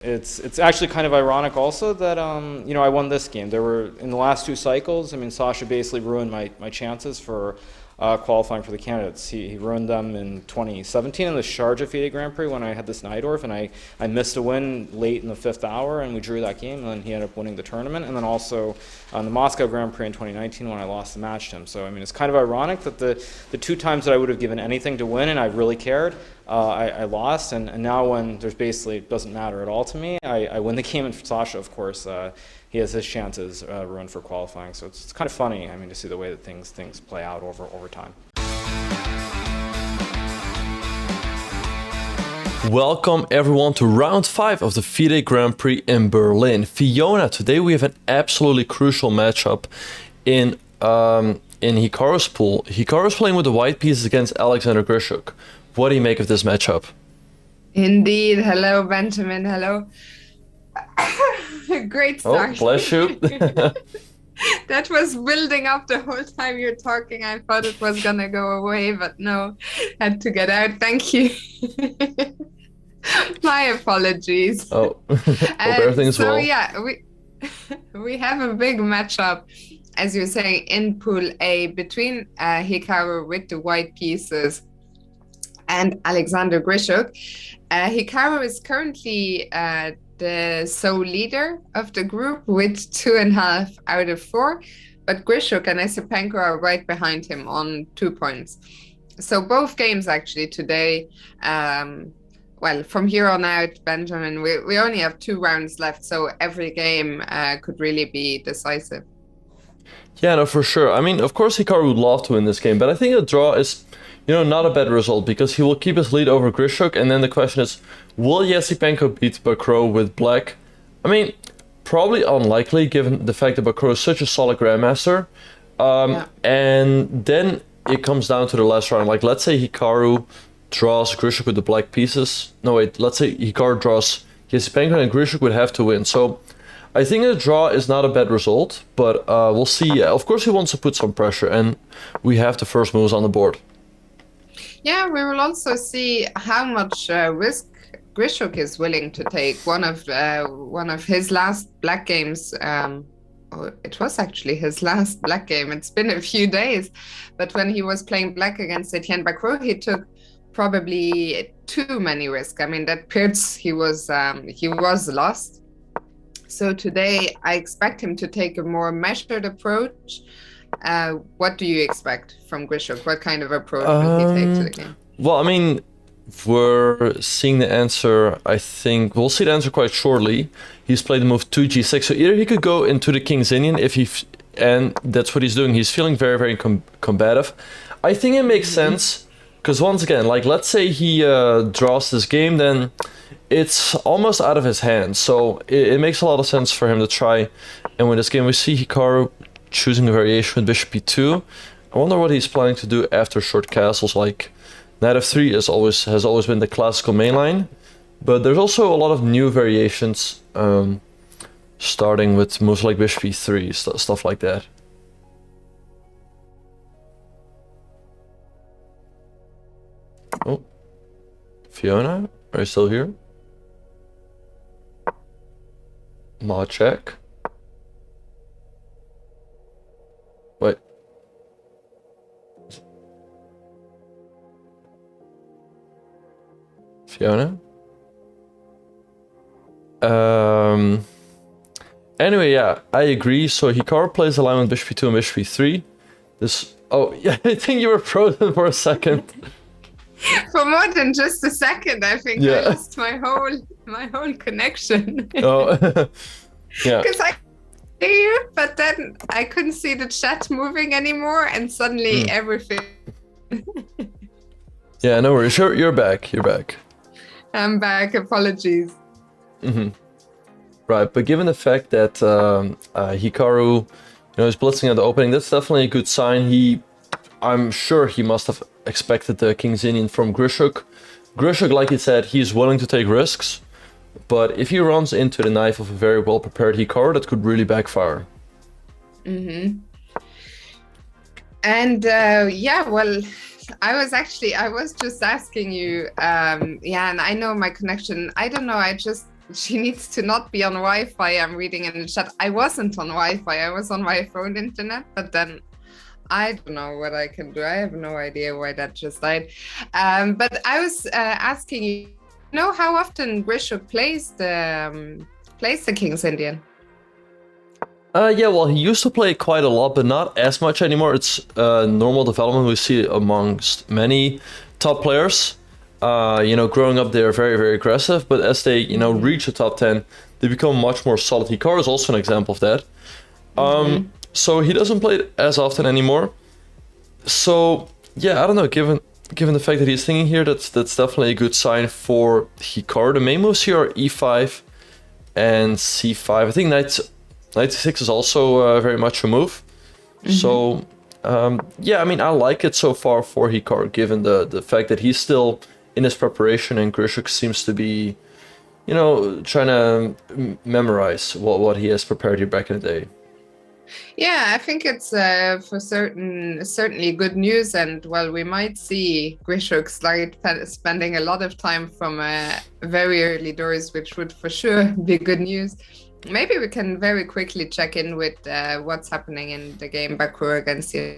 It's actually kind of ironic also that I won this game. There were in the last two cycles. I mean, Sasha basically ruined my chances for qualifying for the candidates. He ruined them in 2017 in the Sharjah FIDE Grand Prix when I had this Najdorf and I missed a win late in the 5th hour and we drew that game and then he ended up winning the tournament. And then also on the Moscow Grand Prix in 2019 when I lost the match to him. So I mean, it's kind of ironic that the two times that I would have given anything to win and I really cared, I lost, and now when there's basically, it doesn't matter at all to me, I win the game, and Sasha, of course, he has his chances ruined for qualifying. So it's kind of funny, I mean, to see the way that things play out over time. Welcome everyone to round 5 of the FIDE Grand Prix in Berlin. Fiona, today we have an absolutely crucial matchup in Hikaru's pool. Hikaru's playing with the white pieces against Alexander Grischuk. What do you make of this matchup? Indeed. Hello, Benjamin. Hello. Great start. Oh, bless you. That was building up the whole time you're talking. I thought it was going to go away, but no, had to get out. Thank you. My apologies. Oh, hope everything's so well. Yeah, we have a big matchup, as you say, in Pool A between Hikaru with the white pieces and Alexander Grischuk. Hikaru is currently the sole leader of the group with 2.5 out of 4, but Grischuk and Esipenko are right behind him on 2 points. So both games actually today, well, from here on out, Benjamin, we only have 2 rounds left, so every game could really be decisive. Yeah, no, for sure. I mean, of course, Hikaru would love to win this game, but I think a draw is, not a bad result because he will keep his lead over Grischuk. And then the question is, will Esipenko beat Bakro with black? I mean, probably unlikely given the fact that Bakro is such a solid grandmaster. And then it comes down to the last round. Like, let's say Hikaru draws Grischuk with the black pieces. No, wait, let's say Hikaru draws Esipenko and Grischuk would have to win. So I think a draw is not a bad result, but we'll see. Of course, he wants to put some pressure, and we have the first moves on the board. Yeah, we will also see how much risk Grischuk is willing to take. One of his last black games, it was actually his last black game. It's been a few days, but when he was playing black against Etienne Bakro, he took probably too many risks. I mean, that Prix, he was lost. So today, I expect him to take a more measured approach. What do you expect from Grischuk? What kind of approach will he take to the game? Well, I mean, we're seeing the answer. I think we'll see the answer quite shortly. He's played the move 2g6, so either he could go into the King's Indian and that's what he's doing. He's feeling very, very combative. I think it makes sense because once again, like let's say he draws this game, then it's almost out of his hands. So it makes a lot of sense for him to try and win this game. We see Hikaru choosing a variation with bishop e2. I wonder what he's planning to do after short castles. Like knight f3 has always been the classical mainline, but there's also a lot of new variations, starting with moves like bishop e3, stuff like that. Oh, Fiona, are you still here? Ma check. Wait. Fiona? Anyway, yeah, I agree. So Hikaru plays the line with bishop e2 and bishop e3. This... Oh, yeah, I think you were frozen for a second. For more than just a second, I think I lost my whole connection. Oh, yeah. Because I hear you, but then I couldn't see the chat moving anymore, and suddenly everything. Yeah, no worries. You're back. You're back. I'm back. Apologies. Right, but given the fact that Hikaru, is blitzing at the opening, that's definitely a good sign. I'm sure he must have expected the King's Indian from Grischuk. Grischuk, like he said, he's willing to take risks, but if he runs into the knife of a very well-prepared Hikaru, that could really backfire. And yeah, well, I was just asking you, and I know my connection, I don't know, I just she needs to not be on Wi-Fi. I'm reading in the chat. I wasn't on Wi-Fi. I was on my phone internet, but then I don't know what I can do. I have no idea why that just died. But I was asking you, know how often Grischuk plays the King's Indian? Yeah, well, he used to play quite a lot, but not as much anymore. It's normal development we see amongst many top players. Growing up, they're very, very aggressive, but as they, reach the top 10, they become much more solid. Hikaru is also an example of that. So he doesn't play it as often anymore. So, yeah, I don't know, given the fact that he's thinking here, that's definitely a good sign for Hikaru. The main moves here are e5 and c5. I think knight c6 is also very much a move. So, yeah, I mean, I like it so far for Hikaru, given the fact that he's still in his preparation and Grischuk seems to be, trying to memorize what he has prepared here back in the day. Yeah, I think it's for certainly good news, and well, we might see Grischuk spending a lot of time from very early doors, which would for sure be good news. Maybe we can very quickly check in with what's happening in the game Bakro against you.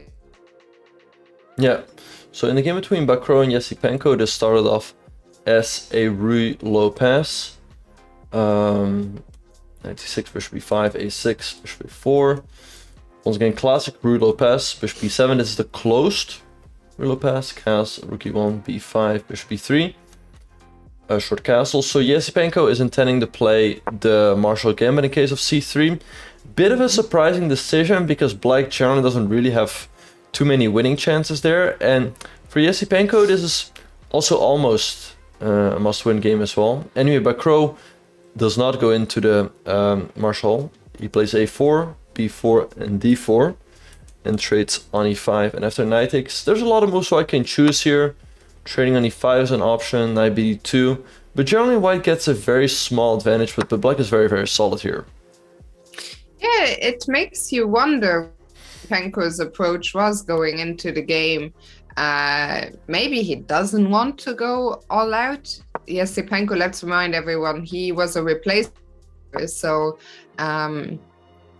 Yeah, so in the game between Bakro and Yesipenko, this started off as a Rui low pass. 96, bishop b5, a6, bishop a4. Once again, classic Rui low pass, bishop b7. This is the closed Rui low pass. Castle, rook e1, b5, bishop b3. Short castle. So Yesipenko is intending to play the Marshall Gambit in case of c3. Bit of a surprising decision because Black generally doesn't really have too many winning chances there. And for Yesipenko, this is also almost a must-win game as well. Anyway, Bakro does not go into the Marshall. He plays a4, b4, and d4, and trades on e5. And after knight takes, there's a lot of moves so I can choose here. Trading on e5 is an option, knight bd2. But generally white gets a very small advantage, but black is very, very solid here. Yeah, it makes you wonder Penko's approach was going into the game. Maybe he doesn't want to go all out. Yesipenko, let's remind everyone, he was a replacement, so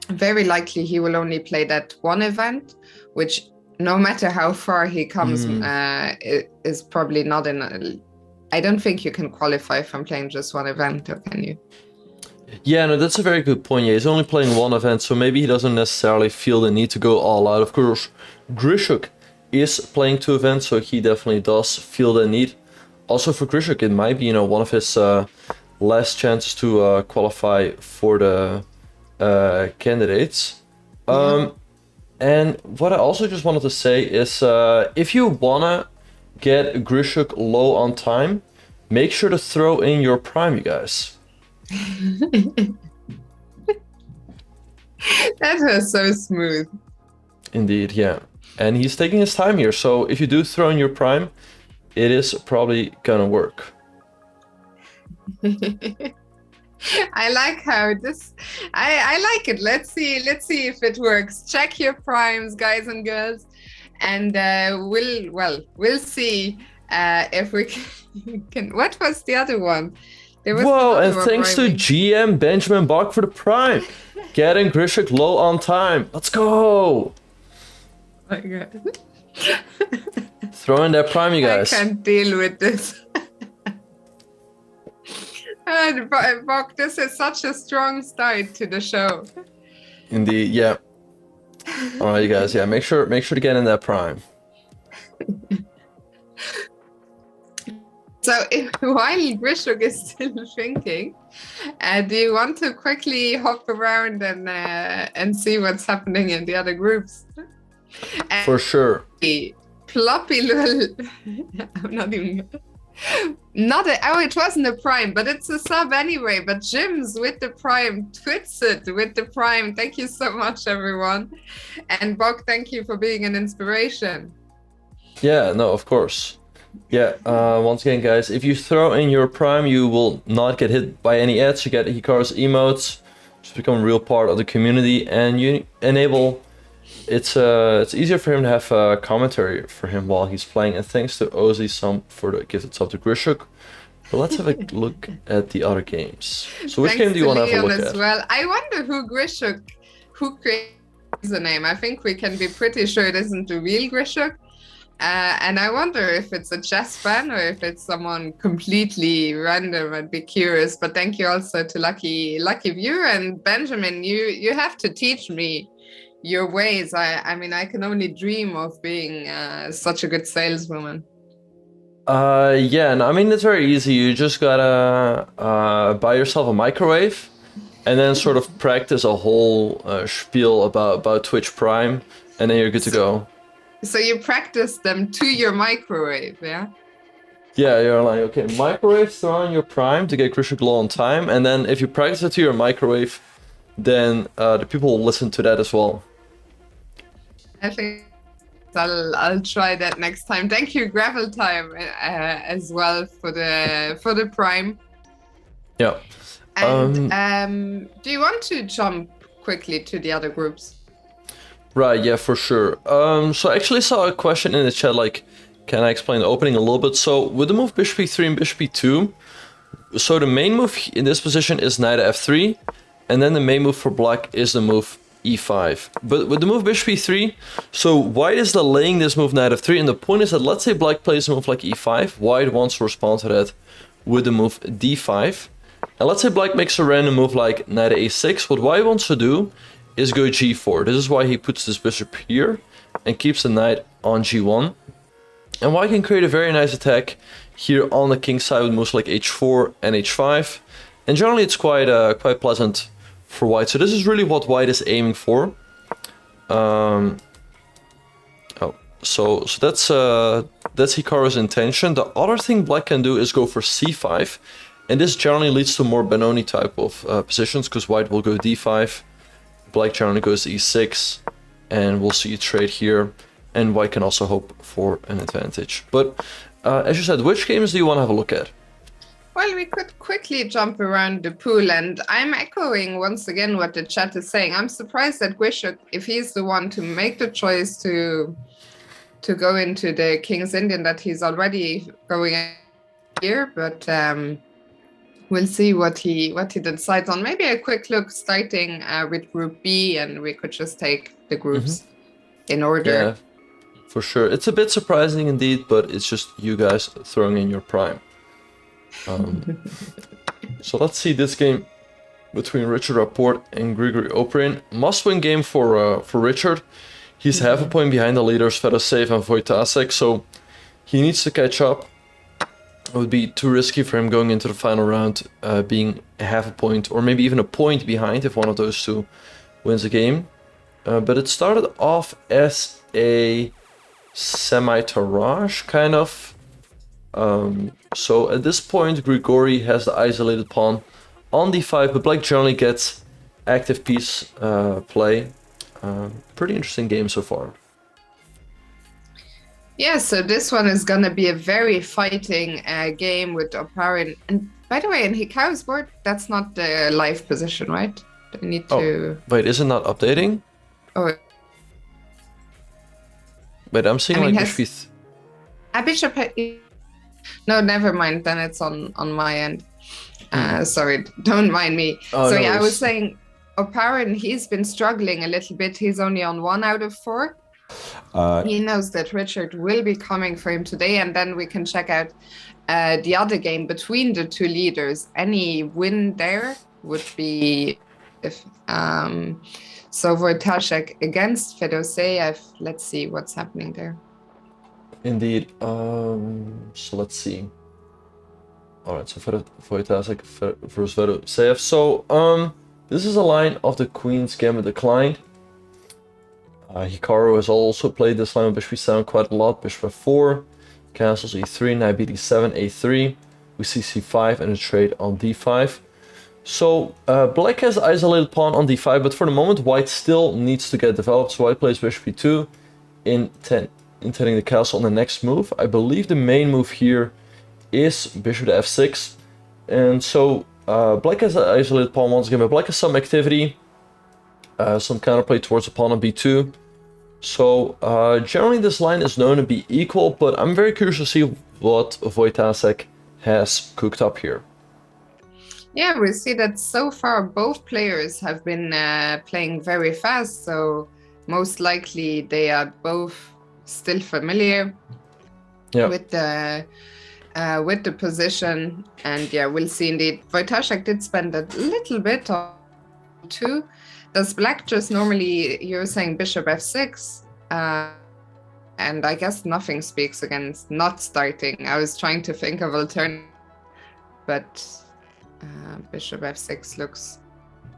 very likely he will only play that one event, which no matter how far he comes, is probably not in. I don't think you can qualify from playing just one event, or can you? Yeah, no, that's a very good point. Yeah, he's only playing one event, so maybe he doesn't necessarily feel the need to go all out. Of course, Grischuk is playing two events, so he definitely does feel the need. Also for Grischuk, it might be, one of his last chances to qualify for the candidates. And what I also just wanted to say is, if you wanna get Grischuk low on time, make sure to throw in your prime, you guys. That was so smooth. Indeed, yeah. And he's taking his time here, so if you do throw in your prime, it is probably gonna work. I like how this. I like it. Let's see if it works. Check your primes, guys and girls, and we'll see if we can. What was the other one? There was Whoa! And one thanks to GM Benjamin Bach for the prime, getting Grischuk low on time. Let's go! Oh my God. Throw in that prime, you guys. I can't deal with this. Bach, this is such a strong start to the show. Indeed, yeah. All right, you guys, yeah. Make sure to get in that prime. So, while Grischuk is still thinking, do you want to quickly hop around and see what's happening in the other groups? For sure. Ploppy little. I'm not even. It wasn't a prime, but it's a sub anyway. But Jim's with the prime, Twitsit with the prime. Thank you so much, everyone. And Bok, thank you for being an inspiration. Yeah, no, of course. Yeah, once again, guys, if you throw in your prime, you will not get hit by any ads. You get Hikaru's emotes, just become a real part of the community, and you enable. It's easier for him to have a commentary for him while he's playing, and thanks to Ozzy some for the gifted sub to Grischuk. But let's have a look at the other games. So which Thanks game do you to want to have a Leon look as at? well. I wonder who Grischuk, who created the name. I think we can be pretty sure it isn't the real Grischuk. And I wonder if it's a chess fan or if it's someone completely random. I'd be curious. But thank you also to Lucky Viewer and Benjamin. You have to teach me your ways. I mean, I can only dream of being such a good saleswoman. Yeah, and I mean, it's very easy. You just gotta buy yourself a microwave and then sort of practice a whole spiel about Twitch Prime, and then you're good to go. So you practice them to your microwave, yeah? Yeah, you're like, okay, microwave, throw on your Prime to get Grischuk low on time, and then if you practice it to your microwave, then the people will listen to that as well. I think I'll try that next time. Thank you, Gravel Time, as well for the Prime. Yeah. And do you want to jump quickly to the other groups? Right, yeah, for sure. So I actually saw a question in the chat, like, can I explain the opening a little bit? So with the move bishop e3 and bishop e2, so the main move in this position is knight f3, and then the main move for black is the move e5. But with the move bishop e3, so white is delaying this move knight f3, and the point is that let's say black plays a move like e5, white wants to respond to that with the move d5. And let's say black makes a random move like knight a6, what white wants to do is go g4. This is why he puts this bishop here and keeps the knight on g1. And white can create a very nice attack here on the king side with moves like h4 and h5. And generally it's quite pleasant for white. So this is really what white is aiming for. So that's Hikaru's intention. The other thing black can do is go for c5. And this generally leads to more Benoni type of positions, because white will go d5. Black generally goes e6, and we'll see a trade here, and white can also hope for an advantage. But as you said, which games do you want to have a look at? Well, we could quickly jump around the pool, and I'm echoing once again what the chat is saying. I'm surprised that Grischuk, if he's the one to make the choice to go into the King's Indian, that he's already going here, but we'll see what he decides on. Maybe a quick look starting with Group B, and we could just take the groups in order. Yeah, for sure. It's a bit surprising indeed, but it's just you guys throwing in your prime. So let's see this game between Richard Rapport and Grigory Oprin. Must-win game for Richard. He's half a point behind the leaders Fedoseev and Wojtasek, so he needs to catch up. It would be too risky for him going into the final round, being half a point or maybe even a point behind if one of those two wins a game. But it started off as a semi-tarage, kind of. So at this point, Grigory has the isolated pawn on d5, but black generally gets active piece play. Pretty interesting game so far. Yeah, so this one is going to be a very fighting game with Oparin. And by the way, in Hikaru's board, that's not the live position, right? I need to... Wait, is it not updating? Oh. Wait, I'm seeing like bishop... Bishop... No, never mind. Then it's on my end. Sorry, don't mind me. Oh, so no yeah, worries. I was saying Oparin, he's been struggling a little bit. He's only on 1 out of 4. He knows that Richard will be coming for him today, and then we can check out the other game between the two leaders. Any win there would be if so Wojtaszek against Fedoseev. Let's see what's happening there. Indeed. So let's see. All right. So Wojtaszek versus Fedoseev. So this is a line of the Queen's Gambit declined. Hikaru has also played this line with bishop e7 quite a lot. Bishop f4, castles e3, knight b7, a3. We see c5 and a trade on d5. So black has isolated pawn on d5, but for the moment white still needs to get developed. So white plays bishop e2, intending the castle on the next move. I believe the main move here is bishop to f6. And so black has an isolated pawn once again, but black has some activity, some counterplay towards the pawn on b2. So generally this line is known to be equal, but I'm very curious to see what Wojtaszek has cooked up here. Yeah, we see that so far both players have been playing very fast, so most likely they are both still familiar with the position. And yeah, we'll see indeed. Wojtaszek did spend a little bit on 2. Does black just normally, you're saying bishop f6, and I guess nothing speaks against not starting. I was trying to think of alternative, but bishop f6 looks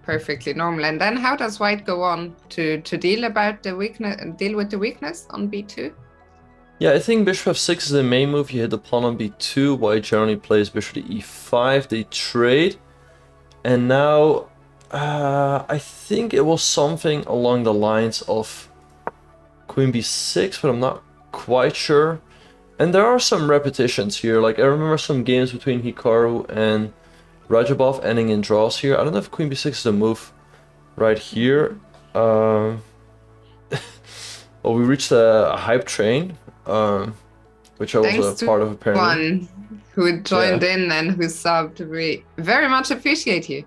perfectly normal. And then how does white go on to deal with the weakness on b2? Yeah, I think bishop f6 is the main move. You hit the pawn on b2. White generally plays bishop to e5. They trade. And now I think it was something along the lines of queen b6, but I'm not quite sure. And there are some repetitions here. Like, I remember some games between Hikaru and Rajabov ending in draws here. I don't know if queen b6 is the move right here. Well, we reached a hype train, which I was a part of apparently. One who joined in and who subbed. We very much appreciate you.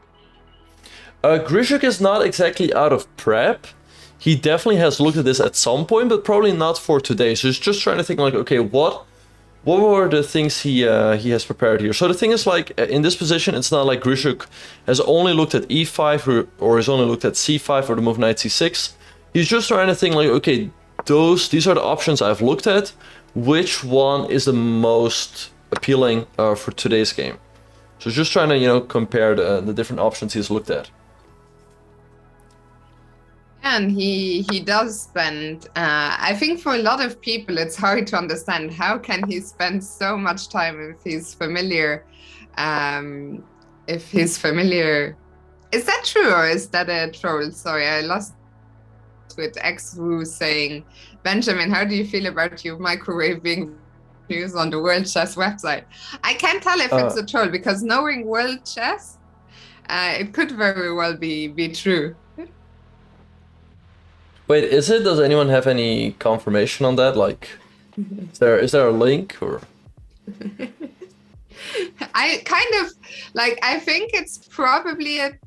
Grischuk is not exactly out of prep. He definitely has looked at this at some point, but probably not for today. So he's just trying to think like, okay, what were the things he has prepared here? So the thing is, like, in this position, it's not like Grischuk has only looked at e5 or has only looked at c5 or the move knight c6. He's just trying to think like, okay, these are the options I've looked at. Which one is the most appealing for today's game? So just trying to, you know, compare the different options he's looked at. And he does spend, I think for a lot of people it's hard to understand how can he spend so much time if he's familiar. Is that true or is that a troll? Sorry, I lost with XWoo saying, Benjamin, how do you feel about your microwave being used on the World Chess website? I can't tell if it's a troll, because knowing World Chess, it could very well be true. Wait, is it? Does anyone have any confirmation on that? Like, is there a link or? I kind of like. I think it's probably a.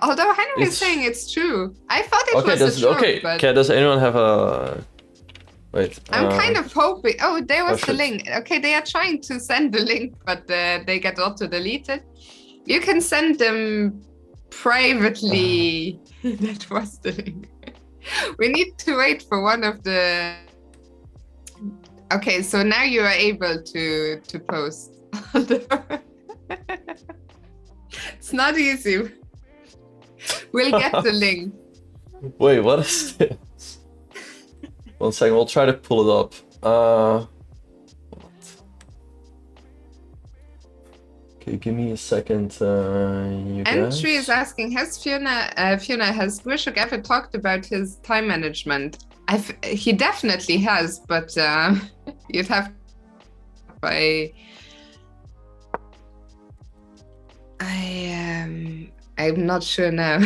Although Henry is saying it's true. I thought it was a troll. Okay, but does anyone have a? Wait. I'm kind of hoping. Oh, there was the link. Okay, they are trying to send the link, but they get auto-deleted. You can send them privately. That was the link. We need to wait for one of the. Okay, so now you are able to post. It's not easy. We'll get the link. Wait, what is this? 1 second, we'll try to pull it up. Okay, give me a second, you guys. Entry is asking, has Fiona, has Grischuk ever talked about his time management? He definitely has, but you'd have by. I'm not sure now.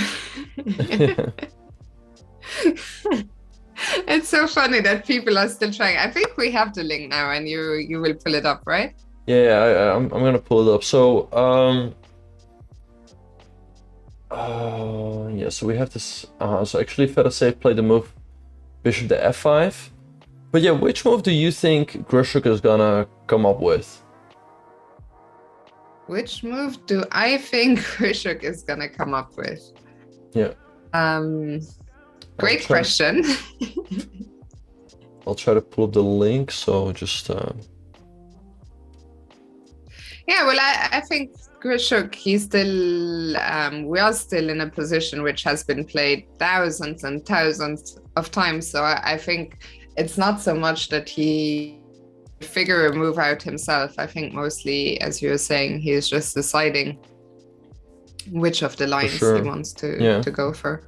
It's so funny that people are still trying. I think we have the link now, and you will pull it up, right? Yeah, I'm gonna pull it up. So yeah, so we have this. So actually, Fedosave played the move bishop to f5. But yeah, which move do you think Grischuk is gonna come up with? Which move do I think Grischuk is gonna come up with? Yeah. Great question. I'll try to pull up the link. So just. Yeah, well, I think Grischuk, he's still, we are still in a position which has been played thousands and thousands of times. So I think it's not so much that he figure a move out himself. I think mostly, as you were saying, he's just deciding which of the lines he wants to go for.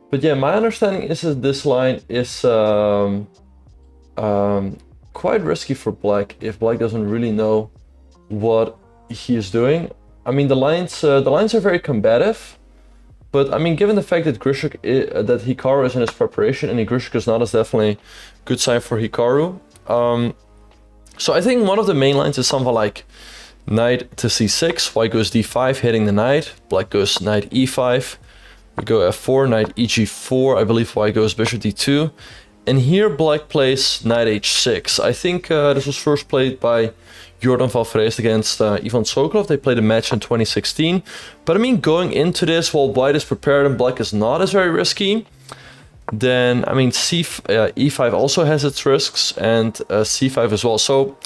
But yeah, my understanding is that this line is quite risky for Black if Black doesn't really know what he is doing. I mean, the lines are very combative, but I mean, given the fact that that Hikaru is in his preparation and Grischuk is not, is definitely a good sign for Hikaru. So I think one of the main lines is something like knight to c6, white goes d5, hitting the knight, black goes knight e5, we go f4, knight eg4, I believe white goes bishop d2, and here black plays knight h6. I think this was first played by Jordan van Vreest against Ivan Sokolov. They played a match in 2016. But I mean, going into this, while white is prepared and black is not as very risky, then I mean, e5 also has its risks, and c5 as well. So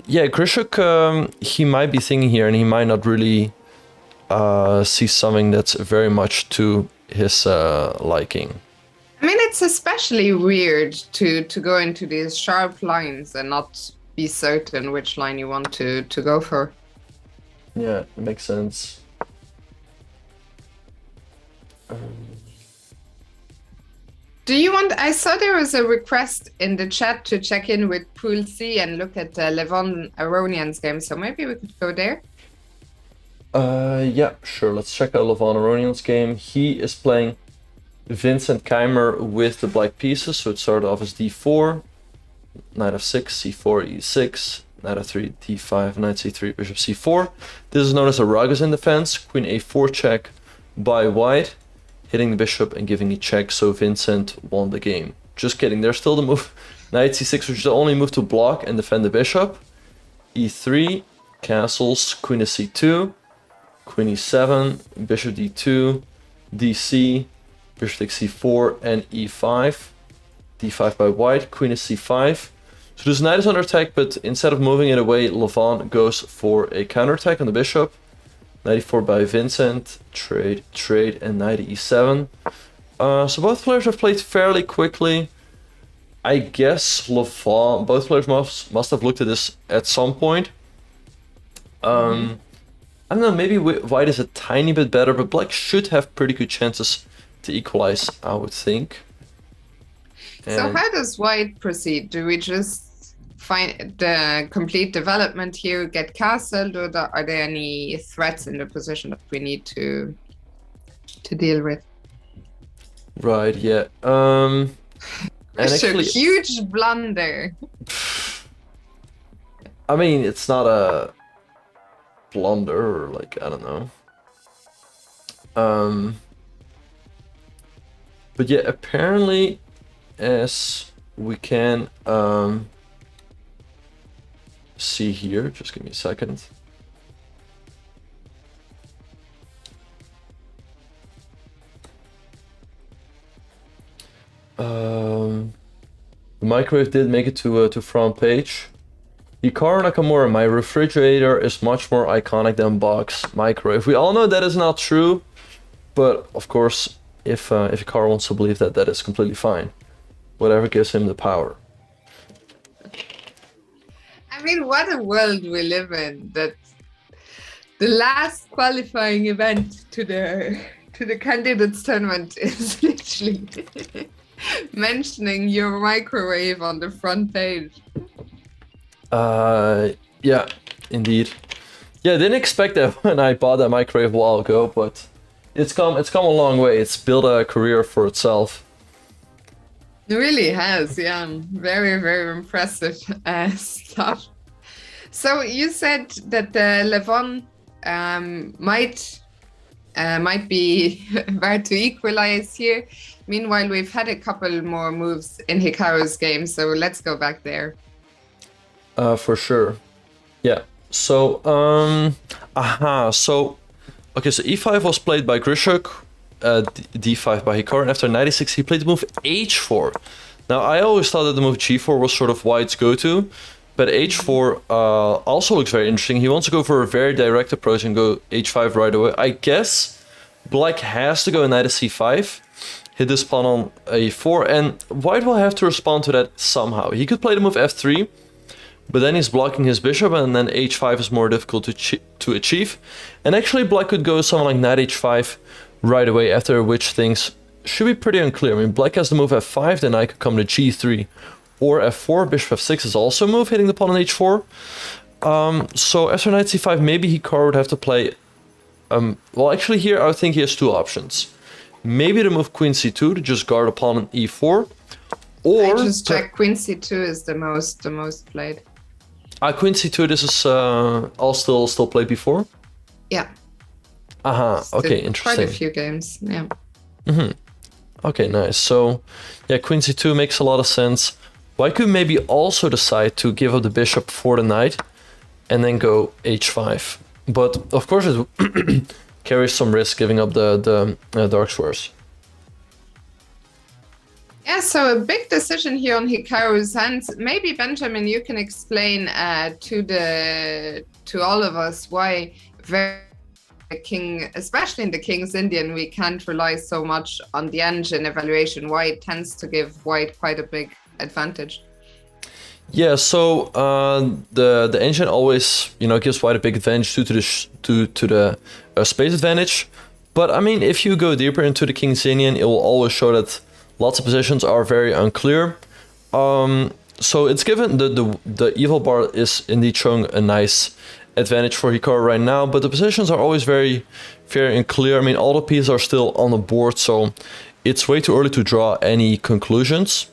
yeah, Grischuk, he might be thinking here, and he might not really see something that's very much to his liking. I mean, it's especially weird to go into these sharp lines and not be certain which line you want to go for. Yeah, it makes sense. Do you want? I saw there was a request in the chat to check in with Pool C and look at Levon Aronian's game, so maybe we could go there. Yeah, sure. Let's check out Levon Aronian's game. He is playing Vincent Keimer with the black pieces, so it started off as d4, knight f6, c4, e6, knight f3, d5, knight c3, bishop c4. This is known as a Ragozin defense, queen a4 check by white, hitting the bishop and giving a check, so Vincent won the game. Just kidding, there's still the move knight c6, which is the only move to block and defend the bishop. e3, castles, queen to c2, queen e7, bishop d2, dc, bishop takes c4 and e5, d5 by white, queen is c5. So this knight is under attack, but instead of moving it away, Levon goes for a counterattack on the bishop. Knight e4 by Vincent, trade, and knight e7. So both players have played fairly quickly. I guess Levon, both players must have looked at this at some point. I don't know, maybe white is a tiny bit better, but black should have pretty good chances to equalize, I would think. So how does white proceed? Do we just find the complete development here, get castled, or are there any threats in the position that we need to deal with? Right, yeah. And actually, huge blunder. I mean, it's not a blunder, or like, I don't know. But yeah, apparently, as we can see here, just give me a second. The microwave did make it to front page. Hikaru Nakamura, my refrigerator is much more iconic than box microwave. We all know that is not true, but of course, if Hikaru wants to believe that, that is completely fine. Whatever gives him the power. I mean, what a world we live in, that the last qualifying event to the candidates tournament is literally mentioning your microwave on the front page. Yeah, indeed. Yeah, I didn't expect that when I bought that microwave a while ago, but it's come a long way. It's built a career for itself. It really has, yeah. Very, very impressive stuff. So you said that Levon might be about to equalize here. Meanwhile, we've had a couple more moves in Hikaru's game, so let's go back there. For sure. Yeah. So, So, okay, so e5 was played by Grischuk, d5 by Hikaru, and after 96 he played the move h4. Now, I always thought that the move g4 was sort of white's go-to, but h4 also looks very interesting. He wants to go for a very direct approach and go h5 right away. I guess black has to go knight to c5, hit this pawn on a4, and white will have to respond to that somehow. He could play the move f3, but then he's blocking his bishop, and then h5 is more difficult to achieve. And actually black could go something like knight h5 right away, after which things should be pretty unclear. I mean, black has the move f5, then I could come to g3 or f4. Bishop f6 is also a move, hitting the pawn on h4. So after knight c5, maybe Hikaru would have to play... well, actually here I think he has two options. Maybe to move queen c2 to just guard a pawn on e4, or... I just checked queen c2 is the most played. Queen C2, this is all still played before? Yeah. Okay, Still interesting. Quite a few games, yeah. Okay, nice. So, yeah, Queen C2 makes a lot of sense. Why could maybe also decide to give up the bishop for the knight and then go H5? But of course it carries some risk giving up the dark squares. Yeah, so a big decision here on Hikaru's hands. Maybe Benjamin, you can explain to all of us why especially in the King's Indian, we can't rely so much on the engine evaluation. Why it tends to give white quite a big advantage. Yeah, so the engine always gives white a big advantage due to the space advantage. But I mean, if you go deeper into the King's Indian, it will always show that lots of positions are very unclear. So it's given the evil bar is indeed showing a nice advantage for Hikaru right now, but the positions are always very fair and clear. I mean, all the pieces are still on the board, so it's way too early to draw any conclusions.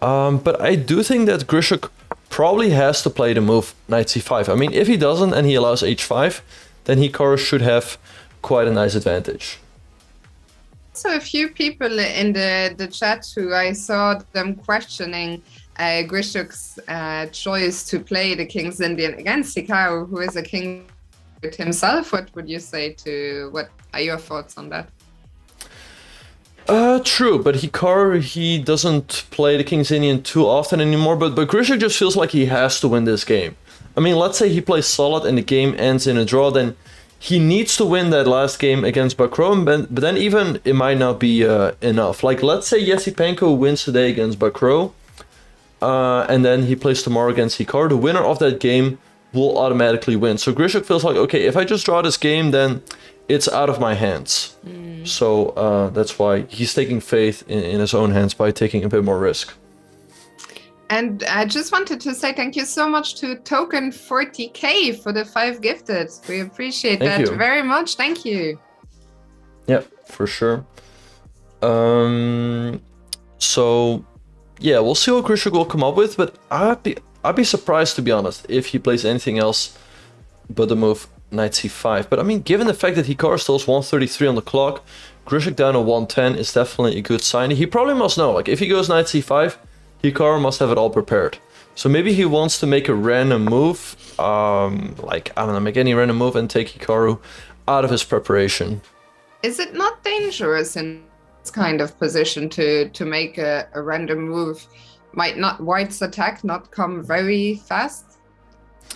But I do think that Grischuk probably has to play the move knight c5. I mean, if he doesn't and he allows h5, then Hikaru should have quite a nice advantage. So a few people in the chat who I saw them questioning Grischuk's choice to play the King's Indian against Hikaru, who is a king himself. What would you say what are your thoughts on that? True, but Hikaru, he doesn't play the King's Indian too often anymore, but Grischuk just feels like he has to win this game. I mean, let's say he plays solid and the game ends in a draw, then he needs to win that last game against Bakro, but then even it might not be enough. Like, let's say Yesipenko wins today against Bakro, and then he plays tomorrow against Hikaru. The winner of that game will automatically win. So Grischuk feels like, okay, if I just draw this game, then it's out of my hands. So that's why he's taking faith in his own hands by taking a bit more risk. And I just wanted to say thank you so much to Token40K for the 5 gifted. We appreciate that very much. Thank you. Yeah, for sure. So yeah, we'll see what Grischuk will come up with, but I'd be surprised, to be honest, if he plays anything else but the move knight c5. But I mean, given the fact that Hikaru still has 133 on the clock, Grischuk down to 110 is definitely a good sign. He probably must know, like, if he goes knight c5, Hikaru must have it all prepared. So maybe he wants to make a random move, like, I don't know, make any random move and take Hikaru out of his preparation. Is it not dangerous in this kind of position to make a random move? Might not white's attack not come very fast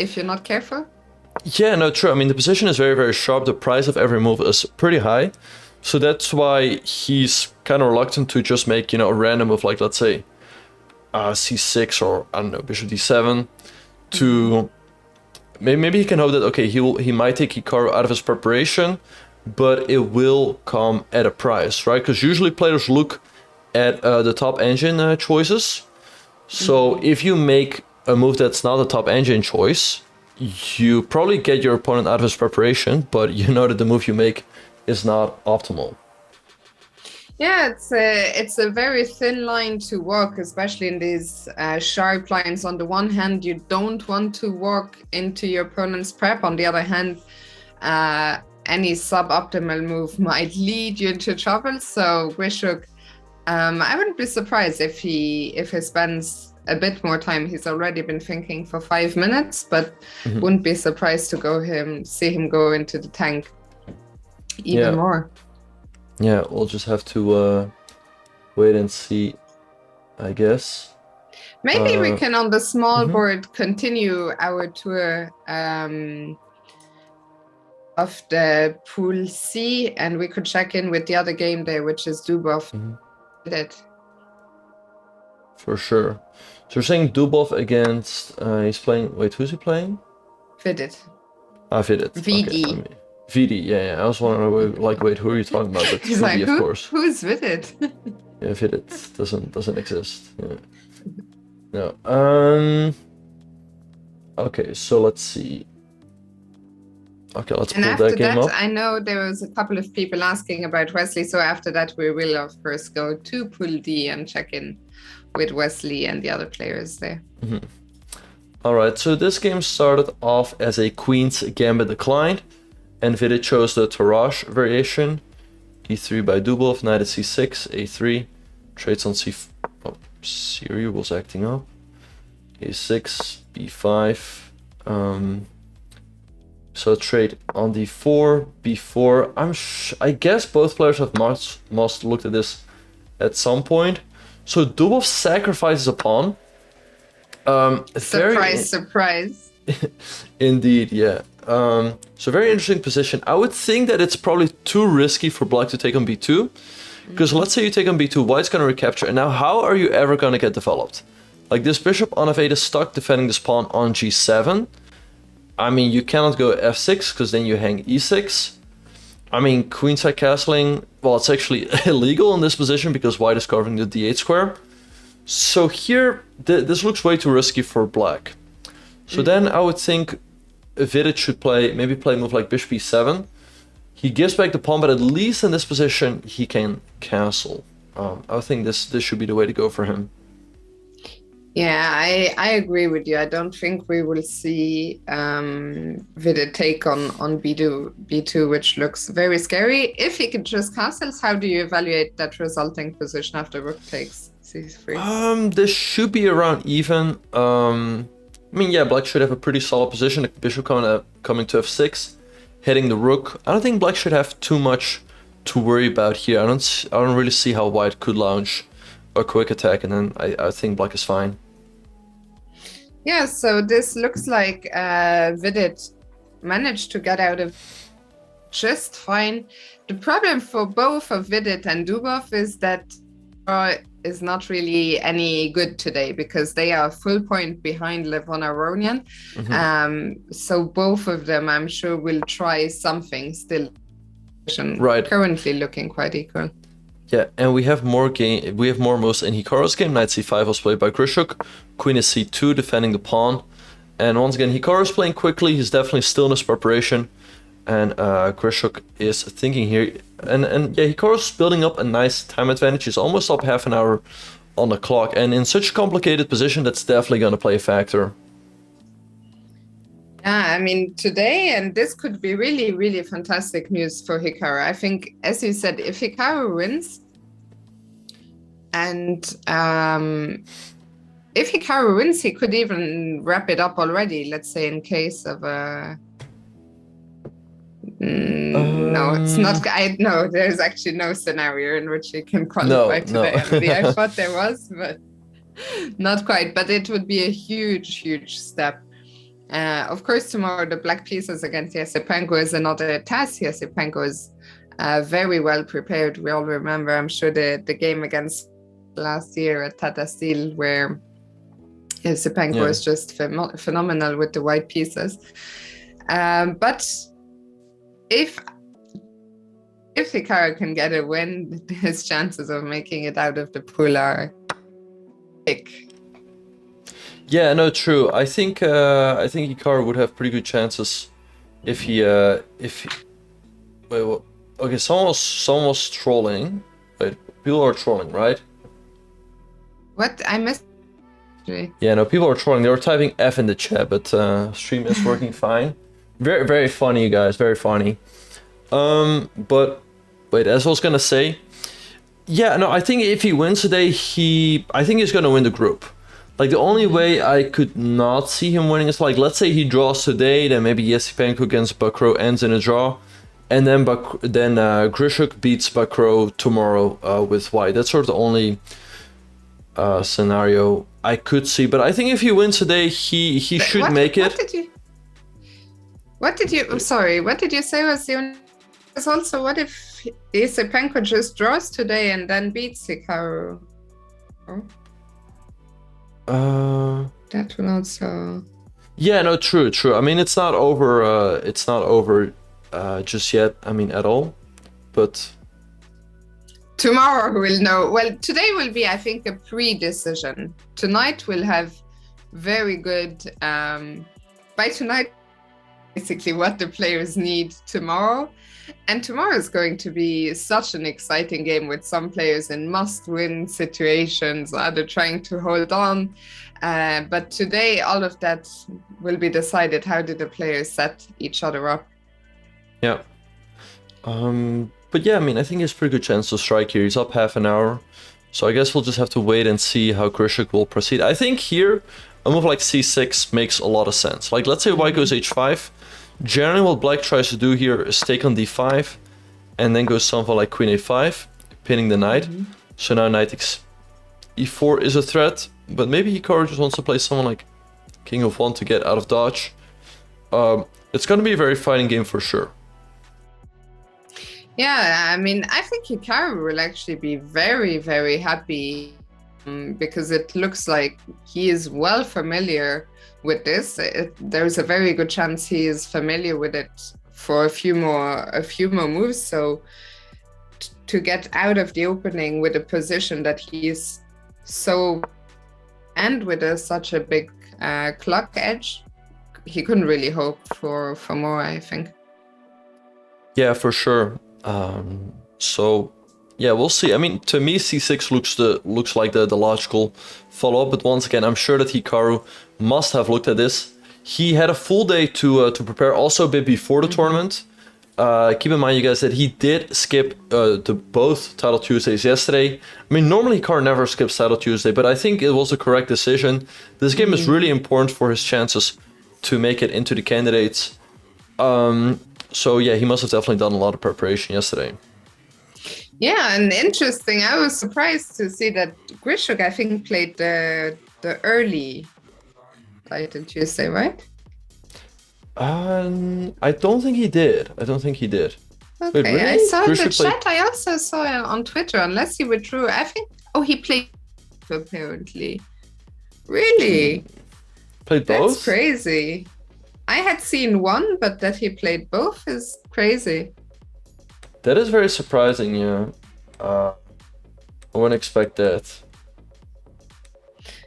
if you're not careful? Yeah, no, true. I mean, the position is very, very sharp. The price of every move is pretty high. So that's why he's kind of reluctant to just make, a random move, like, let's say, c6 or, I don't know, bishop d7 to... Maybe he can hope that, okay, he might take Hikaru out of his preparation, but it will come at a price, right? Because usually players look at the top engine choices. So if you make a move that's not a top engine choice, you probably get your opponent out of his preparation, but you know that the move you make is not optimal. Yeah, it's a very thin line to walk, especially in these sharp lines. On the one hand, you don't want to walk into your opponent's prep. On the other hand, any suboptimal move might lead you into trouble. So Grischuk, I wouldn't be surprised if he spends a bit more time. He's already been thinking for 5 minutes, but wouldn't be surprised to see him go into the tank even more. Yeah, we'll just have to wait and see, I guess. Maybe we can, on the small board, continue our tour of the Pool C, and we could check in with the other game there, which is Dubov. For sure. So you're saying Dubov against, he's playing, wait, who's he playing? Vidit. Vidit. VD. Okay, VD, yeah. I was wondering, like, wait, who are you talking about? But He's VD, like, of course. Who's Vidit? Yeah, Vidit doesn't exist. Yeah. No. Okay, so let's see. Okay, let's pull that game up. I know there was a couple of people asking about Wesley, so after that we will, of course, go to Pool D and check in with Wesley and the other players there. Alright, so this game started off as a Queen's Gambit declined, and Vidit chose the Tarrasch variation. E3 by Dubov, knight at c6, a3, trades on c4. Oh, Siri was acting up. a6, b5. So trade on d4, b4. I guess both players have must looked at this at some point. So Dubov sacrifices a pawn. Surprise. Indeed, yeah. So very interesting position. I would think that it's probably too risky for black to take on b2. Because let's say you take on b2, white's going to recapture. And now how are you ever going to get developed? Like this bishop on f8 is stuck defending this pawn on g7. I mean, you cannot go f6 because then you hang e6. I mean, queenside castling, well, it's actually illegal in this position because white is covering the d8 square. So here, this looks way too risky for black. So then I would think Vidit should maybe play a move like bishop e7. He gives back the pawn, but at least in this position, he can castle. I think this should be the way to go for him. Yeah, I agree with you. I don't think we will see Vidit take on b2, which looks very scary. If he could just castles, how do you evaluate that resulting position after rook takes c3? This should be around even. I mean, yeah, black should have a pretty solid position. The bishop coming to f6, hitting the rook. I don't think black should have too much to worry about here. I don't really see how white could launch a quick attack, and then I think black is fine. Yeah, so this looks like Vidit managed to get out of just fine. The problem for both of Vidit and Dubov is that is not really any good today because they are full point behind Levon Aronian. So both of them, I'm sure, will try something still. Right. Currently looking quite equal. Yeah, and we have more moves in Hikaru's game. Knight c5 was played by Grischuk. Queen is c2, defending the pawn. And once again, Hikaru's playing quickly. He's definitely still in his preparation. And Grischuk is thinking here. And yeah, Hikaru's building up a nice time advantage. He's almost up half an hour on the clock. And in such a complicated position, that's definitely going to play a factor. Yeah, I mean, today, and this could be really, really fantastic news for Hikaru. I think, as you said, if Hikaru wins, and if Hikaru wins, he could even wrap it up already, let's say, in case of a... no, it's not. No, there's actually no scenario in which he can qualify today. I thought there was, but not quite. But it would be a huge, huge step. Of course, tomorrow the black pieces against Yasipenko is another task. Yasipenko is very well prepared. We all remember, I'm sure, the game against last year at Tata Steel, where Yasipenko is just phenomenal with the white pieces. But if Hikaru can get a win, his chances of making it out of the pool are big. Yeah, no, true. I think Hikaru would have pretty good chances if he wait, well, okay, someone was trolling. Wait, people are trolling, right? What? I missed. Yeah, no, people are trolling. They were typing F in the chat, but stream is working fine. Very, very funny, you guys. Very funny. But wait, as I was gonna say, yeah, no, I think if he wins today, I think he's gonna win the group. Like, the only way I could not see him winning is, like, let's say he draws today, then maybe Yasipenko against Bakro ends in a draw, and then Grischuk beats Bakro tomorrow with white. That's sort of the only scenario I could see. But I think if he wins today, he should make it. What did you? I'm sorry. What did you say was the only? Also, what if Yasipenko just draws today and then beats Hikaru? Oh. That will also. Yeah, no, true. I mean, it's not over. It's not over just yet. I mean, at all. But tomorrow we'll know. Well, today will be, I think, a pre-decision. Tonight we'll have very good. By tonight, basically what the players need tomorrow. And tomorrow is going to be such an exciting game with some players in must-win situations, other trying to hold on. But today, all of that will be decided. How do the players set each other up? Yeah. But yeah, I mean, I think he has a pretty good chance to strike here. He's up half an hour. So I guess we'll just have to wait and see how Grischuk will proceed. I think here, a move like c6 makes a lot of sense. Like, let's say white goes h5. Generally, what black tries to do here is take on d5, and then goes something like queen a5, pinning the knight. So now knight takes e4 is a threat, but maybe Hikaru just wants to play someone like king of 1 to get out of dodge. It's going to be a very fighting game for sure. Yeah, I mean, I think Hikaru will actually be very, very happy because it looks like he is well familiar with this. There's a very good chance he is familiar with it for a few more moves. So to get out of the opening with a position that he is so, and with such a big clock edge, he couldn't really hope for more, I think. Yeah, for sure. So yeah, we'll see. I mean, to me, c6 looks like the logical follow-up, but once again, I'm sure that Hikaru must have looked at this. He had a full day to prepare, also a bit before the tournament. Keep in mind, you guys, that he did skip to both Title Tuesdays yesterday. I mean, normally Hikaru never skips Title Tuesday, but I think it was the correct decision. This game is really important for his chances to make it into the candidates. So yeah, he must have definitely done a lot of preparation yesterday. Yeah, and interesting. I was surprised to see that Grischuk, I think, played the early Title Tuesday, right? I don't think he did. Okay, Wait, really? I saw in the Grischuk played... chat. I also saw it on Twitter, unless he withdrew. I think. Oh, he played apparently. Really? Played both? That's crazy. I had seen one, but that he played both is crazy. That is very surprising, yeah. I wouldn't expect that.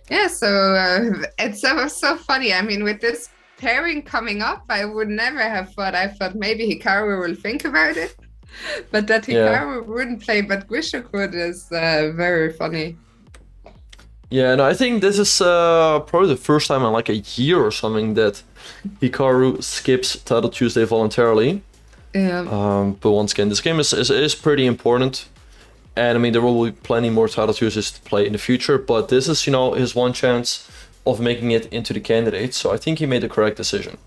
Yeah, so it's so funny. I mean, with this pairing coming up, I would never have thought. I thought maybe Hikaru will think about it, but that Hikaru wouldn't play, but Grischuk would is very funny. Yeah, no, I think this is probably the first time in like a year or something that Hikaru skips Title Tuesday voluntarily. Yeah. But once again, this game is pretty important. And I mean, there will be plenty more Title Tuesdays to play in the future, but this is, you know, his one chance of making it into the candidates. So I think he made the correct decision.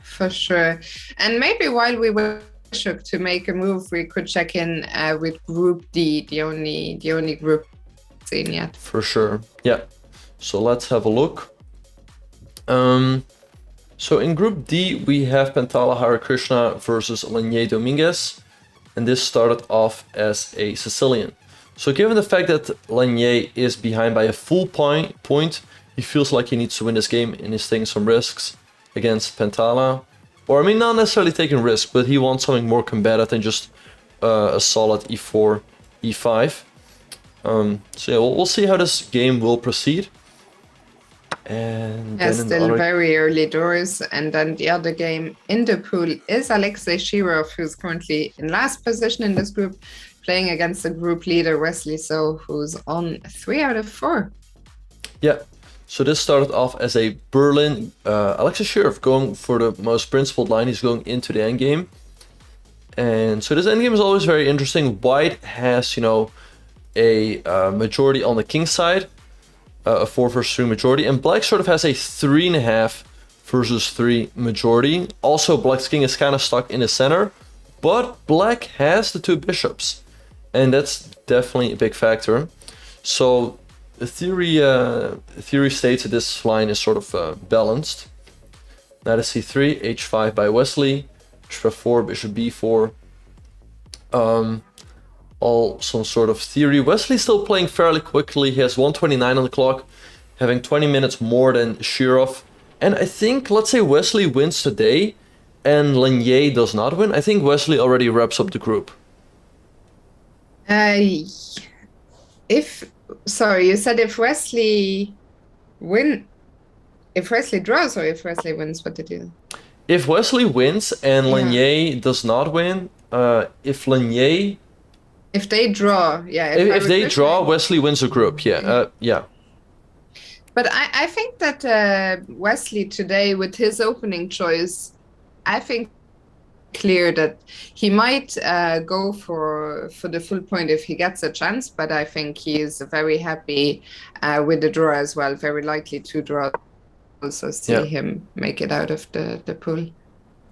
For sure. And maybe while we were to make a move, we could check in with Group D, the only group seen yet. For sure. Yeah. So let's have a look. So in Group D, we have Pentala Hare versus Lenier Dominguez. And this started off as a Sicilian. So given the fact that Lenier is behind by a full point, he feels like he needs to win this game and is taking some risks against Pentala. Or I mean, not necessarily taking risks, but he wants something more combative than just a solid e4, e5. So yeah, we'll see how this game will proceed. And yeah, still very early doors. And then the other game in the pool is Alexei Shirov, who's currently in last position in this group, playing against the group leader Wesley So, who's on 3 out of 4. Yeah, so this started off as a Berlin. Alexei Shirov going for the most principled line. He's going into the endgame. And so this endgame is always very interesting. White has, you know, a majority on the king side. A 4 versus 3 majority, and black sort of has a 3.5 versus 3 majority. Also, black's king is kind of stuck in the center, but black has the 2 bishops, and that's definitely a big factor. So the theory states that this line is sort of balanced. Knight to c3, h5 by Wesley, bishop f4, bishop b4. All some sort of theory. Wesley's still playing fairly quickly. He has 129 on the clock, having 20 minutes more than Shirov. And I think, let's say Wesley wins today and Lenier does not win. I think Wesley already wraps up the group. Sorry, you said if Wesley draws or if Wesley wins, what did you? if Wesley wins and Yeah. Lanier does not win, if Lanier, If they draw, yeah. if they Grischuk- draw, Wesley wins the group. Yeah, yeah. But I think that Wesley today, with his opening choice, I think clear that he might go for the full point if he gets a chance. But I think he is very happy with the draw as well. Very likely to draw. Also see him make it out of the pool.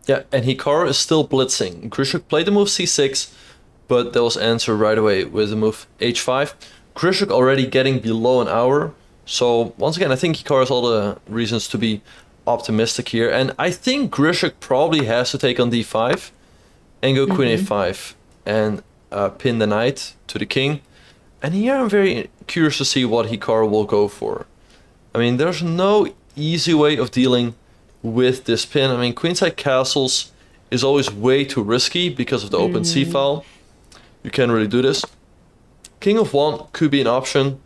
Yeah, and Hikaru is still blitzing. Grischuk played the move c6, but that was answered right away with the move h5. Grischuk already getting below an hour. So once again, I think Hikaru has all the reasons to be optimistic here. And I think Grischuk probably has to take on d5 and go queen a5 and pin the knight to the king. And here I'm very curious to see what Hikaru will go for. I mean, there's no easy way of dealing with this pin. I mean, queenside castles is always way too risky because of the open c-file. You can't really do this. King of 1 could be an option.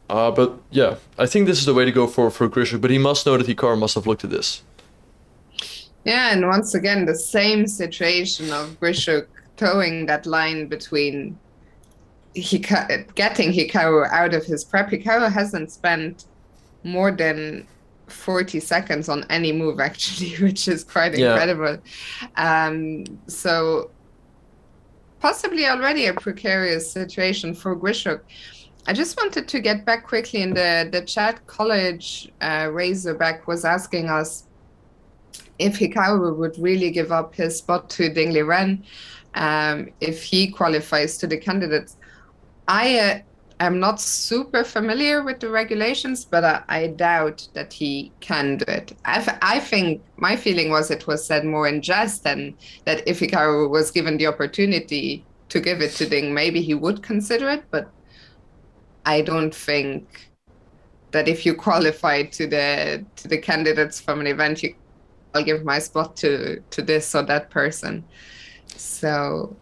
But yeah, I think this is the way to go for Grischuk, but he must know that Hikaru must have looked at this. Yeah, and once again, the same situation of Grischuk towing that line between getting Hikaru out of his prep. Hikaru hasn't spent more than 40 seconds on any move, actually, which is quite incredible. So possibly already a precarious situation for Grischuk. I just wanted to get back quickly in the chat. College Razorback was asking us if Hikaru would really give up his spot to Ding Liren if he qualifies to the candidates. I am not super familiar with the regulations, but I doubt that he can do it. I think my feeling was it was said more in jest than that if Hikaru was given the opportunity to give it to Ding, maybe he would consider it, but I don't think that if you qualify to the candidates from an event, I'll give my spot to this or that person. So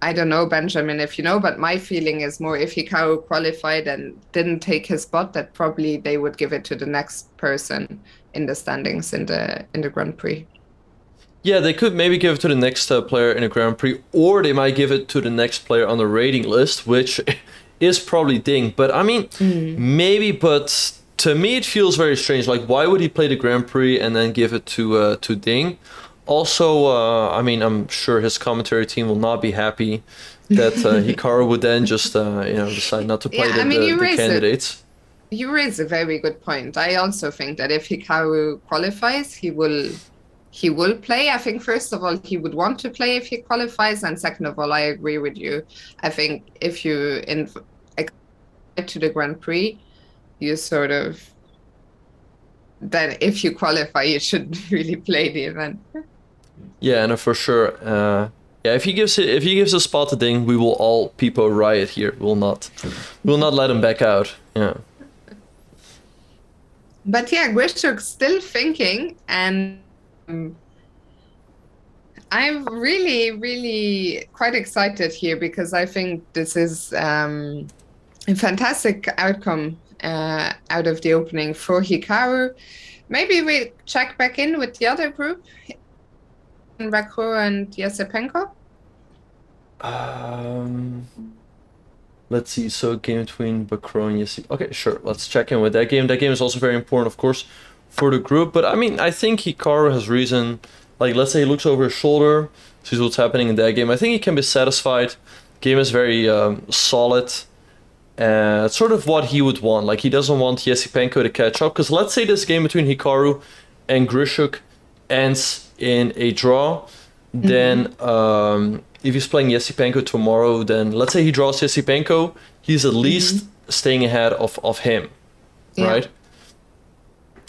I don't know, Benjamin, if you know, but my feeling is more if Hikaru qualified and didn't take his spot, that probably they would give it to the next person in the standings in the Grand Prix. Yeah, they could maybe give it to the next player in the Grand Prix, or they might give it to the next player on the rating list, which is probably Ding. But I mean, maybe, but to me it feels very strange. Like, why would he play the Grand Prix and then give it to Ding? Also, I mean, I'm sure his commentary team will not be happy that Hikaru would then just decide not to play the candidates. You raise a very good point. I also think that if Hikaru qualifies, he will play. I think first of all he would want to play if he qualifies, and second of all, I agree with you. I think if you invite to the Grand Prix, you sort of then if you qualify, you should really play the event. Yeah, no, for sure. Yeah, if he gives a spot to Ding, we will all Peepo riot here. We'll not let him back out. Yeah. But yeah, Grischuk still thinking, and I'm really, really quite excited here because I think this is a fantastic outcome out of the opening for Hikaru. Maybe we check back in with the other group, Bakura and Yasipenko. Let's see. So game between Bakura and Yasipenko. Okay, sure. Let's check in with that game. That game is also very important, of course, for the group. But I mean, I think Hikaru has reason. Like, let's say he looks over his shoulder, sees what's happening in that game. I think he can be satisfied. Game is very solid. It's sort of what he would want. Like, he doesn't want Yasipenko to catch up. Because let's say this game between Hikaru and Grischuk ends in a draw. Then if he's playing Yasipenko tomorrow, then let's say he draws Yasipenko, he's at least staying ahead of him, right?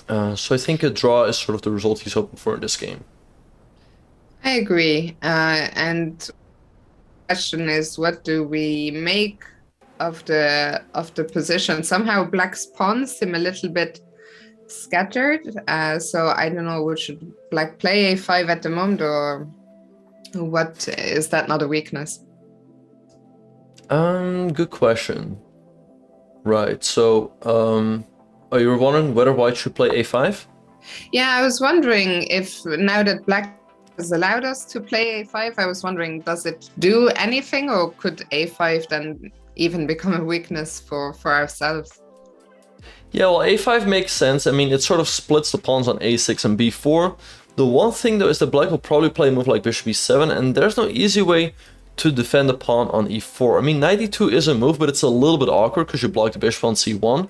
So I think a draw is sort of the result he's hoping for in this game. I agree. And the question is, what do we make of the position? Somehow Black's pawns seem a little bit scattered. So I don't know, should Black play a5 at the moment, or what? Is that not a weakness? Good question. Right. So, you were wondering whether White should play a5? Yeah, I was wondering if now that black has allowed us to play a5, I was wondering, does it do anything, or could a5 then even become a weakness for ourselves? Yeah, well, a5 makes sense. I mean, it sort of splits the pawns on a6 and b4. The one thing though is that black will probably play a move like bishop e7, and there's no easy way to defend the pawn on e4. I mean, knight e2 is a move, but it's a little bit awkward because you block the bishop on c1.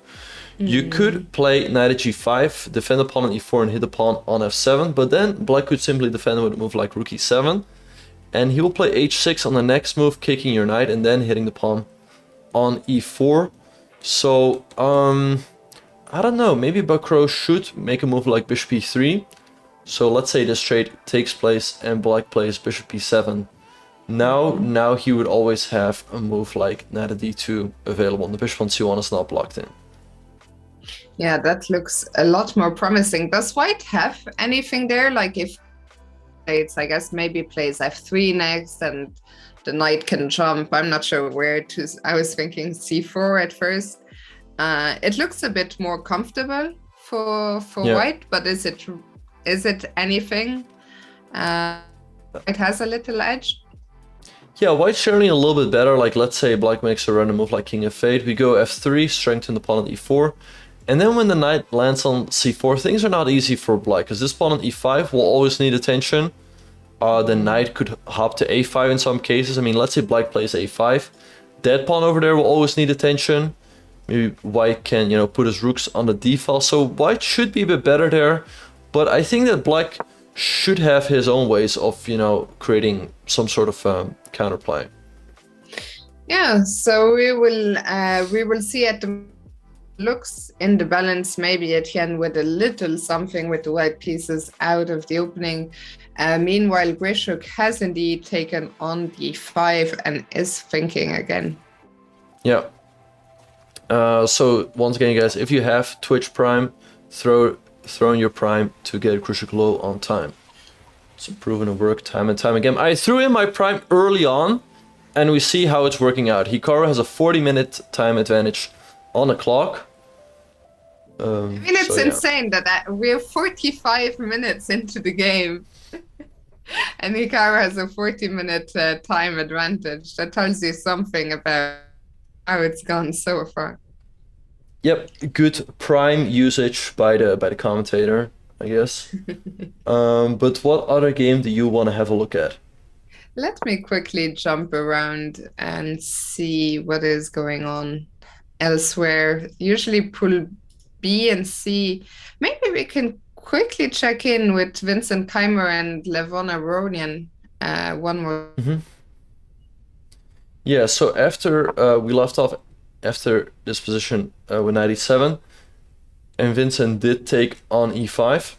You could play knight at g5, defend the pawn on e4 and hit the pawn on f7, but then black could simply defend with a move like rook e7, and he will play h6 on the next move, kicking your knight and then hitting the pawn on e4. So, I don't know, maybe Bakro should make a move like bishop e3. So let's say this trade takes place and black plays bishop e7. Now he would always have a move like knight at d2 available, and the bishop on c1 is not blocked in. Yeah, that looks a lot more promising. Does white have anything there? Like if it's, I guess, maybe plays f3 next and the knight can jump. I'm not sure where to. I was thinking c4 at first. It looks a bit more comfortable for white, but is it anything? It has a little edge. Yeah, white's generally a little bit better. Like, let's say black makes a random move like king f8. We go f3, strengthen the pawn on e4. And then when the knight lands on c4, things are not easy for black, because this pawn on e5 will always need attention. The knight could hop to a5 in some cases. I mean, let's say black plays a5. That pawn over there will always need attention. Maybe white can, put his rooks on the d file. So white should be a bit better there. But I think that black should have his own ways of, creating some sort of counterplay. Yeah, so we will see at the looks in the balance, maybe Etienne with a little something with the white pieces out of the opening. Meanwhile, Grischuk has indeed taken on d5 and is thinking again. Yeah. So once again, guys, if you have Twitch Prime, throw in your Prime to get Grischuk low on time. It's proven to work time and time again. I threw in my Prime early on, and we see how it's working out. Hikaru has a 40-minute time advantage on the clock. I mean, it's insane that we're 45 minutes into the game and Hikaru has a 40-minute time advantage. That tells you something about how it's gone so far. Yep, good Prime usage by the commentator, I guess. But what other game do you want to have a look at? Let me quickly jump around and see what is going on elsewhere. Usually pool B and C. Maybe we can quickly check in with Vincent Keimer and Levon Aronian. One more. Yeah, so after we left off after this position with 97, and Vincent did take on e5.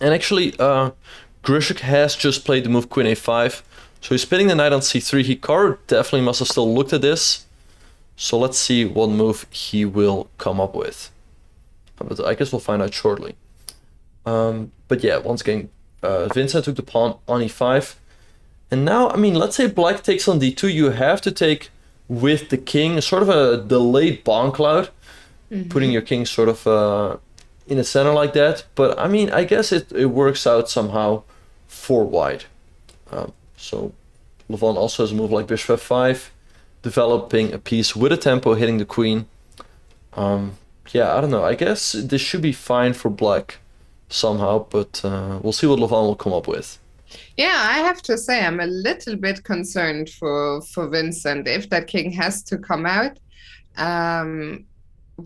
And actually, Grischuk has just played the move queen a5. So he's spinning the knight on c3. Hikaru definitely must have still looked at this. So let's see what move he will come up with. But I guess we'll find out shortly. But yeah, once again, Vincent took the pawn on e5. And now, I mean, let's say black takes on d2. You have to take with the king, sort of a delayed pawn cloud. Putting your king sort of in the center like that. But I mean, I guess it works out somehow for white. So Levon also has a move like bishop f5, developing a piece with a tempo, hitting the queen. Yeah, I don't know. I guess this should be fine for black somehow, but we'll see what Levon will come up with. Yeah, I have to say I'm a little bit concerned for Vincent if that king has to come out.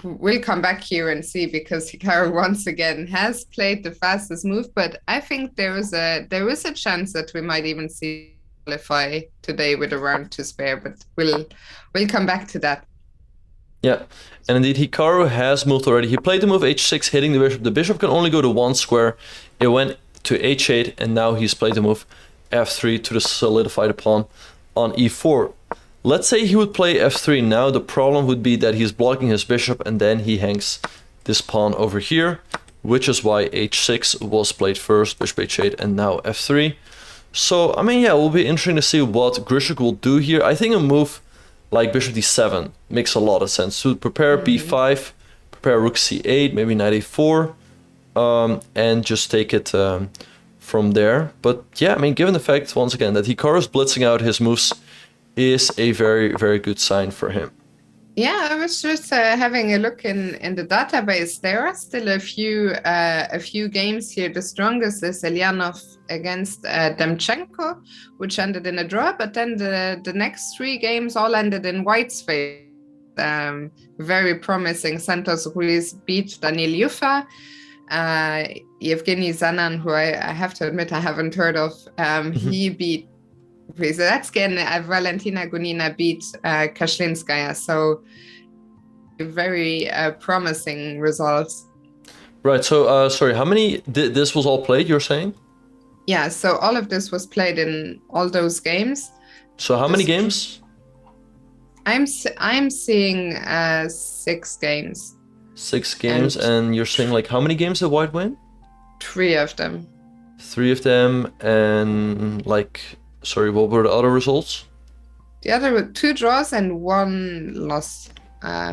We'll come back here and see, because Hikaru once again has played the fastest move, but I think there is a chance that we might even see qualify today with a round to spare, but we'll come back to that. Yeah, and indeed Hikaru has moved already. He played the move h6, hitting the bishop. The bishop can only go to one square. It went to h8, and now he's played the move f3 to solidify the pawn on e4. Let's say he would play f3 now. The problem would be that he's blocking his bishop, and then he hangs this pawn over here, which is why h6 was played first, bishop h8, and now f3. So, I mean, yeah, it will be interesting to see what Grischuk will do here. I think a move like bishop d7 makes a lot of sense. To prepare b5, prepare rook c8, maybe knight a4. and just take it from there. But yeah, I mean, given the fact, once again, that Hikaru's blitzing out his moves is a very, very good sign for him. Yeah, I was just having a look in the database. There are still a few games here. The strongest is Elyanov against Demchenko, which ended in a draw. But then the next 3 games all ended in White's favor. Very promising. Santos Ruiz beat Daniil Yufa. Yevgeny Zanan, who I have to admit I haven't heard of, he beat Brzezinski, and Valentina Gunina beat Kashlinskaya. So very promising results. Right. So sorry, how many? This was all played, you're saying? Yeah. So all of this was played in all those games. So how many games? I'm seeing 6 games. 6 games, and you're saying like how many games did White win? 3 of them. 3 of them, and like, sorry, what were the other results? The other were 2 draws and 1 loss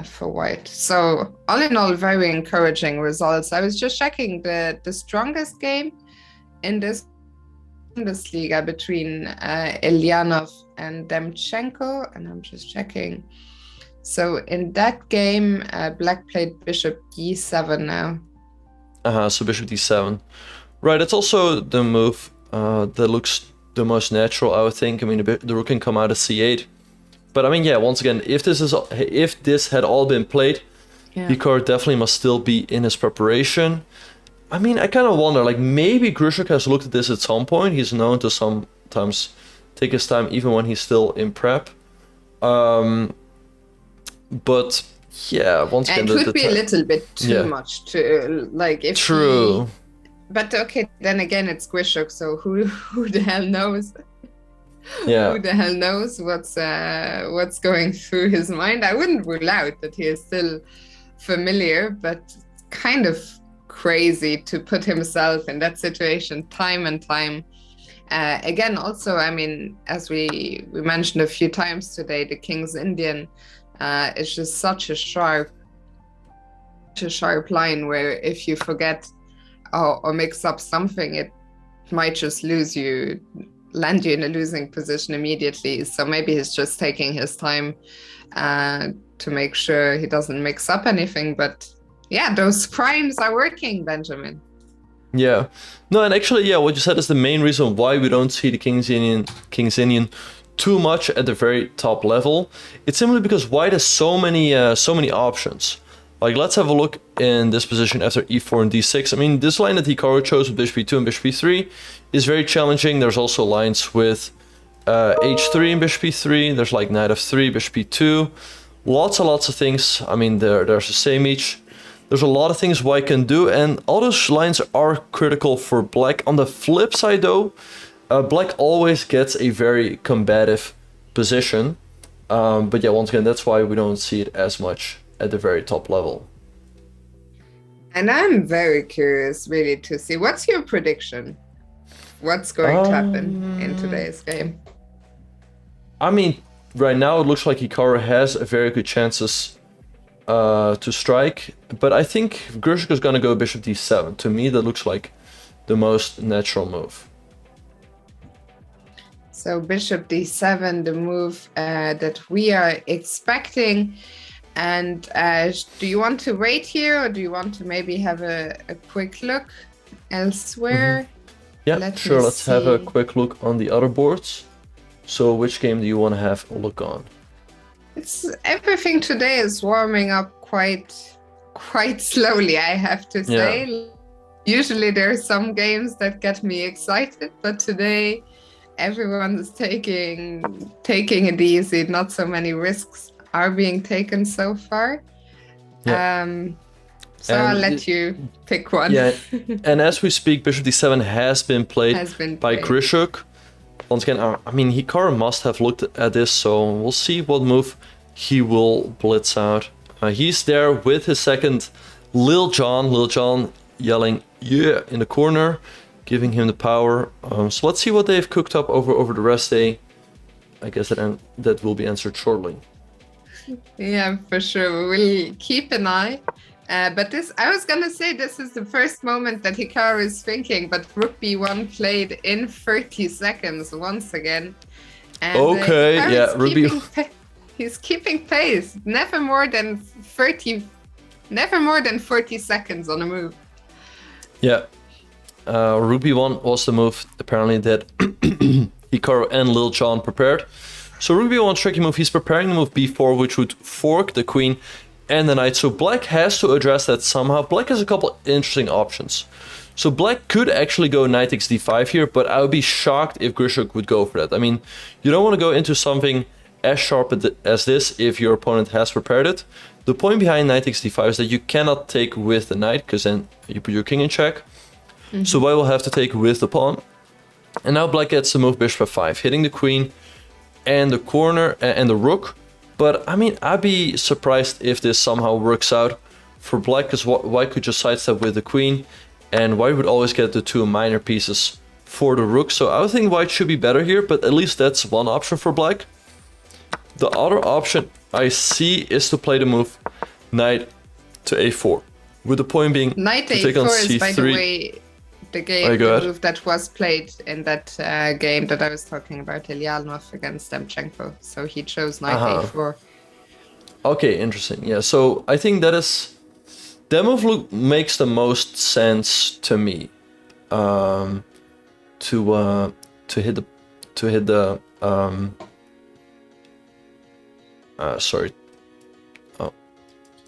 for White. So all in all, very encouraging results. I was just checking the strongest game in this Bundesliga between Elyanov and Demchenko, and I'm just checking. So in that game, Black played Bishop D7 now. So Bishop D7. Right, it's also the move that looks the most natural, I would think. I mean, the rook can come out of C8. But I mean, yeah, once again, if this had all been played, Hikaru definitely must still be in his preparation. I mean, I kind of wonder, like, maybe Grischuk has looked at this at some point. He's known to sometimes take his time even when he's still in prep. But yeah, once again, it could be a little bit too much to like if true. But okay, then again, it's Grischuk, so who the hell knows? Yeah. Who the hell knows what's going through his mind? I wouldn't rule out that he is still familiar, but kind of crazy to put himself in that situation time and time again. Also, I mean, as we mentioned a few times today, the King's Indian is just such a sharp line where if you forget or mix up something, it might just land you in a losing position immediately. So maybe he's just taking his time to make sure he doesn't mix up anything. But yeah, those primes are working, Benjamin. Yeah. No, and actually, yeah, what you said is the main reason why we don't see the King's Indian too much at the very top level. It's simply because White has so many options. Like, let's have a look in this position after e4 and d6. I mean, this line that Hikaru chose with bishop e2 and bishop e3 is very challenging. There's also lines with h3 and bishop e3. There's like knight f3, bishop e2. Lots and lots of things. I mean, there's a same each. There's a lot of things White can do, and all those lines are critical for Black. On the flip side, though, Black always gets a very combative position. But yeah, once again, that's why we don't see it as much at the very top level. And I'm very curious, really, to see, what's your prediction? What's going to happen in today's game? I mean, right now it looks like Hikaru has a very good chances to strike, but I think Grischuk is going to go bishop d7. To me, that looks like the most natural move. So bishop d7, the move that we are expecting. And do you want to wait here, or do you want to maybe have a quick look elsewhere? Yeah, let's have a quick look on the other boards. So which game do you want to have a look on? Everything today is warming up quite slowly, I have to say. Yeah. Usually there are some games that get me excited, but today everyone's taking it easy. Not so many risks are being taken so far. Yeah. So I'll let you pick one. Yeah, and as we speak, bishop d7 has been played by Grischuk. Once again, I mean, Hikaru must have looked at this, so we'll see what move he will blitz out. He's there with his second Lil Jon yelling yeah in the corner, giving him the power. So let's see what they've cooked up over the rest day. I guess that will be answered shortly. Yeah, for sure. We'll keep an eye But this, I was gonna say, this is the first moment that Hikaru is thinking, but Rook B1 played in 30 seconds once again. And, Okay, Hikaru yeah, is Ruby. he's keeping pace. Never more than 40 seconds on a move. Yeah. Rook B1 was the move apparently that Hikaru and Lil Jon prepared. So Rook B1 tricky move, he's preparing the move B4, which would fork the queen and the knight. So black has to address that somehow. Black has a couple interesting options. So black could actually go knight takes d5 here, but I would be shocked if Grischuk would go for that. I mean, you don't want to go into something as sharp as this if your opponent has prepared it. The point behind knight takes d5 is that you cannot take with the knight, because then you put your king in check. So white will have to take with the pawn. And now black gets to move bishop f5, hitting the queen and the corner and the rook. But I mean, I'd be surprised if this somehow works out for black, because white could just sidestep with the queen, and white would always get the two minor pieces for the rook. So I would think white should be better here, but at least that's one option for black. The other option I see is to play the move knight to a4, with the point being Knight to take on a4 is, c3. by the way, the move that was played in that game that I was talking about, Ilyanov against Demchenko. So he chose knight a4. Okay, interesting. Yeah, so I think that move makes the most sense to me. To hit the sorry.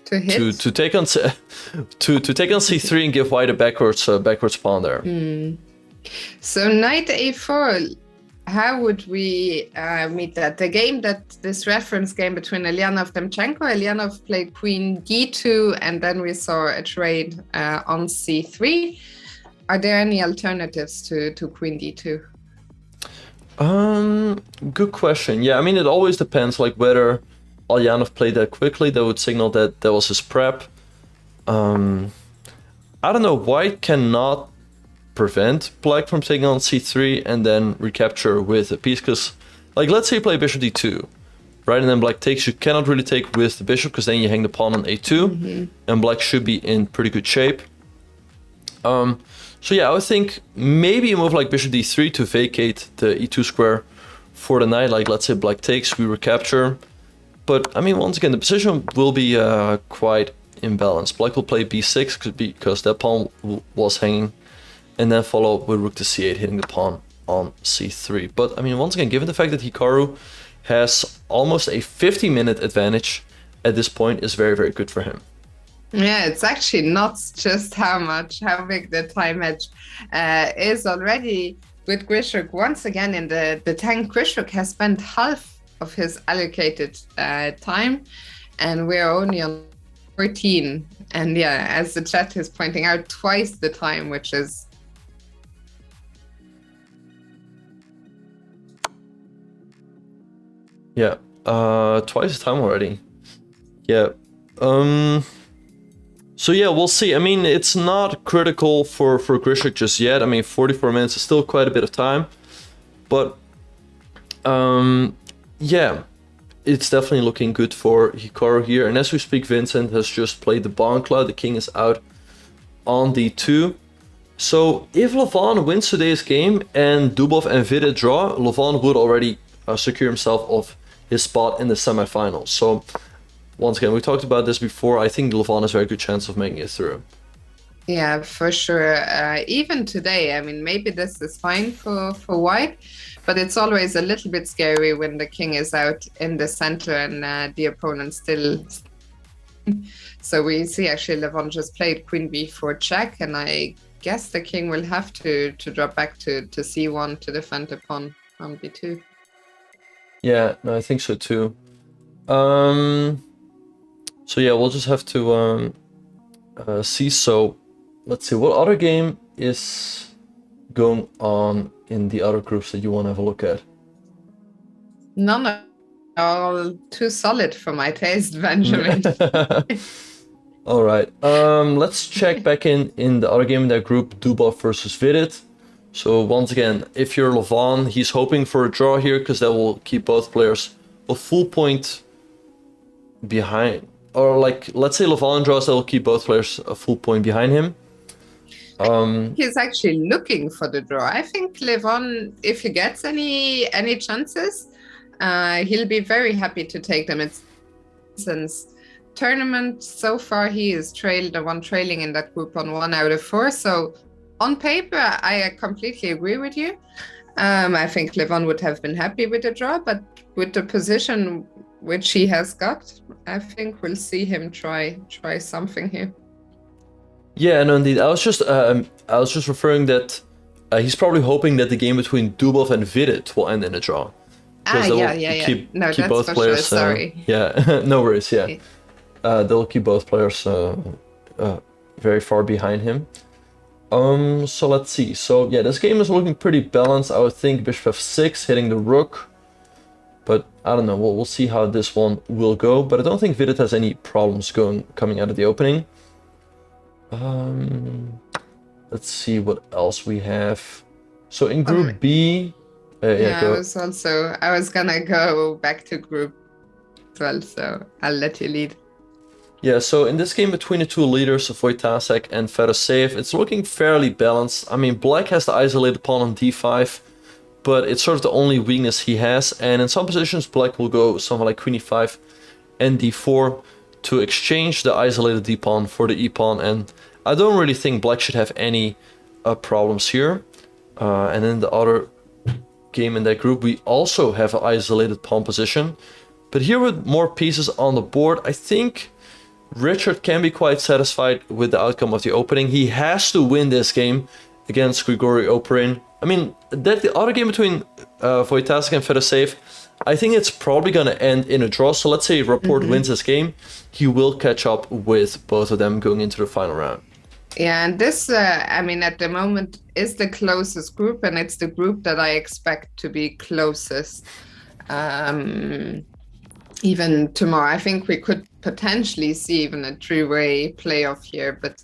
To hit? To take on c3 and give white a backwards pawn there. So knight a4, how would we meet that? The game this reference game between Ilyanov and Demchenko, Ilyanov played queen d2, and then we saw a trade on c3. Are there any alternatives to queen d2? Good question. Yeah, I mean, it always depends, like whether Ilyanov played that quickly. That would signal that that was his prep. I don't know. White cannot prevent black from taking on c3 and then recapture with a piece, because, like, let's say you play bishop d2, right, and then black takes. You cannot really take with the bishop, because then you hang the pawn on a2, and black should be in pretty good shape. So yeah, I would think maybe a move like bishop d3 to vacate the e2 square for the knight. Like, let's say black takes, we recapture. But I mean, once again, the position will be quite imbalanced. Black will play b6 because that pawn was hanging, and then follow up with rook to c8, hitting the pawn on c3. But I mean, once again, given the fact that Hikaru has almost a 50-minute advantage at this point, is very, very good for him. Yeah, it's actually not just how big the time edge is already with Grischuk. Once again, in the tank, Grischuk has spent half of his allocated time, and we're only on 14. And yeah, as the chat is pointing out, twice the time, which is twice the time already. Yeah. So yeah, we'll see. I mean, it's not critical for Grischuk just yet. I mean, 44 minutes is still quite a bit of time, but yeah, it's definitely looking good for Hikaru here. And as we speak, Vincent has just played the Bankla. The king is out on d2. So if Lavon wins today's game and Dubov and Vidit draw, Lavon would already secure himself of his spot in the semifinals. So once again, we talked about this before. I think Lavon has a very good chance of making it through. Yeah, for sure. Even today, I mean, maybe this is fine for white, but it's always a little bit scary when the king is out in the center and the opponent still. So we see actually Lavon just played queen b4 check, and I guess the king will have to drop back to c1 to defend the pawn on b2. Yeah, no, I think so too. So yeah, we'll just have to see. So let's see, what other game is going on in the other groups that you want to have a look at? None are all too solid for my taste, Benjamin. All right, let's check back in the other game in that group, Dubov versus Vidit. So once again, if you're Lavon, he's hoping for a draw here, because that will keep both players a full point behind. or like, let's say Levon draws, that will keep both players a full point behind him. He's actually looking for the draw. I think Levon, if he gets any chances, he'll be very happy to take them. It's since tournament so far he is the one trailing in that group on 1 out of 4. So on paper, I completely agree with you. I think Levon would have been happy with the draw, but with the position which he has got, I think we'll see him try something here. Yeah, no, indeed. I was just referring that he's probably hoping that the game between Dubov and Vidit will end in a draw. Yeah. Keep that's both for players. Sure. Sorry. Yeah, no worries. Yeah, they'll keep both players very far behind him. So let's see. So yeah, this game is looking pretty balanced. I would think Bishop f6 hitting the rook, but I don't know. We'll see how this one will go. But I don't think Vidit has any problems coming out of the opening. Let's see what else we have. So in Group B, I was gonna go back to Group 12, so I'll let you lead. Yeah, so in this game between the two leaders, Wojtasek and Fedoseev, it's looking fairly balanced. I mean, Black has the isolated pawn on d5, but it's sort of the only weakness he has. And in some positions, Black will go something like Queen e5 and d4 to exchange the isolated d-pawn for the e-pawn. And I don't really think Black should have any problems here. And in the other game in that group, we also have an isolated pawn position. But here with more pieces on the board, I think Richard can be quite satisfied with the outcome of the opening. He has to win this game against Grigori Oparin. I mean, that the other game between Wojtasek and Fedoseev, I think it's probably going to end in a draw. So let's say Rapport wins this game, he will catch up with both of them going into the final round. Yeah, and this, I mean, at the moment is the closest group, and it's the group that I expect to be closest. Even tomorrow, I think we could potentially see even a three-way playoff here, but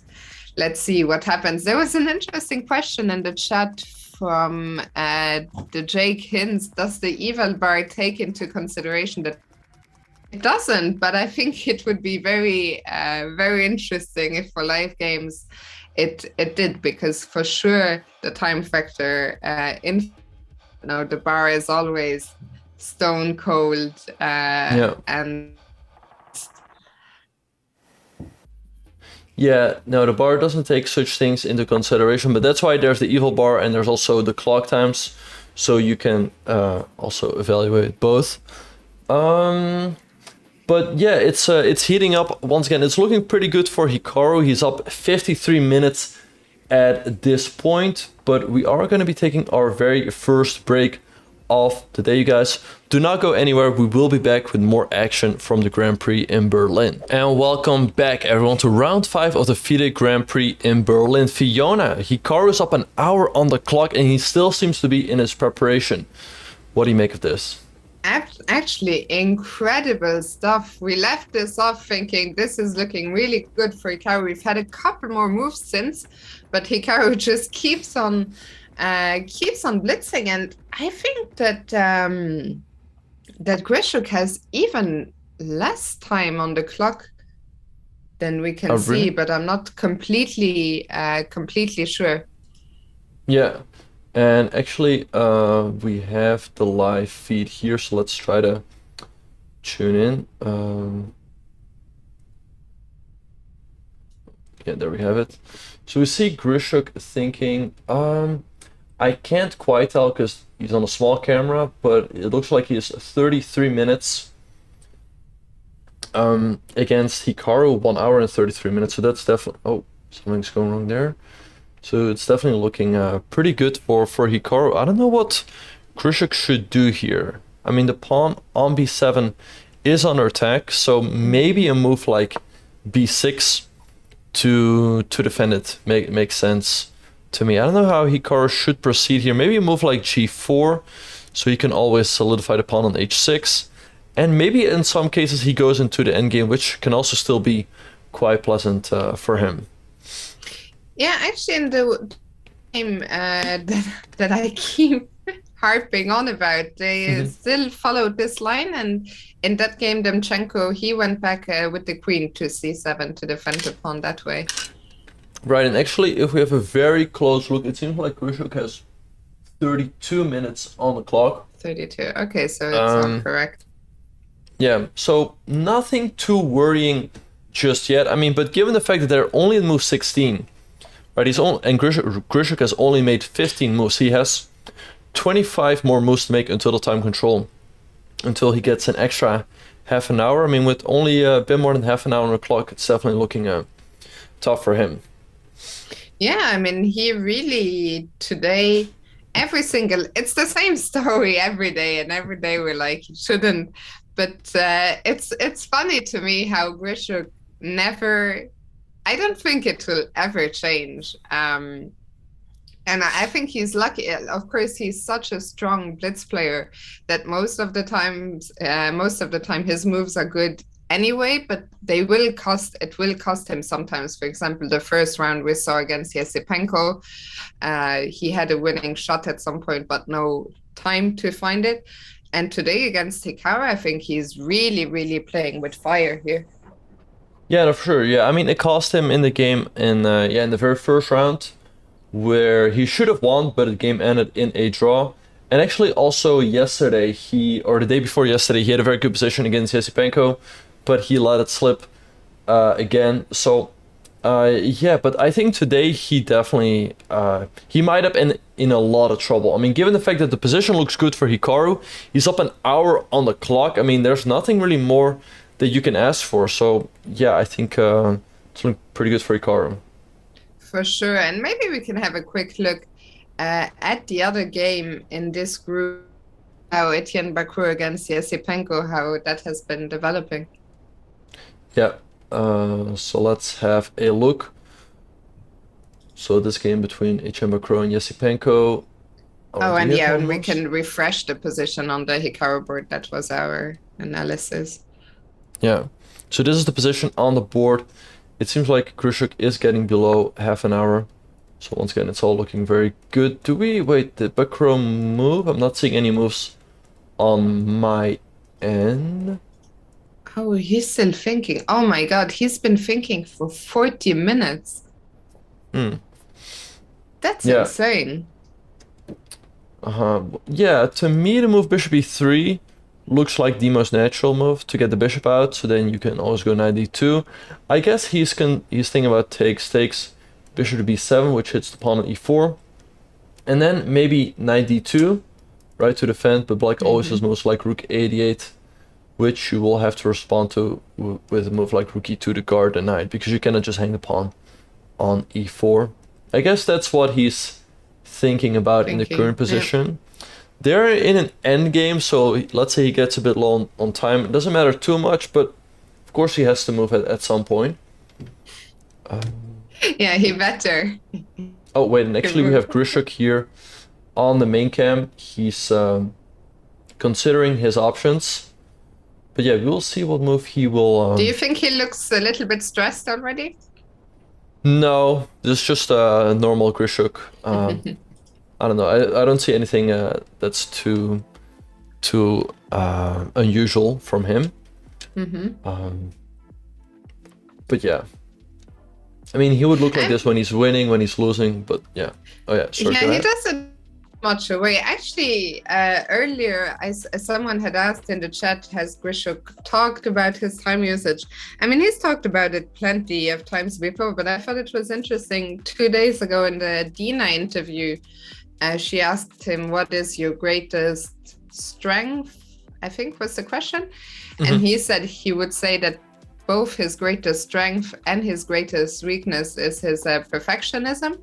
let's see what happens. There was an interesting question in the chat from the Jake Hinz. Does the eval bar take into consideration that it doesn't? But I think it would be very, very interesting if for live games it did, because for sure the time factor the bar is always stone cold and yeah, no, the bar doesn't take such things into consideration, but that's why there's the evil bar and there's also the clock times, so you can also evaluate both. But yeah, it's heating up once again. It's looking pretty good for Hikaru. He's up 53 minutes at this point, but we are going to be taking our very first break of the day, you guys. Do not go anywhere. We will be back with more action from the Grand Prix in Berlin. And welcome back, everyone, to round 5 of the FIDE Grand Prix in Berlin. Fiona, Hikaru is up an hour on the clock and he still seems to be in his preparation. What do you make of this? Actually, incredible stuff. We left this off thinking this is looking really good for Hikaru. We've had a couple more moves since, but Hikaru just keeps on blitzing, and I think that that Grischuk has even less time on the clock than we can see, really? But I'm not completely sure. Yeah, and actually we have the live feed here, so let's try to tune in. Yeah, there we have it. So we see Grischuk thinking, I can't quite tell because he's on a small camera, but it looks like he has 33 minutes against Hikaru, 1 hour and 33 minutes. So that's definitely, oh, something's going wrong there. So it's definitely looking pretty good for Hikaru. I don't know what Grischuk should do here. I mean, the pawn on b7 is under attack, so maybe a move like b6 to defend it makes sense to me. I don't know how Hikaru should proceed here. Maybe a move like g4, so he can always solidify the pawn on h6. And maybe in some cases he goes into the endgame, which can also still be quite pleasant for him. Yeah, actually in the game that I keep harping on about. They still followed this line, and in that game, Demchenko, he went back with the queen to c7 to defend the pawn that way. Right, and actually, if we have a very close look, it seems like Grischuk has 32 minutes on the clock. 32. Okay, so it's all correct. Yeah, so nothing too worrying just yet. I mean, but given the fact that they're only in move 16, right? And Grischuk has only made 15 moves. He has 25 more moves to make until the time control, until he gets an extra half an hour. I mean, with only a bit more than half an hour on the clock, it's definitely looking tough for him. Yeah, I mean, he really today, it's the same story every day, and every day we're like, he shouldn't. But it's funny to me how Grischuk never, I don't think it will ever change. And I think he's lucky. Of course, he's such a strong blitz player that most of the time his moves are good anyway, but it will cost him sometimes. For example, the first round we saw against Yesipenko, he had a winning shot at some point, but no time to find it. And today against Hikaru, I think he's really, really playing with fire here. Yeah, no, for sure. Yeah, I mean, it cost him in the game in the very first round, where he should have won, but the game ended in a draw. And actually, also yesterday, the day before yesterday, he had a very good position against Yesipenko, but he let it slip again. So, yeah, but I think today he definitely he might have been in a lot of trouble. I mean, given the fact that the position looks good for Hikaru, he's up an hour on the clock. I mean, there's nothing really more that you can ask for. So, yeah, I think it's looking pretty good for Hikaru. For sure. And maybe we can have a quick look at the other game in this group, how Etienne Bakru against Yesipenko, how that has been developing. Yeah, so let's have a look. So this game between Etienne Bakru and Yesipenko. And we can refresh the position on the Hikaru board. That was our analysis. Yeah, so this is the position on the board. It seems like Grischuk is getting below half an hour. So once again, it's all looking very good. Did Bakru move? I'm not seeing any moves on my end. Oh, he's still thinking. Oh my God, he's been thinking for 40 minutes. That's insane. Yeah, to me the move bishop e3 looks like the most natural move to get the bishop out, so then you can always go knight d2. I guess he's thinking about takes, bishop to b7, which hits the pawn on e4. And then maybe knight d2, right, to defend, but black always has moves like rook a8, which you will have to respond to with a move like rook e2 to guard the knight, because you cannot just hang the pawn on e4. I guess that's what he's thinking about in the current position. They're in an endgame, so let's say he gets a bit low on time. It doesn't matter too much, but of course he has to move at some point. Yeah, he better. Oh wait, and actually we have Grischuk here on the main cam. He's considering his options. But yeah, we'll see what move he will... Do you think he looks a little bit stressed already? No, this is just a normal Grischuk. I don't know. I don't see anything that's too unusual from him. But yeah, I mean, he would look like this when he's winning, when he's losing. But yeah, sorry. Yeah, he doesn't much away. Actually, earlier, someone had asked in the chat, has Grischuk talked about his time usage? I mean, he's talked about it plenty of times before, but I thought it was interesting. 2 days ago in the Dina interview, she asked him, what is your greatest strength? I think was the question. And he said he would say that both his greatest strength and his greatest weakness is his perfectionism.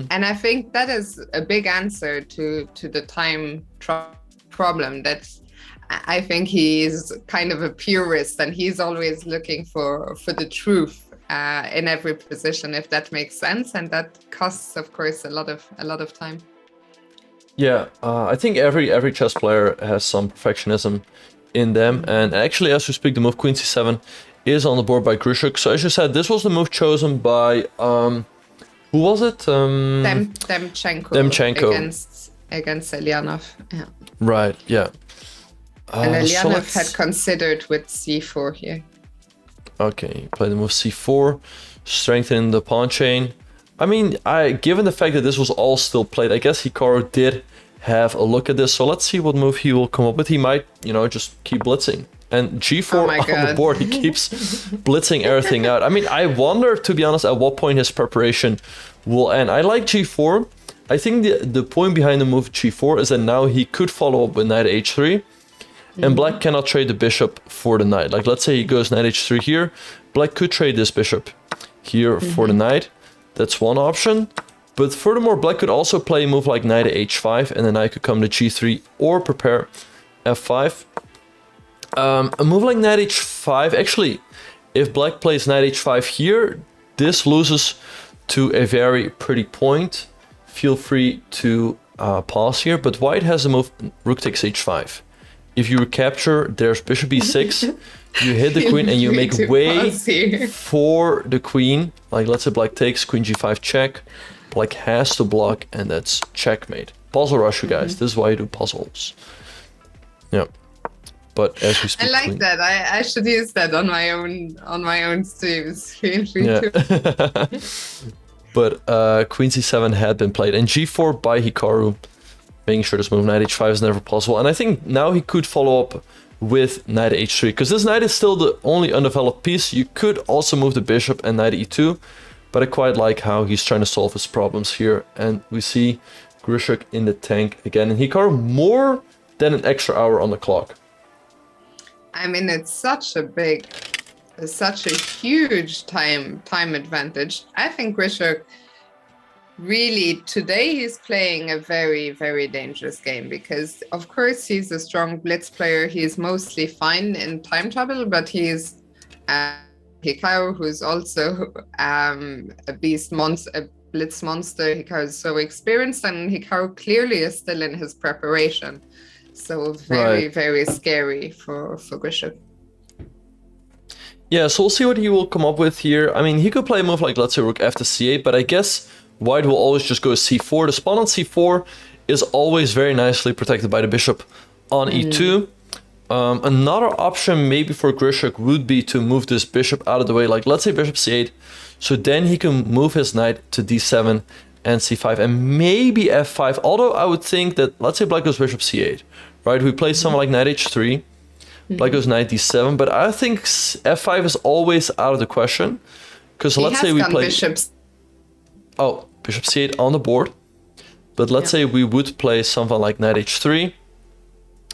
And I think that is a big answer to the time problem. That I think he's kind of a purist, and he's always looking for the truth in every position, if that makes sense, and that costs, of course, a lot of time. Yeah, I think every chess player has some perfectionism in them, and actually, as we speak, the move Queen c7 is on the board by Grischuk. So as you said, this was the move chosen by who was it? Demchenko. Against against Elyanov. Yeah. Right, yeah. And So Elyanov let's- had considered with c4 here. Okay, play the move c4, strengthening the pawn chain. I mean, given the fact that this was all still played, I guess Hikaru did have a look at this. So let's see what move he will come up with. He might, just keep blitzing. And g4 Oh my on the God. board, he keeps blitzing everything out. I mean, I wonder, to be honest, at what point his preparation will end. I like g4. I think the point behind the move g4 is that now he could follow up with knight h3. And black cannot trade the bishop for the knight. Like, let's say he goes knight h3 here. Black could trade this bishop here for the knight. That's one option. But furthermore, black could also play a move like knight h5, and the knight could come to g3 or prepare f5. A move like knight h5, actually, if black plays knight h5 here, this loses to a very pretty point. Feel free to pause here, but white has a move rook takes h5. If you recapture, there's bishop e6, you hit the queen and you make way for the queen. Like, let's say black takes, queen g5 check. Black has to block, and that's checkmate. Puzzle rush, you guys. This is why you do puzzles. Yeah. But as we speak, I like queen. that. I should use that on my own streams. Feel free Yeah. to. But queen c7 had been played, and g4 by Hikaru, making sure this move knight h5 is never possible. And I think now he could follow up with knight h3, because this knight is still the only undeveloped piece. You could also move the bishop and knight e2, but I quite like how he's trying to solve his problems here. And we see Grischuk in the tank again, and Hikaru more than an extra hour on the clock. I mean, it's such a huge time advantage. I think Grischuk really today he's playing a very, very dangerous game, because of course he's a strong blitz player. He's mostly fine in time trouble, but he's Hikaru, who's also a beast monster, a blitz monster. Hikaru is so experienced, and Hikaru clearly is still in his preparation. So very, very scary for Grischuk. Yeah, so we'll see what he will come up with here. I mean, he could play a move like, let's say, rook f to c8, but I guess white will always just go c4. The spawn on c4 is always very nicely protected by the bishop on e2. Another option maybe for Grischuk would be to move this bishop out of the way, like let's say bishop c8, so then he can move his knight to d7 and c5 and maybe f5, although I would think that, let's say black goes bishop c8, right? We play something like knight h3, black goes knight d7, but I think f5 is always out of the question, because let's say we play... bishops. Oh, bishop c8 on the board, but let's say we would play something like knight h3,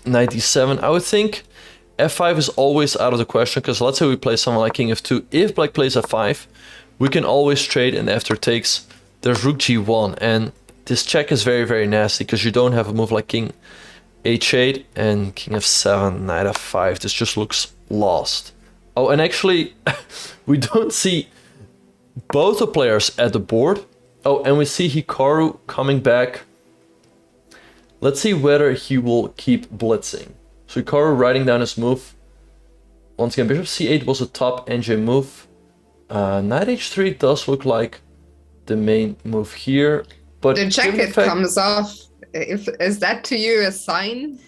knight d7. I would think f5 is always out of the question, because let's say we play something like king f2. If black plays f5, we can always trade, and after takes, there's rook g1, and this check is very, very nasty, because you don't have a move like king h8 and king f7, knight f5. This just looks lost. Oh, and actually, we don't see both the players at the board. Oh, and we see Hikaru coming back. Let's see whether he will keep blitzing. So Hikaru writing down his move. Once again, bishop c8 was a top NJ move. Knight h3 does look like the main move here. But The jacket comes off. Is that to you a sign?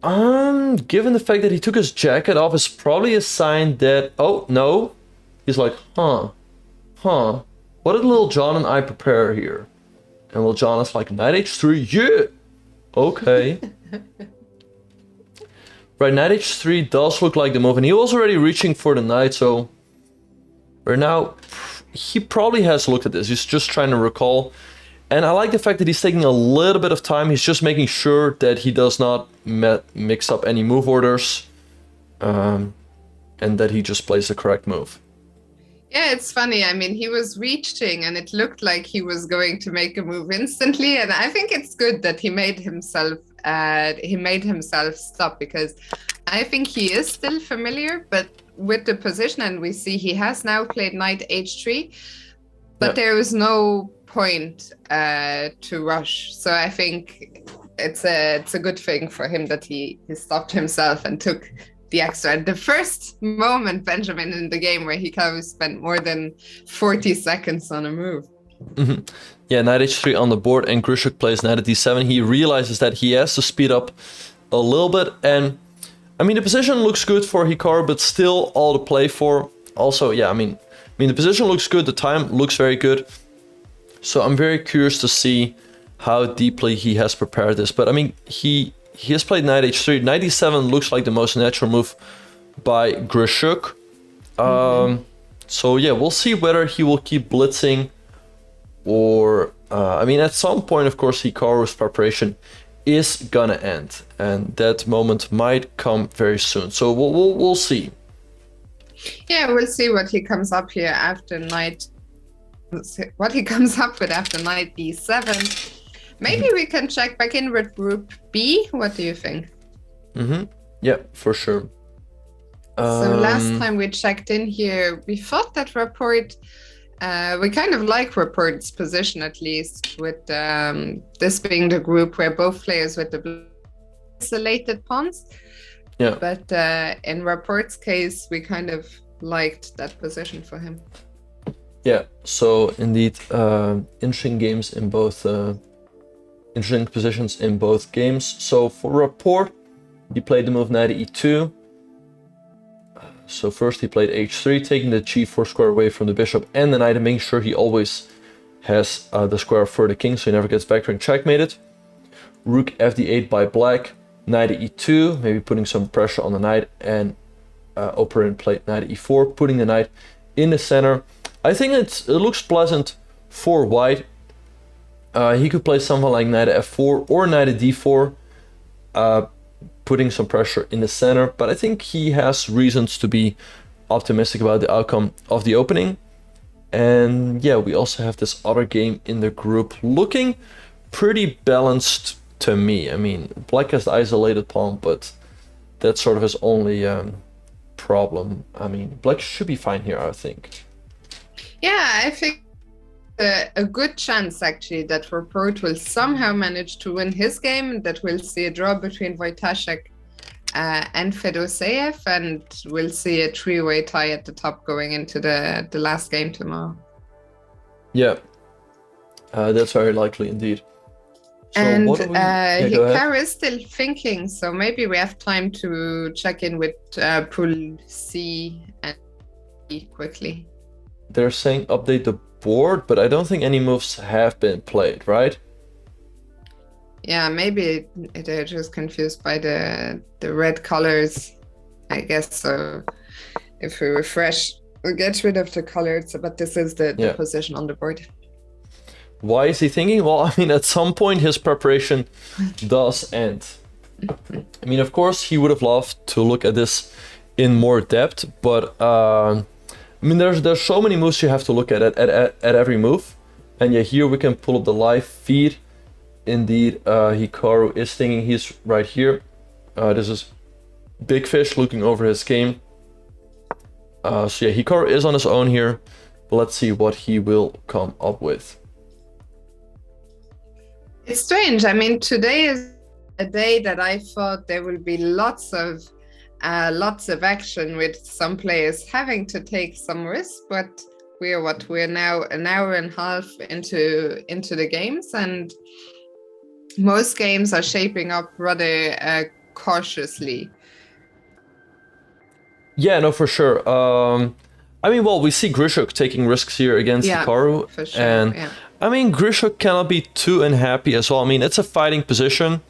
Given the fact that he took his jacket off, is probably a sign that, oh no, he's like, what did Lil Jon and I prepare here? And Lil Jon is like, knight h3, yeah, okay. Right, knight h3 does look like the move, and he was already reaching for the knight, so right now he probably has looked at this. He's just trying to recall. And I like the fact that he's taking a little bit of time. He's just making sure that he does not mix up any move orders, and that he just plays the correct move. Yeah, it's funny. I mean, he was reaching and it looked like he was going to make a move instantly. And I think it's good that he made himself stop, because I think he is still familiar, but with the position, and we see he has now played knight h3, but there is no point to rush. So I think it's a good thing for him that he stopped himself and took the extra. The first moment, Benjamin, in the game where Hikaru spent more than 40 seconds on a move. Yeah, knight h3 on the board, and Grischuk plays knight at d7. He realizes that he has to speed up a little bit, and I mean the position looks good for Hikaru, but still all to play for. Also, yeah, I mean the position looks good, the time looks very good. So I'm very curious to see how deeply he has prepared this. But I mean, he has played knight h3. Knight d7 looks like the most natural move by Grischuk. So yeah, we'll see whether he will keep blitzing or... I mean, at some point, of course, Hikaru's preparation is gonna end. And that moment might come very soon. So we'll see. Yeah, we'll see what he comes up here after knight... What he comes up with after knight d7. Maybe we can check back in with group B. What do you think? Yeah, for sure. So last time we checked in here, we thought that Rapport, we kind of like Rapport's position at least, with this being the group where both players with the isolated pawns. Yeah. But in Rapport's case, we kind of liked that position for him. Yeah, so indeed, interesting games in both, interesting positions in both games. So for Rapport, he played the move knight e2. So first he played h3, taking the g4 square away from the bishop and the knight, and making sure he always has the square for the king, so he never gets vectoring checkmated. Rook fd8 by black, knight e2, maybe putting some pressure on the knight, and opponent played knight e4, putting the knight in the center. I think it looks pleasant for white. He could play something like knight f4 or knight d4, putting some pressure in the center, but I think he has reasons to be optimistic about the outcome of the opening. And yeah, we also have this other game in the group looking pretty balanced to me. I mean, black has the isolated pawn, but that's sort of his only problem. I mean, black should be fine here, I think. Yeah, I think a good chance actually that Rapport will somehow manage to win his game, that we'll see a draw between Wojtaszek and Fedoseev, and we'll see a three-way tie at the top going into the last game tomorrow. Yeah, that's very likely indeed. So and what Hikaru is still thinking, so maybe we have time to check in with pool C and E quickly. They're saying update the board, but I don't think any moves have been played, right? Yeah, maybe they're just confused by the red colors, I guess. So if we refresh, we'll get rid of the colors, but this is the position on the board. Why is he thinking? Well, I mean, at some point his preparation does end. I mean, of course, he would have loved to look at this in more depth, but I mean, there's so many moves you have to look at every move. And yeah, here we can pull up the live feed. Indeed, Hikaru is thinking, he's right here. This is Big Fish looking over his game. So yeah, Hikaru is on his own here. But let's see what he will come up with. It's strange. I mean, today is a day that I thought there will be lots of action with some players having to take some risk, but we're now an hour and a half into the games, and most games are shaping up rather cautiously. Yeah, no, for sure. I mean, well, we see Grischuk taking risks here against Hikaru, for sure, and I mean, Grischuk cannot be too unhappy as well. I mean, it's a fighting position,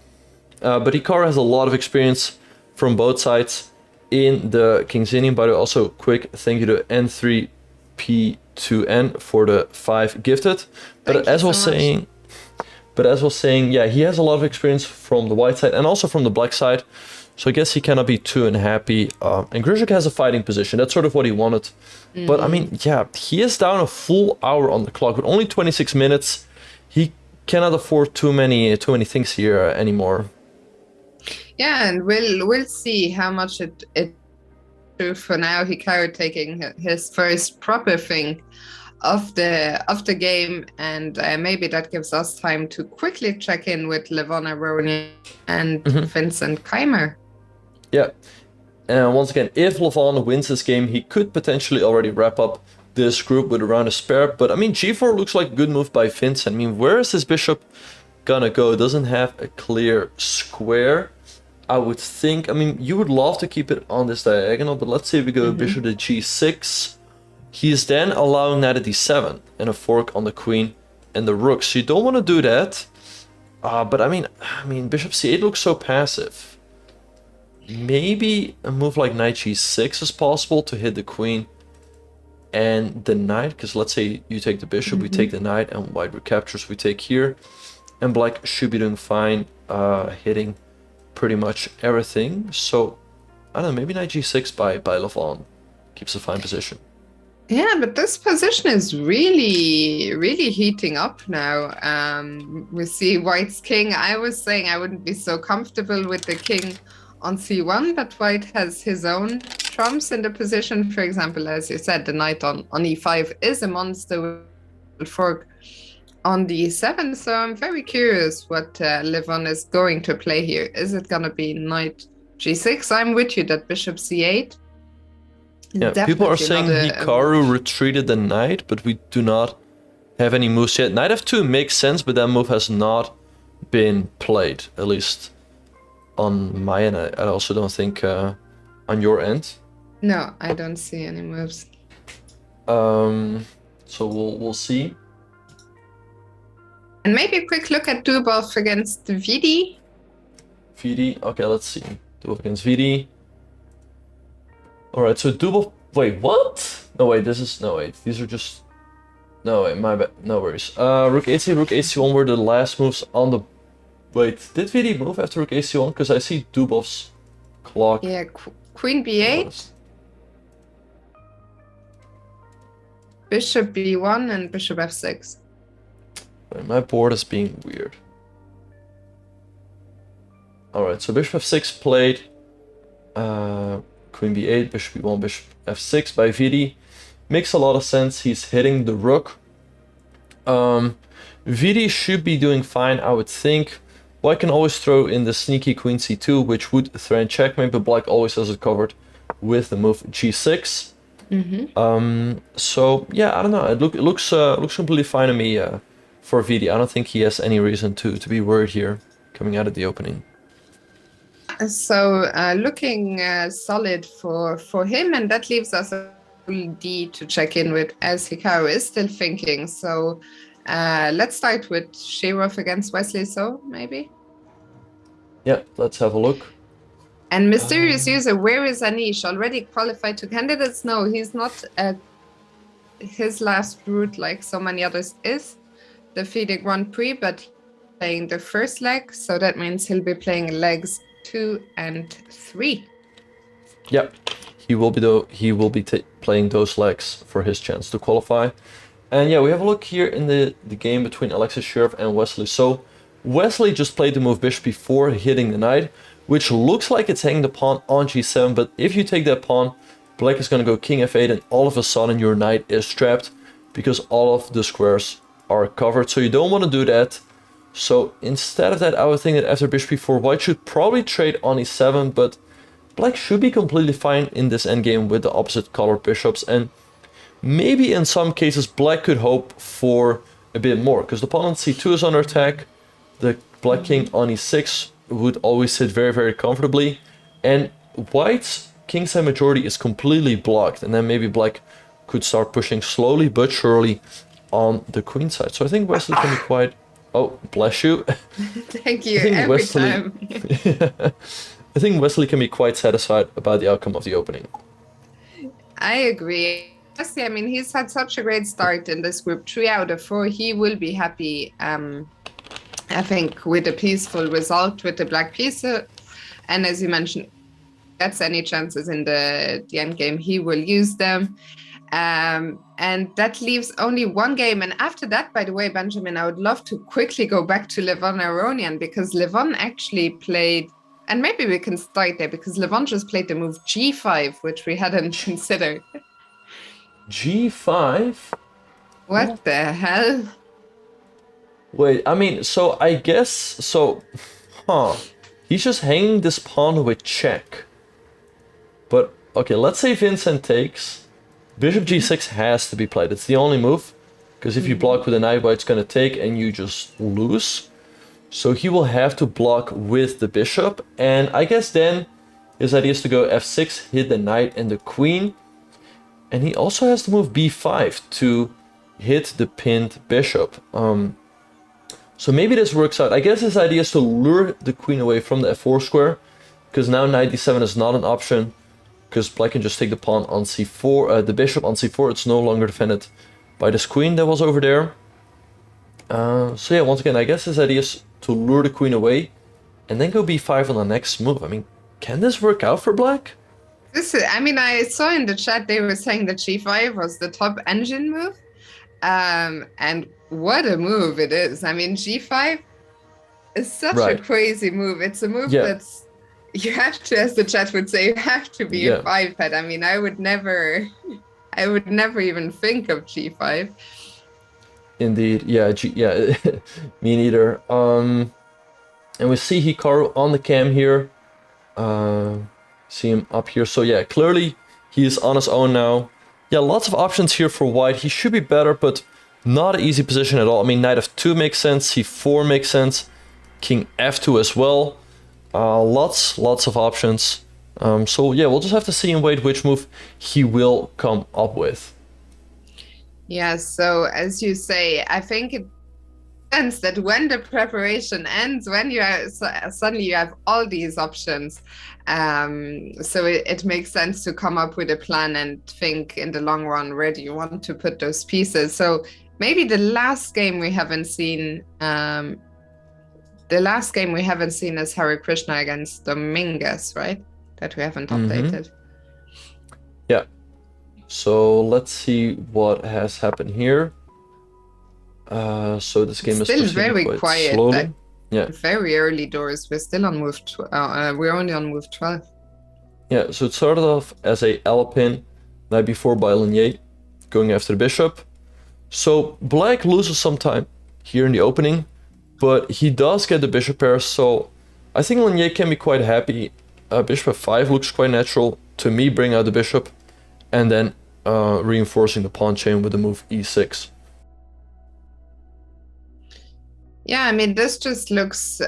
but Hikaru has a lot of experience from both sides in the King's Indian. By the way, also quick thank you to N3P2N for the 5 gifted. But as was saying, yeah, he has a lot of experience from the white side and also from the black side. So I guess he cannot be too unhappy. And Grischuk has a fighting position. That's sort of what he wanted. But I mean, yeah, he is down a full hour on the clock with only 26 minutes. He cannot afford too many things here anymore. Yeah, and we'll see how much it for now. Hikaru taking his first proper thing of the game, and maybe that gives us time to quickly check in with Levon Aroni and Vincent Keimer. Yeah, and once again, if Levon wins this game, he could potentially already wrap up this group with around a spare. But I mean, g4 looks like a good move by Vincent. I mean, where is this bishop gonna go? It doesn't have a clear square. I would think, I mean, you would love to keep it on this diagonal, but let's say we go bishop to g6. He is then allowing knight at d7 and a fork on the queen and the rook. So you don't want to do that. But I mean, bishop c8 looks so passive. Maybe a move like knight g6 is possible to hit the queen and the knight, because let's say you take the bishop, we take the knight, and white recaptures, we take here, and black should be doing fine, hitting pretty much everything. So I don't know, maybe knight g6 by Levon keeps a fine position. Yeah, but this position is really, really heating up now. We see white's king. I was saying I wouldn't be so comfortable with the king on c1, but white has his own trumps in the position. For example, as you said, the knight on e5 is a monster with fork on d7. So I'm very curious what Levon is going to play here. Is it going to be knight g6? I'm with you that bishop c8. Yeah, people are saying Hikaru retreated the knight, but we do not have any moves yet. Knight f2 makes sense, but that move has not been played, at least on my end. I also don't think on your end. No, I don't see any moves. So we'll see. And maybe a quick look at Dubov against Vidi. Vidi, okay, let's see. Dubov against Vidi. Alright, so Dubov... Wait, what? No, wait, this is... No, wait, these are just... No, wait, my bad. No worries. Rook a8, rook a1 were the last moves on the... Wait, did Vidi move after rook a1? Because I see Dubov's clock. Yeah, queen b8. Bishop b1 and bishop f6. Wait, my board is being weird. Alright, so bishop f6 played. Queen b8, bishop b1, bishop f6 by Vidi. Makes a lot of sense. He's hitting the rook. Vidi should be doing fine, I would think. White can always throw in the sneaky queen c2, which would threaten checkmate, but black always has it covered with the move g6. So yeah, I don't know. It looks completely fine to me for Vidi. I don't think he has any reason to be worried here coming out of the opening. So looking solid for him, and that leaves us a D to check in with, as Hikaru is still thinking. So let's start with Shirov against Wesley So, maybe? Yeah, let's have a look. And Mysterious User, where is Anish? Already qualified to candidates? No, he's not. His last route, like so many others, is the FIDE Grand Prix, but playing the first leg. So that means he'll be playing legs 2 and 3. Yep, he will be playing those legs for his chance to qualify. And yeah, we have a look here in the game between Alexis Shirov and Wesley So. Wesley just played the move bishop before hitting the knight, which looks like it's hanging the pawn on g7, but if you take that pawn, black is going to go king f8, and all of a sudden your knight is trapped because all of the squares are covered. So you don't want to do that. So instead of that, I would think that after bishop b4, white should probably trade on e7, but black should be completely fine in this endgame with the opposite colored bishops. And maybe in some cases black could hope for a bit more, because the pawn on c2 is under attack. The black king on e6 would always sit very, very comfortably, and white's kingside majority is completely blocked, and then maybe black could start pushing slowly but surely on the queen side. So I think Wesley can be quite... Oh, bless you. Thank you, every time. I think Wesley can be quite satisfied about the outcome of the opening. I agree. Wesley, I mean, he's had such a great start in this group, 3 out of 4. He will be happy, I think, with a peaceful result with the black piece. And as you mentioned, gets any chances in the end game, he will use them. And that leaves only one game. And after that, by the way, Benjamin, I would love to quickly go back to Levon Aronian, because Levon actually played, and maybe we can start there, because Levon just played the move g5, which we hadn't considered. G5? What the hell? Wait, I mean, so I guess, so, he's just hanging this pawn with check. But, okay, let's say Vincent takes. Bishop g6 has to be played. It's the only move, because if you block with a knight, white's gonna take and you just lose. So he will have to block with the bishop, and I guess then his idea is to go f6, hit the knight and the queen, and he also has to move b5 to hit the pinned bishop. So maybe this works out. I guess his idea is to lure the queen away from the f4 square, because now knight d7 is not an option, because black can just take the pawn on c4, the bishop on c4. It's no longer defended by this queen that was over there. So yeah, once again, I guess his idea is to lure the queen away and then go b5 on the next move. I mean, can this work out for black? I mean, I saw in the chat they were saying that g5 was the top engine move. And what a move it is. I mean, g5 is such a crazy move. It's a move that's, you have to, as the chat would say, you have to be a 5-pet. I mean, I would never even think of g5. Indeed, yeah, me neither. And we see Hikaru on the cam here. See him up here. So yeah, clearly he's on his own now. Yeah, lots of options here for white. He should be better, but not an easy position at all. I mean, knight f2 makes sense, c4 makes sense, king f2 as well. Lots of options. So yeah, we'll just have to see and wait which move he will come up with. Yeah, so as you say, I think it sense that when the preparation ends, when you are suddenly you have all these options, so it makes sense to come up with a plan and think in the long run where do you want to put those pieces. So maybe the last game we haven't seen is Hare Krishna against Dominguez, right? That we haven't updated. Yeah. So let's see what has happened here. So this game is still very quite quiet. slowly. Like, yeah. Very early doors. We're still on move. We're only on move 12. Yeah. So it started off as a L-pin, knight b4 by Linier, going after the bishop. So black loses some time here in the opening, but he does get the bishop pair. So I think Linier can be quite happy. Bishop f5 looks quite natural to me. Bring out the bishop, and then reinforcing the pawn chain with the move e6. Yeah, I mean, this just looks,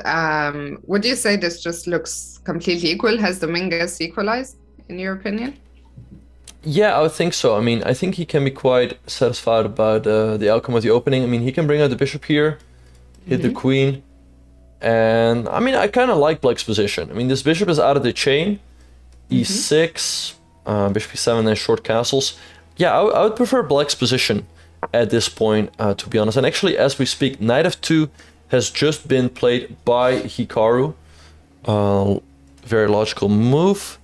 would you say this just looks completely equal? Has Dominguez equalized, in your opinion? Yeah, I would think so. I mean, I think he can be quite satisfied about the outcome of the opening. I mean, he can bring out the bishop here, hit the queen. And, I mean, I kind of like black's position. I mean, this bishop is out of the chain. e6, bishop e7, and short castles. Yeah, I would prefer black's position at this point, to be honest. And actually, as we speak, knight f2 has just been played by Hikaru. Very logical move.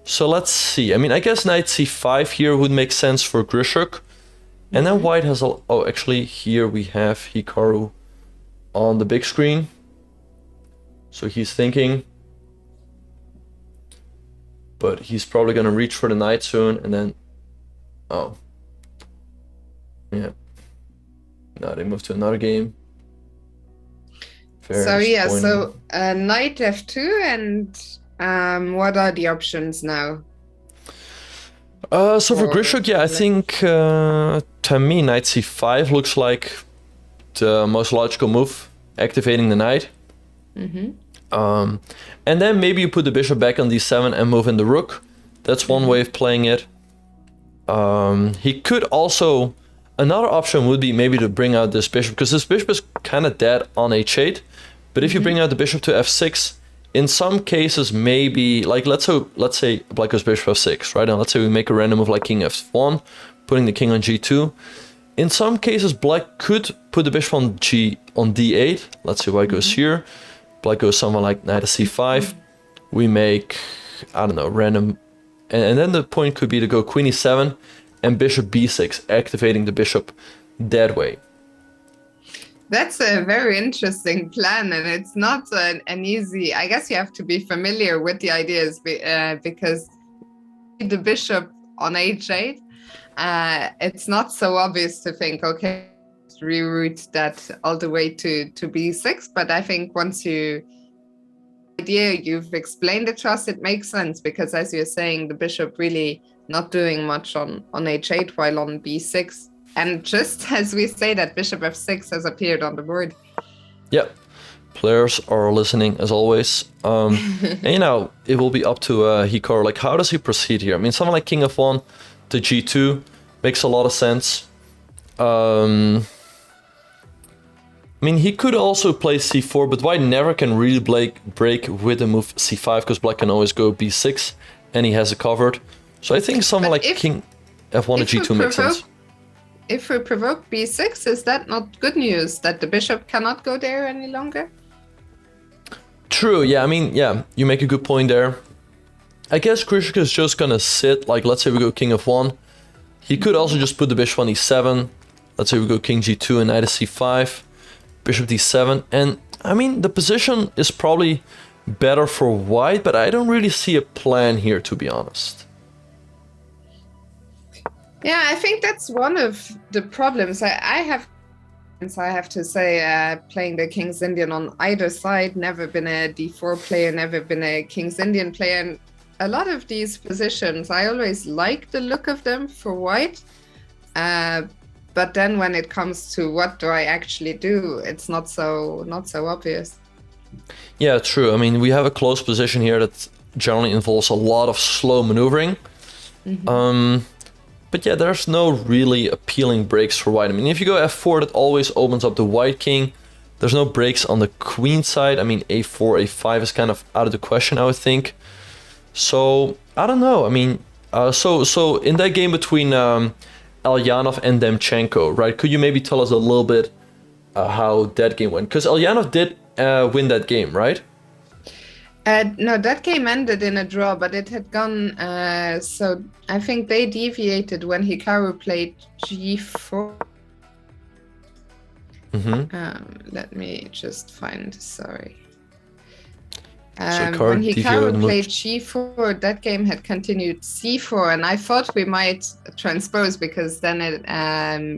So let's see. I mean, I guess knight c5 here would make sense for Grischuk. And then white has a... Oh, actually, here we have Hikaru on the big screen. So he's thinking. But he's probably going to reach for the knight soon. And then... Oh. Yeah. Now they move to another game. So yeah, so knight f2 and what are the options now? So for Grischuk, yeah, I think to me knight c5 looks like the most logical move, activating the knight. And then maybe you put the bishop back on d7 and move in the rook. That's one way of playing it. He could also... Another option would be maybe to bring out this bishop, because this bishop is kind of dead on h8. But if you bring out the bishop to f6, in some cases maybe, like let's say black goes bishop f6, right? And let's say we make a random move like king f1, putting the king on g2. In some cases, black could put the bishop on d8. Let's say white goes here. Black goes somewhere like knight to c5. We make, I don't know, random, and then the point could be to go queen e7. And bishop b6, activating the bishop that way. That's a very interesting plan, and it's not an easy... I guess you have to be familiar with the ideas because the bishop on h8, it's not so obvious to think, okay, reroute that all the way to b6. But I think once you idea you've explained it to us, it makes sense, because as you're saying, the bishop really not doing much on h8 while on b6. And just as we say that, bishop f6 has appeared on the board. Yeah, players are listening as always. And you know, it will be up to Hikaru. Like, how does he proceed here? I mean, something like king f1 to g2 makes a lot of sense. I mean, he could also play c4, but white never can really break with the move c5, because black can always go b6, and he has it covered. So I think something like king f1 to g2 makes sense. If we provoke b6, is that not good news, that the bishop cannot go there any longer? True, yeah, I mean, yeah, you make a good point there. I guess Grischuk is just gonna sit, like, let's say we go king f1. He could also just put the bishop on e7. Let's say we go king g2 and knight to c5. Bishop d7, and I mean, the position is probably better for white, but I don't really see a plan here, to be honest. Yeah, I think that's one of the problems. I have to say, playing the King's Indian on either side, never been a d4 player, never been a King's Indian player. And a lot of these positions, I always like the look of them for white. But then when it comes to what do I actually do, it's not so obvious. Yeah, true. I mean, we have a close position here that generally involves a lot of slow maneuvering. But yeah, there's no really appealing breaks for white. I mean, if you go f4, that always opens up the white king. There's no breaks on the queen side. I mean, a4, a5 is kind of out of the question, I would think. So, I don't know. I mean, so in that game between Elyanov and Demchenko, right? Could you maybe tell us a little bit how that game went? Because Elyanov did win that game, right? No, that game ended in a draw, but it had gone. So I think they deviated when Hikaru played g4. Let me just find. Sorry. When Hikaru played g4, that game had continued c4, and I thought we might transpose, because then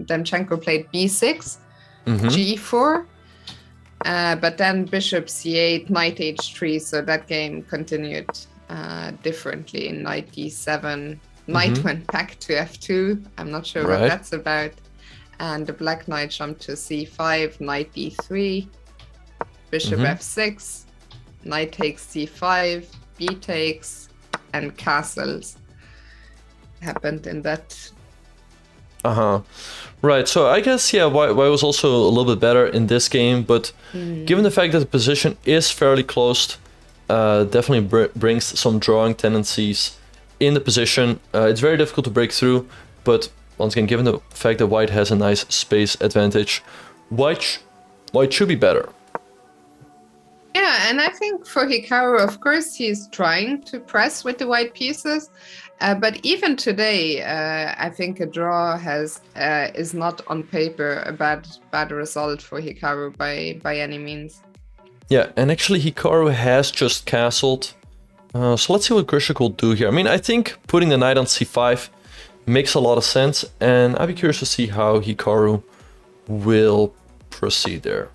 Demchenko played b6, g4, but then bishop c8, knight h3, so that game continued differently. Knight d7, knight went back to f2, I'm not sure what that's about, and the black knight jumped to c5, knight d3, bishop f6, knight takes c5, b takes, and castles happened in that. Right, so I guess, yeah, white was also a little bit better in this game, but given the fact that the position is fairly closed, definitely brings some drawing tendencies in the position. It's very difficult to break through, but once again, given the fact that white has a nice space advantage, white should be better. Yeah, and I think for Hikaru, of course, he's trying to press with the white pieces. But even today, I think a draw is not on paper a bad result for Hikaru by any means. Yeah, and actually Hikaru has just castled. So let's see what Grischuk will do here. I mean, I think putting the knight on c5 makes a lot of sense, and I'd be curious to see how Hikaru will proceed there.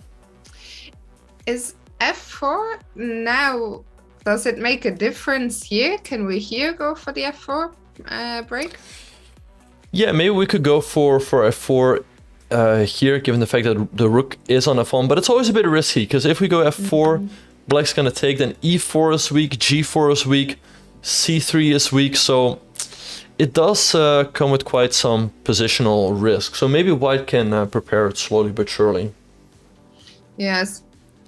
Is f4 now, does it make a difference here? Can we here go for the f4 break? Yeah, maybe we could go for f4 here, given the fact that the rook is on f1, but it's always a bit risky, because if we go f4, black's gonna take, then e4 is weak, g4 is weak, c3 is weak, so it does come with quite some positional risk. So maybe white can prepare it slowly but surely. Yes.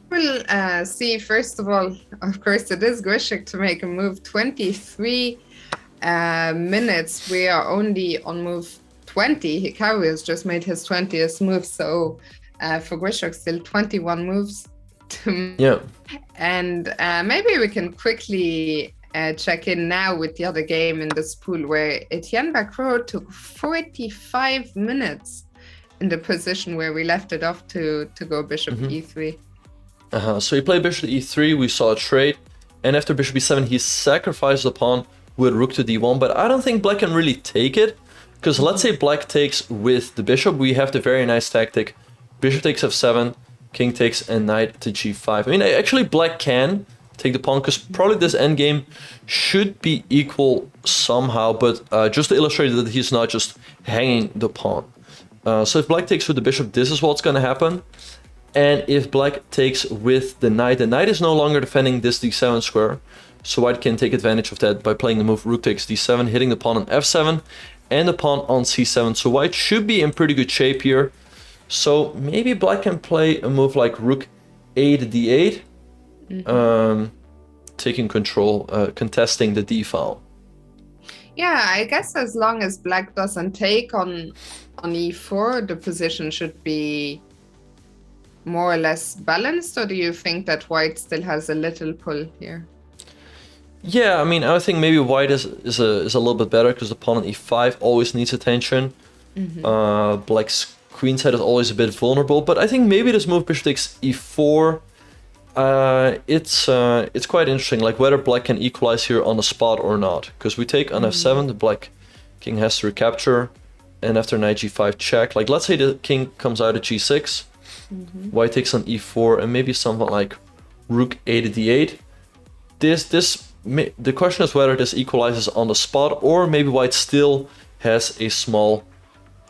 We'll see, first of all, of course, it is Grischuk to make a move. 23 minutes. We are only on move 20. Hikaru has just made his 20th move, so for Grischuk, still 21 moves to yeah. And maybe we can quickly check in now with the other game in this pool, where Etienne Bacro took 45 minutes in the position where we left it off to go bishop e3. So he played bishop to e3, we saw a trade, and after bishop e7 he sacrificed the pawn with rook to d1, but I don't think black can really take it, because let's say black takes with the bishop, we have the very nice tactic, bishop takes f7, king takes, and knight to g5. I mean, actually black can take the pawn, because probably this endgame should be equal somehow, but just to illustrate that he's not just hanging the pawn. So if black takes with the bishop, this is what's going to happen. And if black takes with the knight is no longer defending this d7 square. So white can take advantage of that by playing the move rook takes d7, hitting the pawn on f7 and the pawn on c7. So white should be in pretty good shape here. So maybe black can play a move like rook a to d8, taking control, contesting the d file. Yeah, I guess as long as black doesn't take on e4, the position should be more or less balanced, or do you think that white still has a little pull here? Yeah, I mean, I think maybe white is a little bit better because the pawn on e5 always needs attention. Black's queen side is always a bit vulnerable, but I think maybe this move bishop takes e4, it's quite interesting, like whether black can equalize here on the spot or not. Because we take on f7, the black king has to recapture, and after knight g5 check, like let's say the king comes out at g6, white takes on e4, and maybe something like rook a to d8. The question is whether this equalizes on the spot, or maybe white still has a small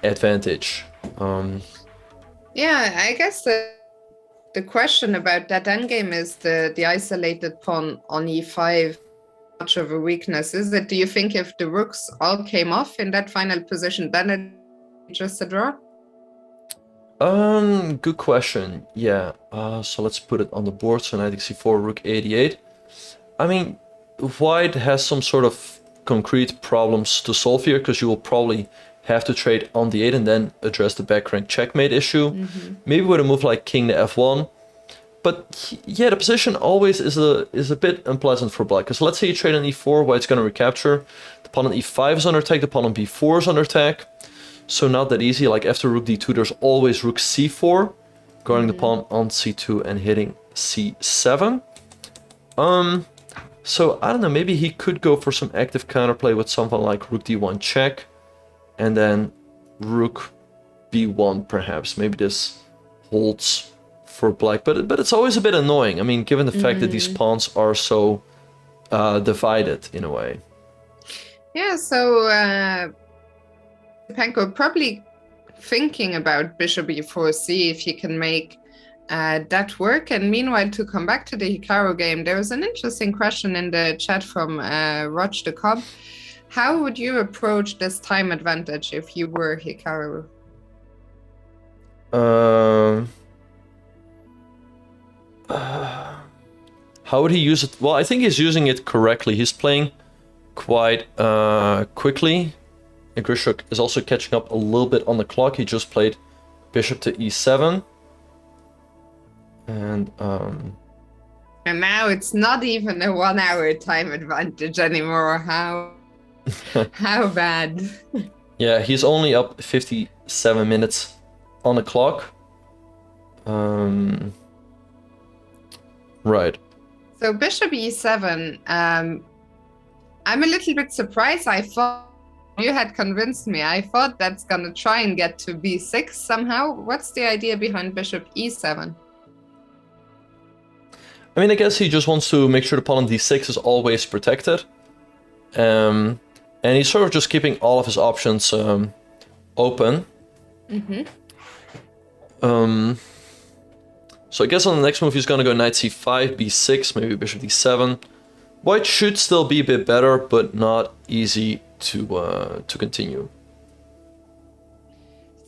advantage. Yeah, I guess the question about that endgame is the isolated pawn on e5 much of a weakness, is it? Do you think if the rooks all came off in that final position, then it's just a draw? Good question. Yeah. So let's put it on the board. So knight c4, rook a8. I mean, white has some sort of concrete problems to solve here, because you will probably have to trade on the 8 and then address the back rank checkmate issue. Maybe with a move like king to f1. But yeah, the position always is a bit unpleasant for black. Because let's say you trade on e4, white's going to recapture. The pawn on e5 is under attack, the pawn on b4 is under attack. So not that easy. Like after rook d2, there's always rook c4, guarding the pawn on c2 and hitting c7. So I don't know, maybe he could go for some active counterplay with something like rook d1 check, and then rook b1 perhaps. Maybe this holds for black, but it's always a bit annoying. I mean, given the fact that these pawns are so divided in a way. Yeah, so Panko probably thinking about bishop e4, see if he can make that work. And meanwhile, to come back to the Hikaru game, there was an interesting question in the chat from Roch the Cobb. How would you approach this time advantage if you were Hikaru? How would he use it? Well, I think he's using it correctly. He's playing quite quickly. And Grischuk is also catching up a little bit on the clock. He just played bishop to e7. And now it's not even a 1 hour time advantage anymore. How bad? Yeah, he's only up 57 minutes on the clock. Right. So bishop e7, I'm a little bit surprised. I thought you had convinced me. I thought that's gonna try and get to b6 somehow. What's the idea behind bishop e7? I mean, I guess he just wants to make sure the pawn on d6 is always protected. And he's sort of just keeping all of his options open. So I guess on the next move he's gonna go knight c5, b6, maybe bishop d7. White should still be a bit better, but not easy to continue.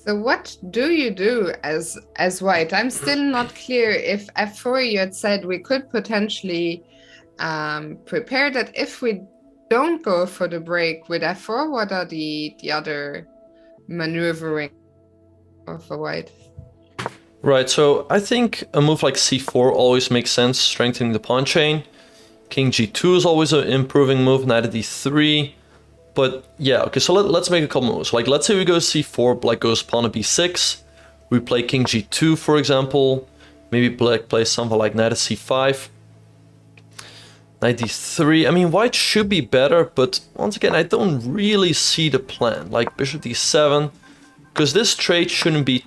So what do you do as white? I'm still not clear if f4 you had said we could potentially prepare that if we don't go for the break with f4. What are the other maneuvering for white? Right, so I think a move like c4 always makes sense, strengthening the pawn chain. King g2 is always an improving move, knight at d3. But yeah, okay, so let's make a couple moves. Like, let's say we go c4, black goes pawn to b6. We play king g2, for example. Maybe black plays something like knight at c5. Knight d3. I mean, white should be better, but once again, I don't really see the plan. Like bishop d7, because this trade shouldn't be...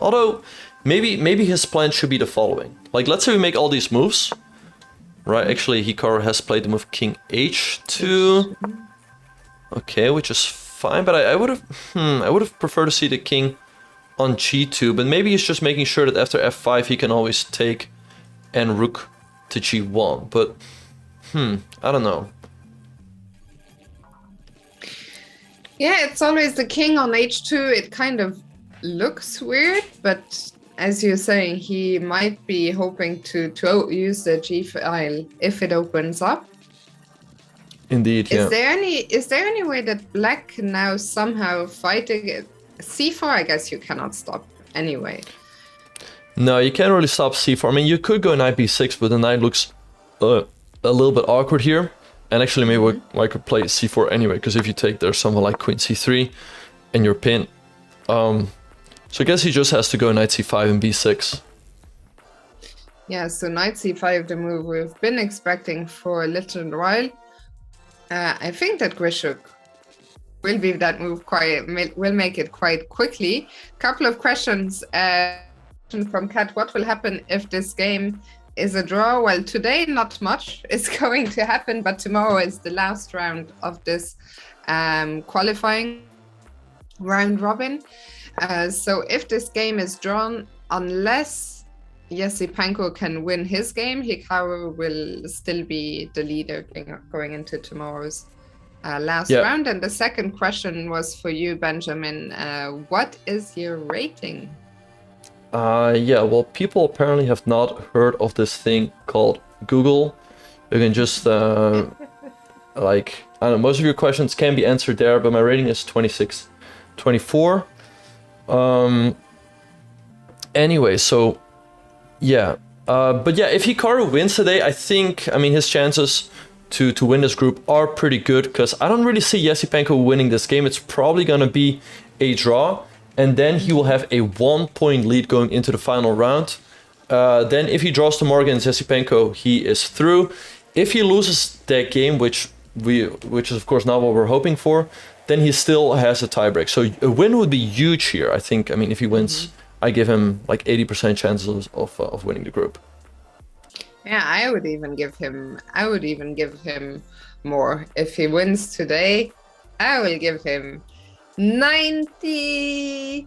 Although, maybe his plan should be the following. Like, let's say we make all these moves. Right, actually Hikaru has played the move king h2. Okay, which is fine, but I would have preferred to see the king on g2, but maybe he's just making sure that after f5 he can always take and rook to g1, but I don't know. Yeah, it's always the king on h2. It kind of looks weird, but as you're saying, he might be hoping to use the g file if it opens up. Indeed, yeah. Is there any way that black can now somehow fight against c4? I guess you cannot stop anyway. No, you can't really stop c4. I mean, you could go knight b6, but the knight looks a little bit awkward here. And actually, maybe I could play c4 anyway, because if you take there someone like queen c3 and you're pinned. So I guess he just has to go knight c5 and b6. Yeah, so knight c5, the move we've been expecting for a little while. I think that Grischuk will be that move will make it quite quickly. Couple of questions from Kat. What will happen if this game is a draw? Well, today not much is going to happen, but tomorrow is the last round of this qualifying round robin. So if this game is drawn, unless Jesse-Panko can win his game, Hikaru will still be the leader going into tomorrow's last round. And the second question was for you, Benjamin. What is your rating? Yeah, well, people apparently have not heard of this thing called Google. You can just, I don't know, most of your questions can be answered there, but my rating is 26, 24. Anyway, so, yeah. But yeah, if Hikaru wins today, I think, I mean, his chances to win this group are pretty good, because I don't really see Jesse-Panko winning this game. It's probably going to be a draw. And then he will have a 1-point lead going into the final round. Then if he draws tomorrow against Jesse-Panko, he is through. If he loses that game, which is of course not what we're hoping for, then he still has a tiebreak. So a win would be huge here. I think, I mean, if he wins, I give him like 80% chances of winning the group. Yeah, I would even give him more. If he wins today, I will give him 90,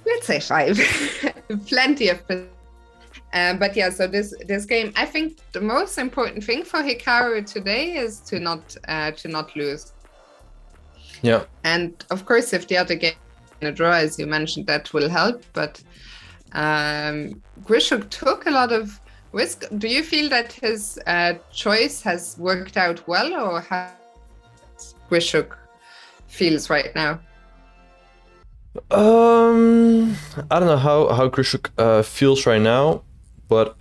let's say 5. Plenty of but yeah, so this game, I think the most important thing for Hikaru today is to not lose. Yeah. And of course, if the other game in a draw, as you mentioned, that will help. But Grischuk took a lot of risk. Do you feel that his choice has worked out well, or how Grischuk feels right now? I don't know how Grischuk feels right now, but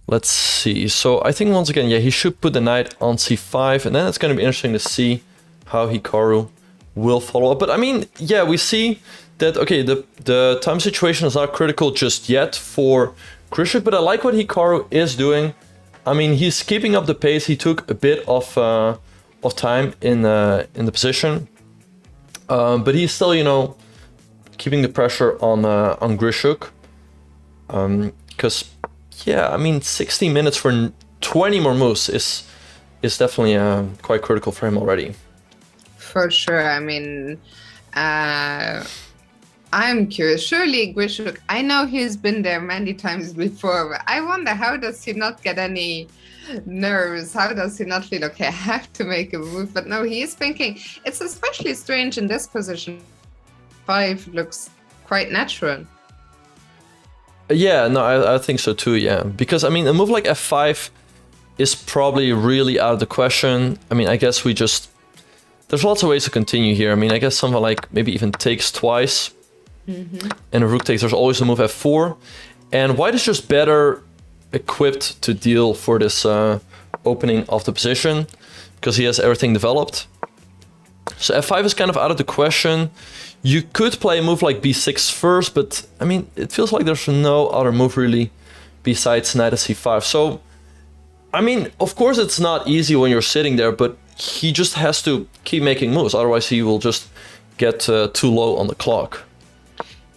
let's see. So I think once again, yeah, he should put the knight on c5, and then it's going to be interesting to see how Hikaru will follow up. But I mean, yeah, we see that, okay, the time situation is not critical just yet for Grischuk, but I like what Hikaru is doing. I mean, he's keeping up the pace. He took a bit of time in the position. But he's still, you know, keeping the pressure on Grischuk. Because, yeah, I mean, 60 minutes for 20 more moves is definitely quite critical for him already. For sure. I mean, I'm curious. Surely Grischuk, I know he's been there many times before, but I wonder, how does he not get any nerves? How does he not feel, okay, I have to make a move? But no, he is thinking. It's especially strange in this position. 5 looks quite natural. Yeah, no, I think so too, yeah. Because, I mean, a move like f5 is probably really out of the question. I mean, I guess we just... There's lots of ways to continue here. I mean, I guess someone like maybe even takes twice. And a rook takes. There's always a move f4. And white is just better equipped to deal for this opening of the position, because he has everything developed. So f5 is kind of out of the question. You could play a move like b6 first, but I mean, it feels like there's no other move really besides knight at c5. So, I mean, of course it's not easy when you're sitting there, but he just has to keep making moves, otherwise he will just get too low on the clock.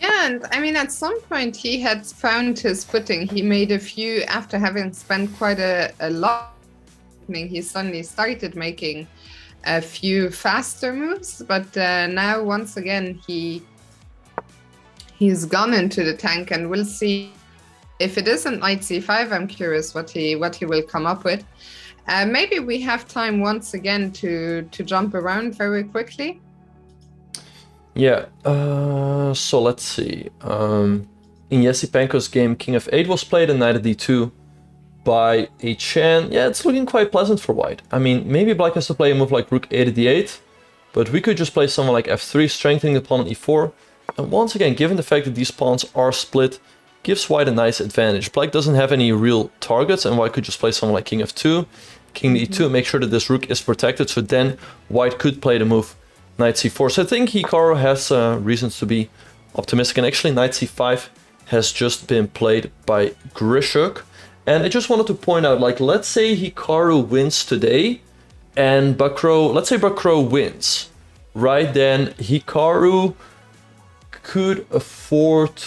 Yeah, and I mean, at some point he had found his footing. He made a few, after having spent quite a lot, he suddenly started making a few faster moves. But now, once again, he's gone into the tank, and we'll see if it isn't knight c5. I'm curious what he will come up with. Maybe we have time once again to jump around very quickly. Yeah, so let's see. In Yesipenko's game, king f8 was played and knight at d2 by a Chen. Yeah, it's looking quite pleasant for white. I mean, maybe black has to play a move like rook a to d8, but we could just play someone like f3, strengthening the pawn on e4. And once again, given the fact that these pawns are split, gives white a nice advantage. Black doesn't have any real targets, and white could just play someone like king f2, king to e2, make sure that this rook is protected, so then white could play the move knight c4. So I think Hikaru has reasons to be optimistic, and actually knight c5 has just been played by Grischuk. And I just wanted to point out, like, let's say Hikaru wins today, and let's say Bakro wins, right? Then Hikaru could afford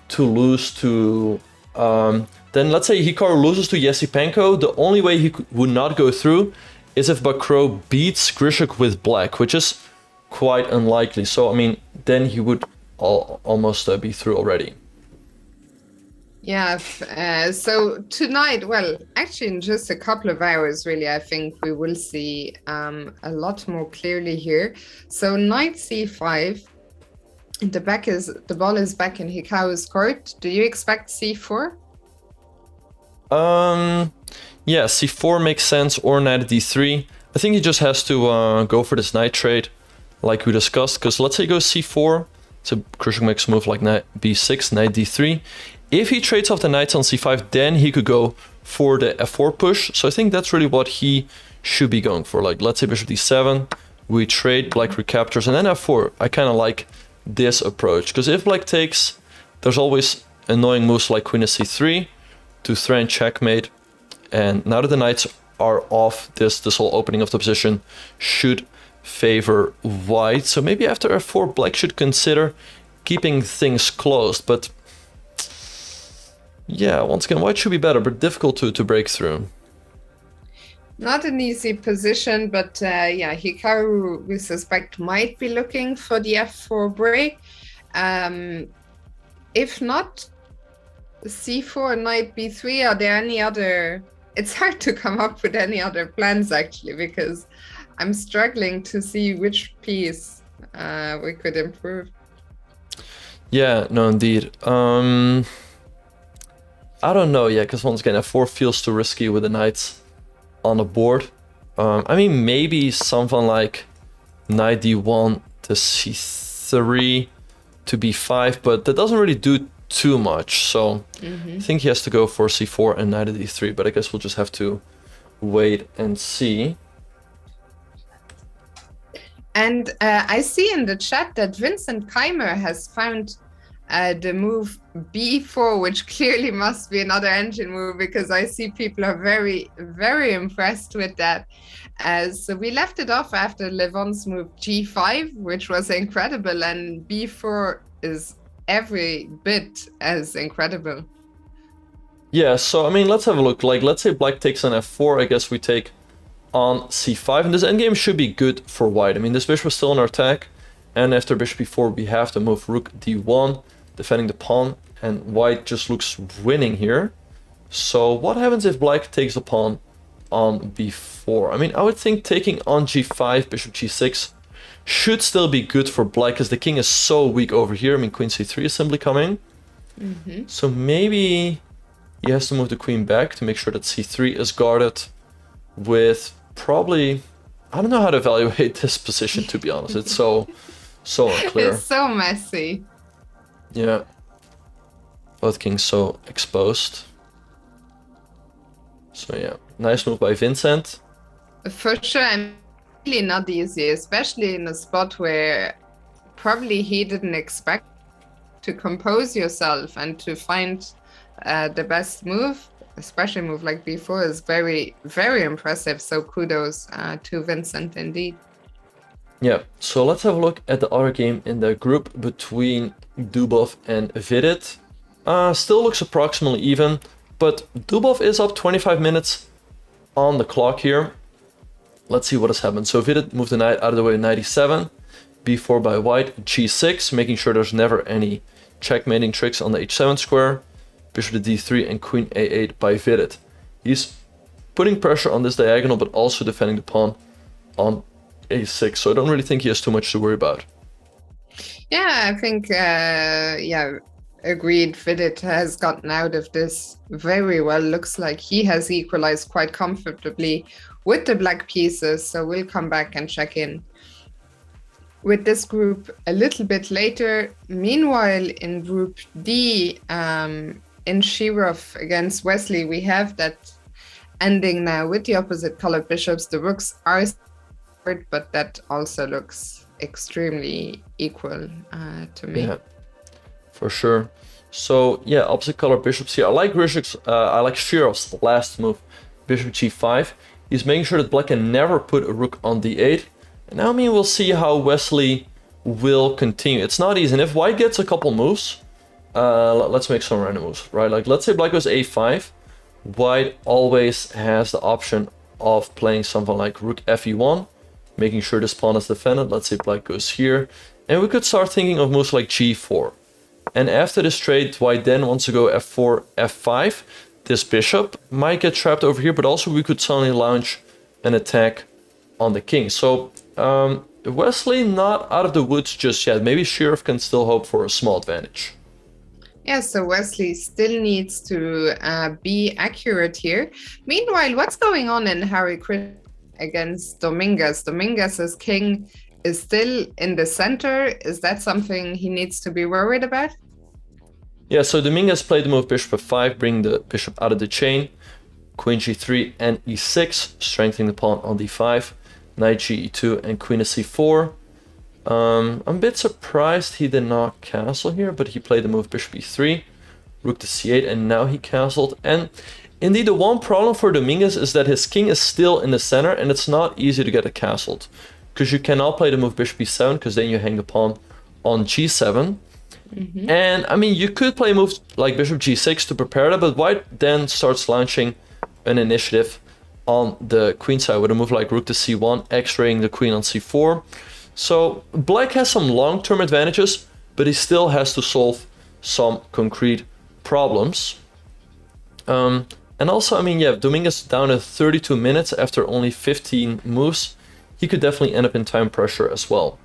to lose to... then let's say Hikaru loses to Yesipenko. The only way he would not go through is if Bakro beats Grischuk with black, which is quite unlikely. So, I mean, then he would almost be through already. Yeah, so tonight, well, actually in just a couple of hours, really, I think we will see a lot more clearly here. So knight c5, the ball is back in Hikaru's court. Do you expect c4? Yeah, c4 makes sense, or knight at d3. I think he just has to go for this knight trade, like we discussed, because let's say he goes c4, so Grischuk makes a move like knight b6, knight d3. If he trades off the knights on c5, then he could go for the f4 push. So I think that's really what he should be going for. Like, let's say bishop d7, we trade, black recaptures, and then f4. I kind of like this approach, because if black takes, there's always annoying moves like queen to c3 to threaten checkmate. And now that the knights are off, this whole opening of the position should favor white. So maybe after f4, black should consider keeping things closed. But yeah, once again, white should be better, but difficult to break through. Not an easy position, but yeah, Hikaru, we suspect, might be looking for the f4 break. If not, c4, knight b3, are there any other... It's hard to come up with any other plans, actually, because I'm struggling to see which piece we could improve. Yeah, no, indeed. I don't know, yeah, because once again, f4 feels too risky with the knights on the board. I mean, maybe something like knight d1 to c3 to b5, but that doesn't really do too much. So I think he has to go for c4 and knight to d3, but I guess we'll just have to wait and see. And I see in the chat that Vincent Keimer has found the move b4, which clearly must be another engine move, because I see people are very, very impressed with that. So we left it off after Levon's move g5, which was incredible, and b4 is every bit as incredible. Yeah, so I mean, let's have a look. Like, let's say black takes on f4, I guess we take on c5, and this endgame should be good for white. I mean, this bishop is still under attack, and after bishop b4 we have to move rook d1, defending the pawn, and white just looks winning here. So what happens if black takes the pawn on b4? I mean, I would think taking on g5, bishop g6 should still be good for black, because the king is so weak over here. I mean, queen c3 is simply coming. So maybe he has to move the queen back to make sure that c3 is guarded with probably... I don't know how to evaluate this position, to be honest. It's so unclear. It's so messy. Yeah. Both kings so exposed. So yeah, nice move by Vincent. For sure, and really not easy, especially in a spot where probably he didn't expect. To compose yourself and to find the best move, especially a move like b4, is very, very impressive. So kudos to Vincent indeed. Yeah, so let's have a look at the other game in the group between Dubov and Vidit. Still looks approximately even, but Dubov is up 25 minutes on the clock here. Let's see what has happened. So Vidit moved the knight out of the way at 97, b4 by white, g6, making sure there's never any checkmating tricks on the h7 square, bishop to d3 and queen a8 by Vidit. He's putting pressure on this diagonal, but also defending the pawn on a6, so I don't really think he has too much to worry about. Yeah, I think, agreed. Vidit has gotten out of this very well. Looks like he has equalized quite comfortably with the black pieces, so we'll come back and check in with this group a little bit later. Meanwhile, in Group D, in Shirov against Wesley, we have that ending now with the opposite colored bishops. The rooks are but that also looks extremely equal to me. Yeah, for sure. So yeah, opposite color bishops here. I like Grischuk's, I like Shirov's last move, bishop g5. He's making sure that black can never put a rook on d8. And now, I mean, we'll see how Wesley will continue. It's not easy. And if white gets a couple moves, let's make some random moves, right? Like, let's say black goes a5. White always has the option of playing something like rook fe1, making sure this pawn is defended. Let's say black goes here. And we could start thinking of moves like g4. And after this trade, white then wants to go f4, f5. This bishop might get trapped over here, but also we could suddenly launch an attack on the king. So Wesley not out of the woods just yet. Maybe Shirov can still hope for a small advantage. Yeah, so Wesley still needs to be accurate here. Meanwhile, what's going on in Harry Chris against Dominguez? Dominguez's king is still in the center. Is that something he needs to be worried about? Yeah, so Dominguez played the move bishop f5, bringing the bishop out of the chain. Queen g3 and e6, strengthening the pawn on d5. Knight ge2 and queen to c4. I'm a bit surprised he did not castle here, but he played the move bishop e3, rook to c8, and now he castled. And indeed, the one problem for Dominguez is that his king is still in the center, and it's not easy to get it castled, because you cannot play the move bishop e7, because then you hang the pawn on g7. And I mean, you could play moves like bishop g6 to prepare that, but white then starts launching an initiative on the queen side with a move like rook to c1, x-raying the queen on c4. So black has some long-term advantages, but he still has to solve some concrete problems. And also, I mean, yeah, Dominguez down at 32 minutes after only 15 moves. He could definitely end up in time pressure as well.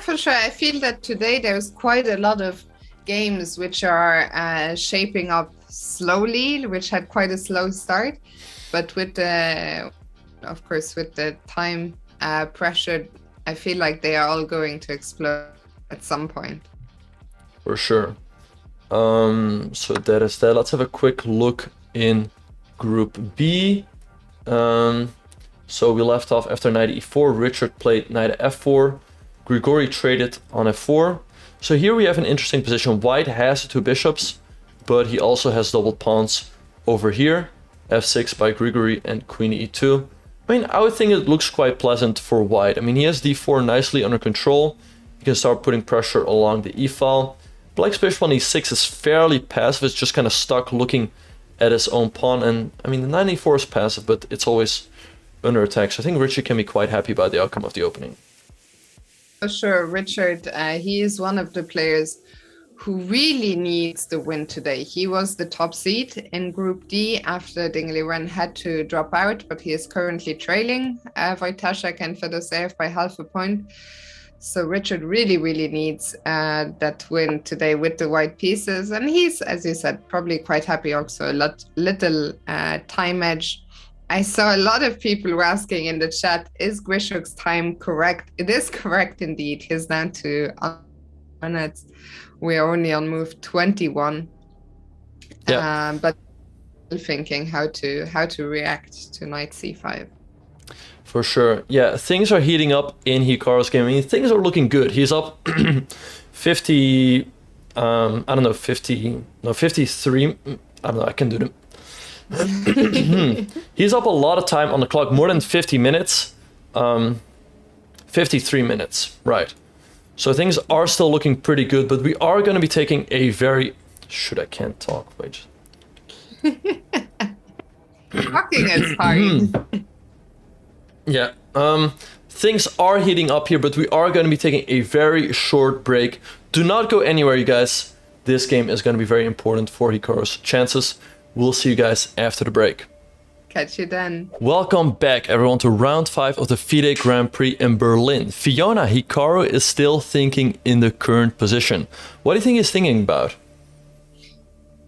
For sure. I feel that today there's quite a lot of games which are shaping up slowly, which had quite a slow start. But with the, of course, with the time pressure, I feel like they are all going to explode at some point. For sure. So that is that. Let's have a quick look in Group B. So we left off after knight e4. Richard played knight f4. Grigori traded on f4. So here we have an interesting position. White has the two bishops, but he also has doubled pawns over here. f6 by Grigori and queen e2. I mean, I would think it looks quite pleasant for white. I mean, he has d4 nicely under control. He can start putting pressure along the e-file. Black's bishop on e6 is fairly passive. It's just kind of stuck looking at his own pawn. And I mean, the knight e4 is passive, but it's always under attack. So I think Richard can be quite happy about the outcome of the opening. For sure, Richard, he is one of the players who really needs the win today. He was the top seed in Group D after Dingley-Wren had to drop out, but he is currently trailing Wojtaszek and Fedoseev by half a point. So Richard really, really needs that win today with the white pieces. And he's, as you said, probably quite happy also. Little time edge. I saw a lot of people were asking in the chat, is Grischuk's time correct? It is correct indeed. He's down to minutes. We're only on move 21. Yeah. But thinking how to react to knight c5. For sure. Yeah, things are heating up in Hikaru's game. I mean, things are looking good. He's up 50, 53. I don't know, I can do them. He's up a lot of time on the clock, more than 50 minutes. 53 minutes, right. So things are still looking pretty good, but we are going to be taking a very... Shoot, I can't talk, wait. Talking is hard. Yeah, things are heating up here, but we are going to be taking a very short break. Do not go anywhere, you guys. This game is going to be very important for Hikaru's chances. We'll see you guys after the break. Catch you then. Welcome back, everyone, to round 5 of the FIDE Grand Prix in Berlin. Fiona, Hikaru is still thinking in the current position. What do you think he's thinking about?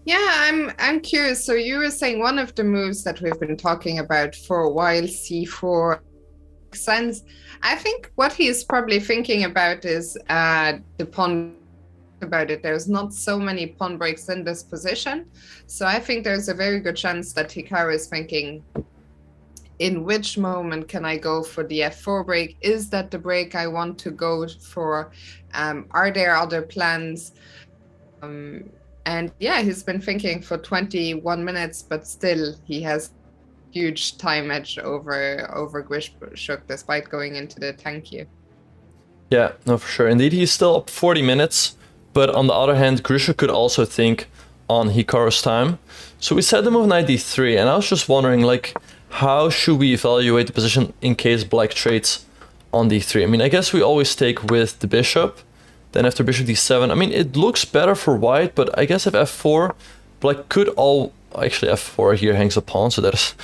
Yeah, I'm curious. So you were saying one of the moves that we've been talking about for a while, c4, makes sense. I think what he is probably thinking about is the pawn. About it, there's not so many pawn breaks in this position, so I think there's a very good chance that Hikaru is thinking, in which moment can I go for the f4 break? Is that the break I want to go for? Are there other plans? And yeah, he's been thinking for 21 minutes, but still he has huge time edge over Grischuk despite going into the tank queue. Yeah, no, for sure. Indeed, he's still up 40 minutes. But on the other hand, Grischuk could also think on Hikaru's time. So we set the move knight d3, and I was just wondering, like, how should we evaluate the position in case black trades on d3? I mean, I guess we always take with the bishop. Then after bishop d7, I mean, it looks better for white, but I guess if f4, black could actually f4 here hangs a pawn, so that is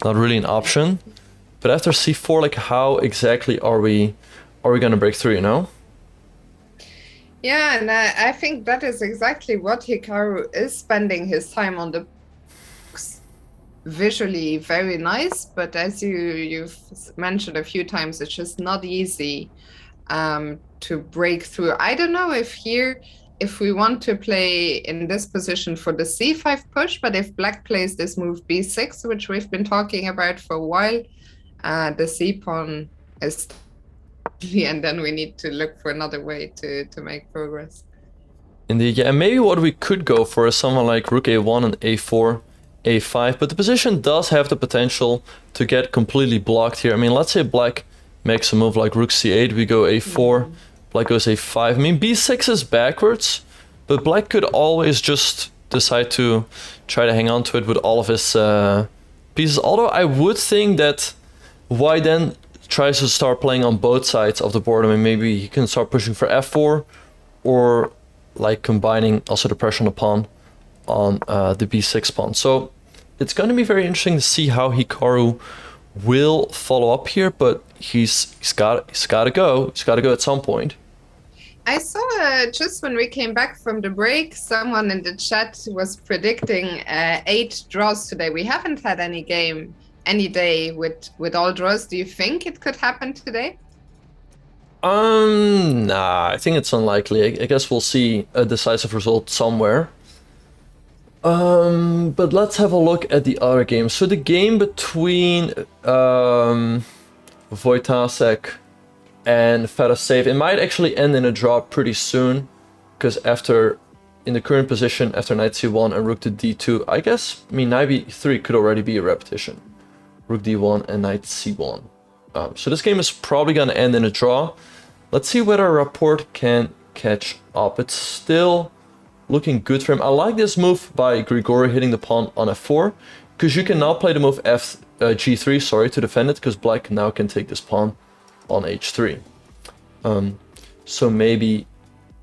not really an option. But after c4, like, how exactly are we going to break through, you know? Yeah, and I think that is exactly what Hikaru is spending his time on the books. Visually very nice, but as you've mentioned a few times, it's just not easy to break through. I don't know if we want to play in this position for the c5 push, but if black plays this move b6, which we've been talking about for a while, the c pawn is... and then we need to look for another way to make progress. Indeed, yeah, and maybe what we could go for is someone like rook a1 and a4, a5, but the position does have the potential to get completely blocked here. I mean, let's say black makes a move like rook c8, we go a4, black goes a5. I mean, b6 is backwards, but black could always just decide to try to hang on to it with all of his pieces. Although I would think that white then tries to start playing on both sides of the board. I mean, maybe he can start pushing for f4, or like combining also the pressure on the pawn on the b6 pawn. So it's going to be very interesting to see how Hikaru will follow up here, but he's got to go. He's got to go at some point. I saw just when we came back from the break, someone in the chat was predicting 8 draws today. We haven't had any day with all draws. Do you think it could happen today? Nah, I think it's unlikely. I guess we'll see a decisive result somewhere. But let's have a look at the other games. So the game between Wojtasek and Fedosseev, it might actually end in a draw pretty soon, because in the current position, after knight c1 and rook to d2, I guess, I mean, knight b3 could already be a repetition. Rook d1 and knight c1. So this game is probably going to end in a draw. Let's see whether Rapport can catch up. It's still looking good for him. I like this move by Grigori hitting the pawn on f4, because you can now play the move g3, sorry, to defend it, because black now can take this pawn on h3. So maybe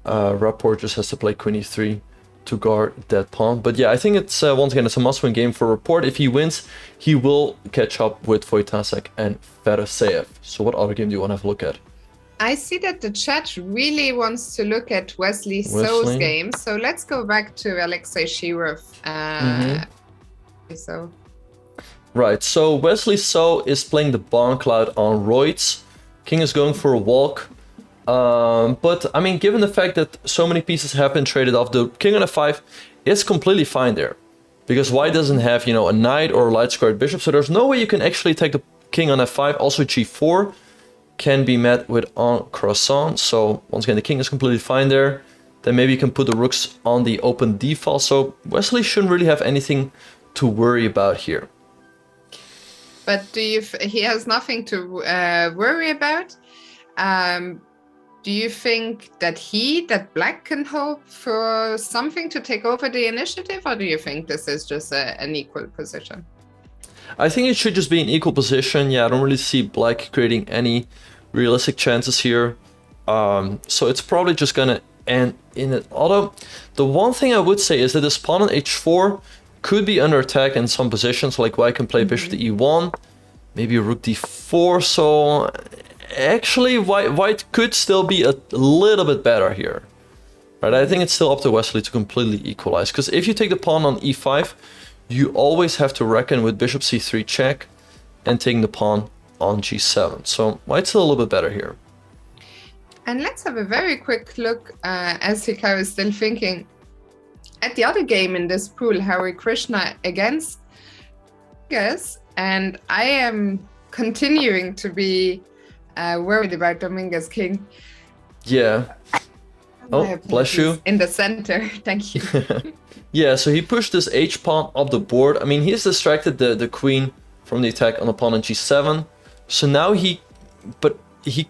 Rapport just has to play queen e3 to guard that pawn. But yeah, I think it's once again, it's a must-win game for Rapport. If he wins, he will catch up with Wojtasek and Fedosseev. So what other game do you want to have a look at? I see that the chat really wants to look at Wesley So's game. So let's go back to Alexei Shirov. So. Right, so Wesley So is playing the Barn Cloud on Royds. King is going for a walk. But I mean, given the fact that so many pieces have been traded off, the king on f5 is completely fine there, because white doesn't have, you know, a knight or a light squared bishop, so there's no way you can actually take the king on f5. Also g4 can be met with en croissant, so once again the king is completely fine there. Then maybe you can put the rooks on the open d file, so Wesley shouldn't really have anything to worry about here. But he has nothing to worry about. Do you think that Black can hope for something to take over the initiative, or do you think this is just an equal position? I think it should just be an equal position. Yeah, I don't really see Black creating any realistic chances here. So it's probably just gonna end in it. Although, the one thing I would say is that this pawn on h4 could be under attack in some positions, like White can play bishop to e1, maybe rook d4, so actually White could still be a little bit better here. Right, I think it's still up to Wesley to completely equalize, because if you take the pawn on e5, you always have to reckon with bishop c3 check and taking the pawn on g7. So White's still a little bit better here. And let's have a very quick look as Hikaru is still thinking at the other game in this pool, Hare Krishna against Dominguez, and I am continuing to be worried about Dominguez King. Yeah. Oh, bless you. In the center, thank you. Yeah, so he pushed this h-pawn up the board. I mean, he's distracted the queen from the attack on the pawn on g7. So now he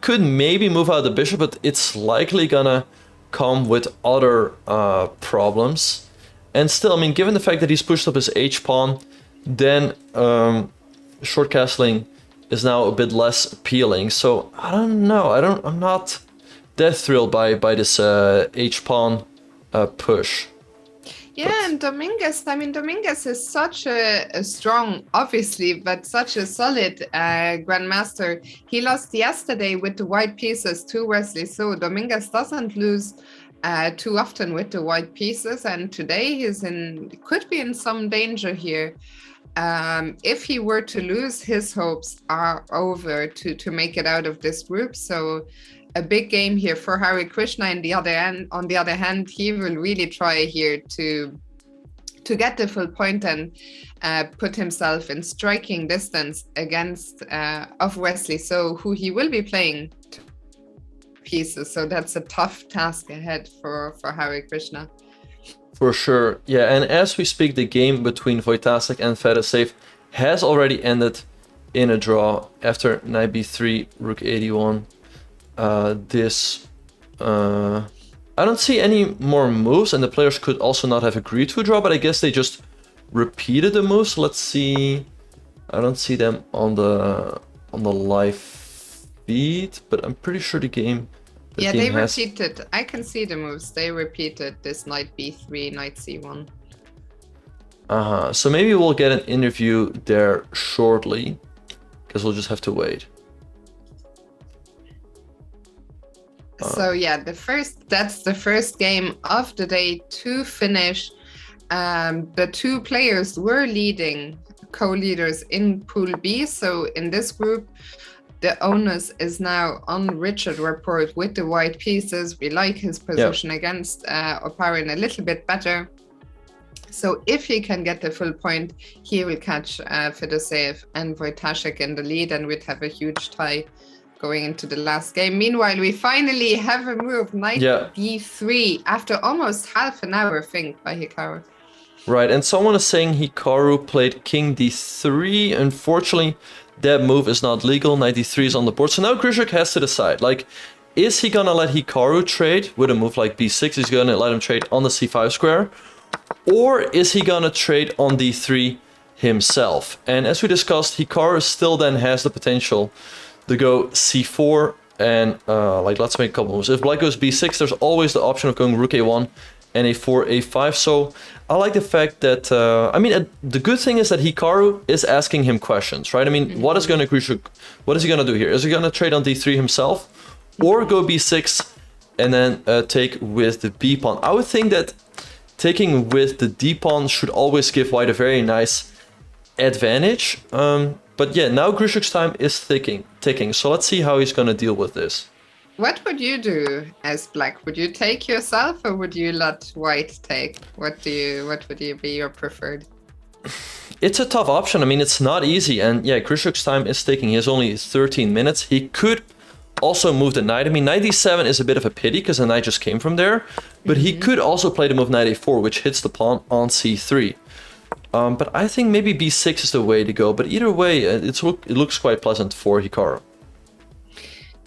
could maybe move out the bishop, but it's likely gonna come with other problems. And still, I mean, given the fact that he's pushed up his h-pawn, then short castling is now a bit less appealing. So I don't know. I'm not that thrilled by this h-pawn push. Yeah, and Dominguez is such a strong, obviously, but such a solid grandmaster. He lost yesterday with the white pieces to Wesley, so Dominguez doesn't lose too often with the white pieces, and today could be in some danger here. If he were to lose, his hopes are over to make it out of this group. So a big game here for Hare Krishna. On the other hand, he will really try here to get the full point and put himself in striking distance against of Wesley, so who he will be playing pieces. So that's a tough task ahead for Hare Krishna. For sure, yeah. And as we speak, the game between Wojtaszek and Fedoseev has already ended in a draw after knight b3, rook 81. I don't see any more moves, and the players could also not have agreed to a draw, but I guess they just repeated the moves. Let's see. I don't see them on the live feed, but I'm pretty sure the game. Yeah, they repeated. I can see the moves. They repeated this knight b3, knight c1. So maybe we'll get an interview there shortly, because we'll just have to wait. So yeah, that's the first game of the day to finish. The two players were leading co-leaders in Pool B. So in this group, the onus is now on Richard Rapport with the white pieces. We like his position against Oparin a little bit better. So if he can get the full point, he will catch Fedoseev and Wojtaszek in the lead, and we'd have a huge tie going into the last game. Meanwhile, we finally have a move, knight d3, after almost half an hour, I think, by Hikaru. Right, and someone is saying Hikaru played king d3. Unfortunately, that move is not legal. Knight d3 is on the board. So now Grischuk has to decide, like, is he gonna let Hikaru trade with a move like b6? He's gonna let him trade on the c5 square? Or is he gonna trade on d3 himself? And as we discussed, Hikaru still then has the potential to go c4 and let's make a couple moves. If black goes b6, there's always the option of going rook a1 and a4, a5. So I like the fact that, the good thing is that Hikaru is asking him questions, right? I mean, what is he gonna do here? Is he gonna trade on d3 himself or go b6 and then take with the b pawn? I would think that taking with the d pawn should always give white a very nice advantage. But yeah, now Grischuk's time is ticking. So let's see how he's gonna deal with this. What would you do as black? Would you take yourself, or would you let white take? What would be your preferred? It's a tough option. I mean, it's not easy. And yeah, Grischuk's time is ticking. He has only 13 minutes. He could also move the knight. I mean, knight d7 is a bit of a pity because the knight just came from there. But he could also play the move knight a4, which hits the pawn on c3. But I think maybe b6 is the way to go. But either way, it looks quite pleasant for Hikaru.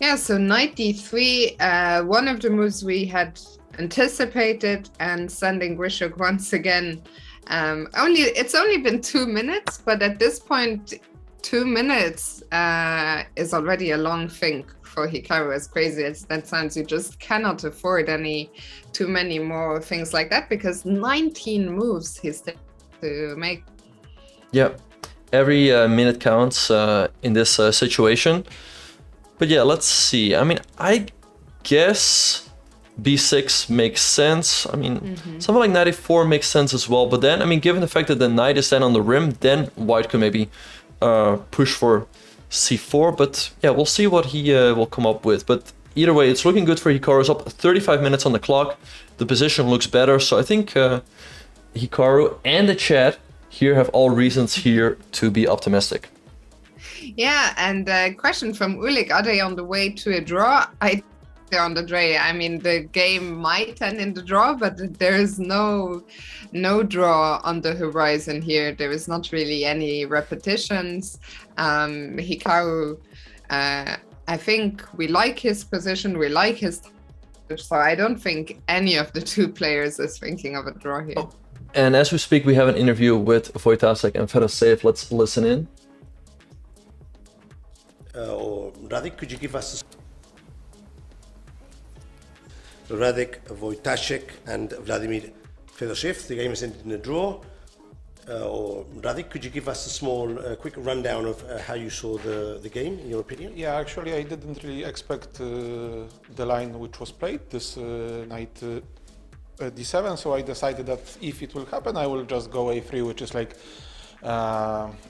Yeah, so knight d3, one of the moves we had anticipated, and sending Grischuk once again. It's only been 2 minutes, but at this point, 2 minutes is already a long thing for Hikaru. As crazy as that sounds, you just cannot afford too many more things like that, because 19 moves he's to make. Yeah, every minute counts in this situation. But yeah, let's see. I mean, I guess b6 makes sense. I mean, something like knight a4 makes sense as well. But then, I mean, given the fact that the knight is then on the rim, then white could maybe push for c4. But yeah, we'll see what he will come up with. But either way, it's looking good for Hikaru. It's up 35 minutes on the clock. The position looks better. So I think Hikaru and the chat here have all reasons here to be optimistic. Yeah, and a question from Ulik, are they on the way to a draw? They're on the draw. I mean, the game might end in the draw, but there is no draw on the horizon here. There is not really any repetitions. Hikaru, I think we like his position, we like his... So I don't think any of the two players is thinking of a draw here. Oh. And as we speak, we have an interview with Wojtasek and Fedoseev. Let's listen in. Or Radek, could you give us Radek, Wojtasek and Vladimir Fedoseev? The game is ended in a draw. Or Radek, could you give us a small, quick rundown of how you saw the game, in your opinion? Yeah, actually, I didn't really expect the line which was played, this knight d7, so I decided that if it will happen, I will just go a3, which is like,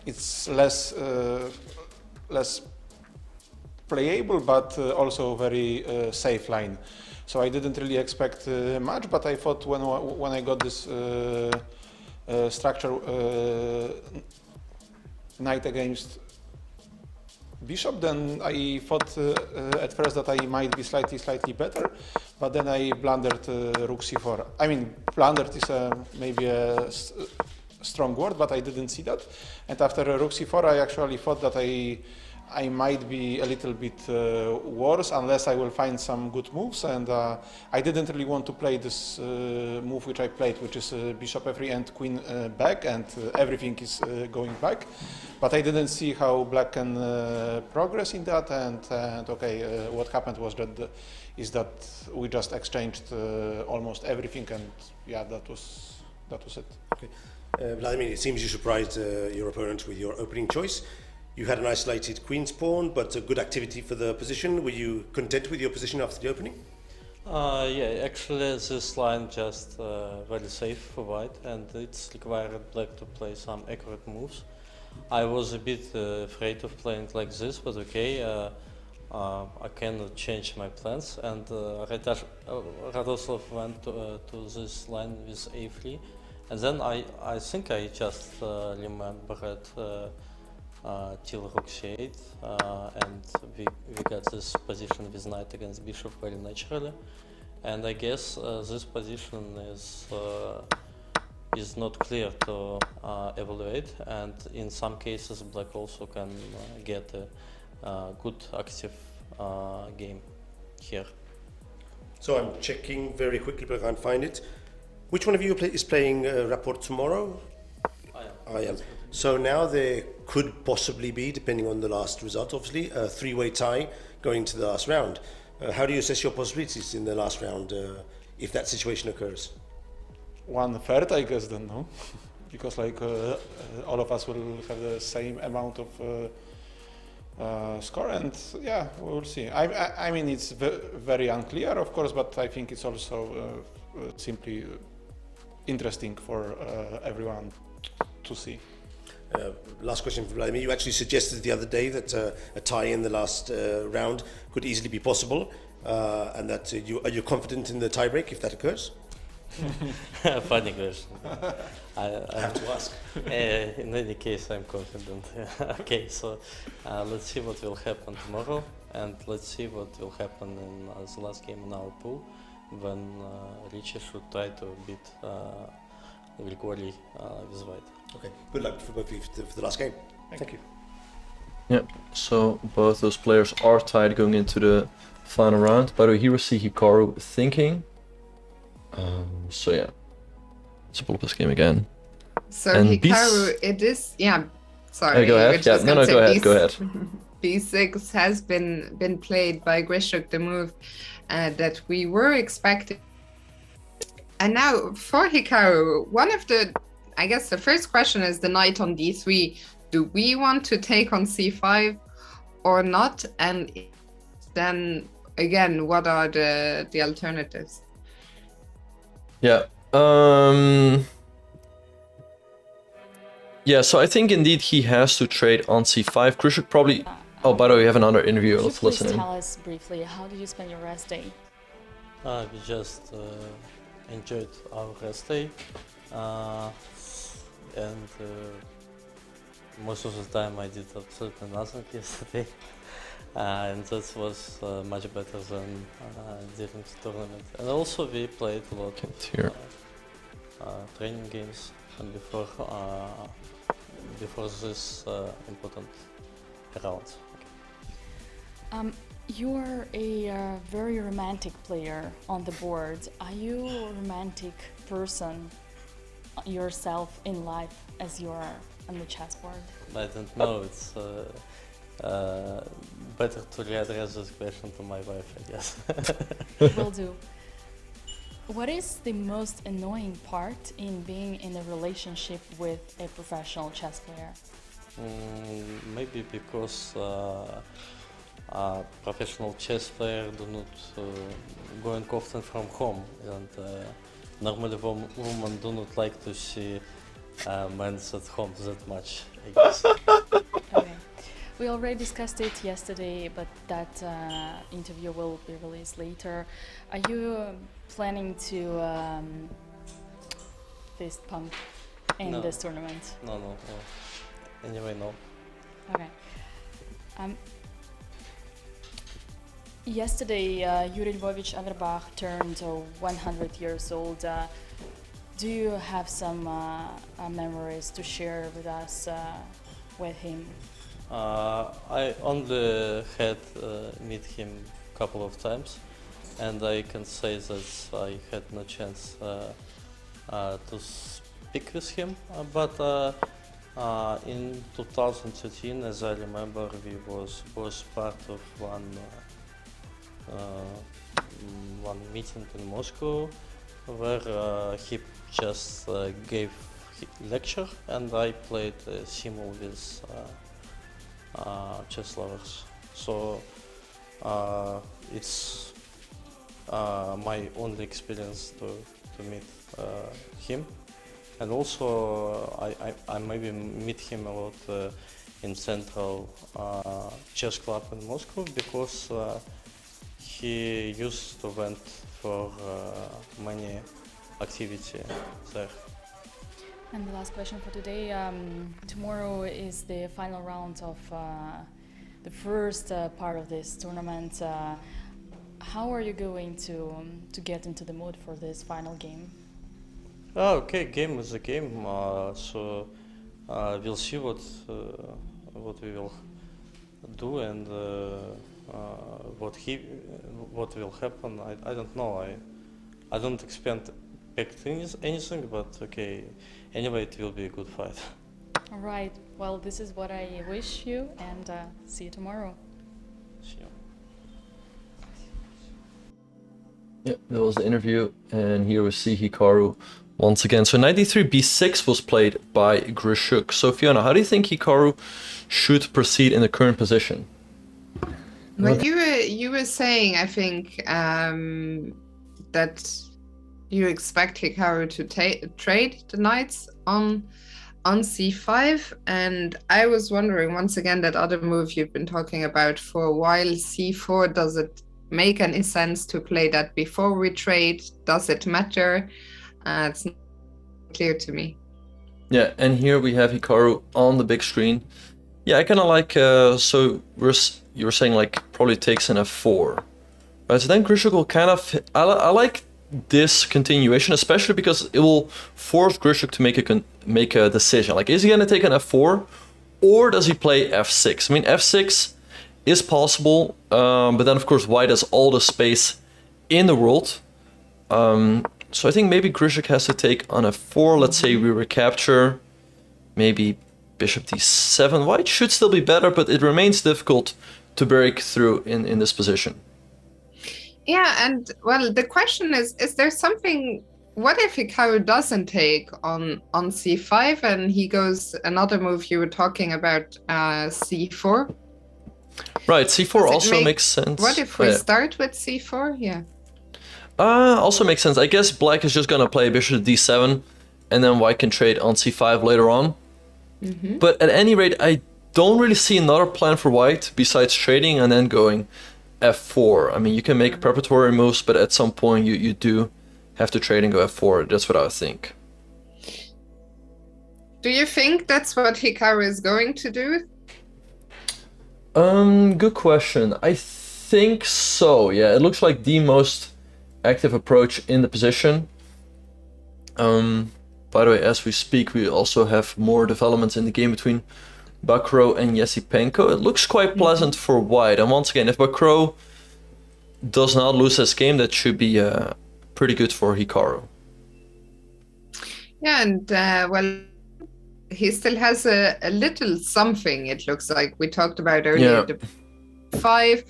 it's less playable, but also very safe line. So I didn't really expect much, but I thought when I got this structure knight against bishop, then I thought at first that I might be slightly better, but then I blundered rook c4. I mean, blundered is maybe a strong word, but I didn't see that. And after rook c4, I actually thought that I might be a little bit worse unless I will find some good moves, and I didn't really want to play this move which I played, which is bishop f3 and queen back, and everything is going back. But I didn't see how black can progress in that, and okay, what happened was that we just exchanged almost everything, and yeah, that was it. Okay. Vladimir, it seems you surprised your opponent with your opening choice. You had an isolated queen's pawn, but a good activity for the position. Were you content with your position after the opening? Yeah, actually this line just very safe for white, and it's required black to play some accurate moves. I was a bit afraid of playing like this, but okay, I cannot change my plans, and Radoslav went to this line with a3, and then I think I just remembered till rook c8, and we got this position with knight against bishop very naturally, and I guess this position is not clear to evaluate, and in some cases black also can get a good active game here. So I'm checking very quickly, but I can't find it. Which one of you is playing Rapport tomorrow? I am. So now there could possibly be, depending on the last result, obviously, a three-way tie going to the last round. How do you assess your possibilities in the last round if that situation occurs? 1/3, I guess, then, no? Because like all of us will have the same amount of score, and yeah, we will see. I mean, it's very unclear, of course, but I think it's also simply interesting for everyone to see. Last question for Vladimir. You actually suggested the other day that a tie in the last round could easily be possible, and that are you confident in the tiebreak if that occurs? Funny question. I have to ask. In any case, I'm confident. Okay, so let's see what will happen tomorrow, and let's see what will happen in the last game in our pool, when Richie should try to beat Grigori with white. Okay, good luck for both of you for the last game. Thank you. Yeah, so both those players are tied going into the final round. By the way, here we see Hikaru thinking. So yeah, let's pull up this game again. So And Hikaru, it is, yeah. Sorry, Go you were ahead. Yeah, just no, gonna go say ahead. Go ahead. B6 has been played by Grischuk, the move that we were expecting. And now for Hikaru, I guess the first question is the knight on d3. Do we want to take on c5 or not? And then again, what are the alternatives? Yeah. Yeah, so I think indeed he has to trade on c5. Grischuk probably... Oh, by the way, we have another interview. Could you Let's please listen in. tell us briefly, how did you spend your rest day? We just enjoyed our rest day, and most of the time I did absolutely nothing yesterday, and that was much better than during the tournament. And also we played a lot Here. of training games and before this important round. You're a very romantic player on the board. Are you a romantic person yourself in life as you are on the chessboard? I don't know, it's better to readdress this question to my wife, I guess. Will do. What is the most annoying part in being in a relationship with a professional chess player? Maybe because professional chess player do not going often from home, and normally women do not like to see men at home that much, I guess. Okay. We already discussed it yesterday, but that interview will be released later. Are you planning to fist pump in No. this tournament? No. Anyway, no. Okay. Yesterday, Yuri Lvovich Averbach turned 100 years old. Do you have some memories to share with us with him? I only had met him a couple of times, and I can say that I had no chance to speak with him. But in 2013, as I remember, we was part of one meeting in Moscow where he just gave lecture, and I played simul with chess lovers. So it's my only experience to meet him, and also I maybe meet him a lot in Central Chess Club in Moscow, because he used to went for many activity there. And the last question for today. Tomorrow is the final round of the first part of this tournament. How are you going to get into the mood for this final game? Okay, game is a game. So we'll see what we will do, and what will happen. I don't know. I don't expect anything, but okay. Anyway, it will be a good fight. All right. Well, this is what I wish you, and see you tomorrow. See you. Yeah, that was the interview, and here we see Hikaru once again. So 93 b6 was played by Grischuk. So Fiona, how do you think Hikaru should proceed in the current position? Well, you were saying, I think, that you expect Hikaru to trade the knights on c5, and I was wondering once again that other move you've been talking about for a while, c4. Does it make any sense to play that before we trade? Does it matter? It's not clear to me. Yeah, and here we have Hikaru on the big screen. Yeah, I kind of like. So you were saying like probably takes an f4, right? So then Grischuk will kind of. I like this continuation, especially because it will force Grischuk to make a decision. Like, is he gonna take an f4, or does he play f6? I mean, f6 is possible, but then of course white has all the space in the world. So I think maybe Grischuk has to take on f4. Let's say we recapture, maybe bishop d7. White should still be better, but it remains difficult to break through in this position. Yeah, and well, the question is there something, what if Hikaru doesn't take on c5 and he goes another move you were talking about, c4? Right, c4 also makes sense. What if we start with c4? Yeah. Also makes sense. I guess black is just gonna play bishop d7 and then white can trade on c5 later on. But at any rate, I don't really see another plan for white besides trading and then going f4. I mean, you can make preparatory moves, but at some point you do have to trade and go f4. That's what I think. Do you think that's what Hikaru is going to do? Good question. I think so. Yeah, it looks like the most active approach in the position. By the way, as we speak, we also have more developments in the game between Bakro and Yesipenko. It looks quite pleasant for white. And once again, if Bakro does not lose this game, that should be pretty good for Hikaru. Yeah, and well, he still has a little something, it looks like. We talked about earlier, the 5.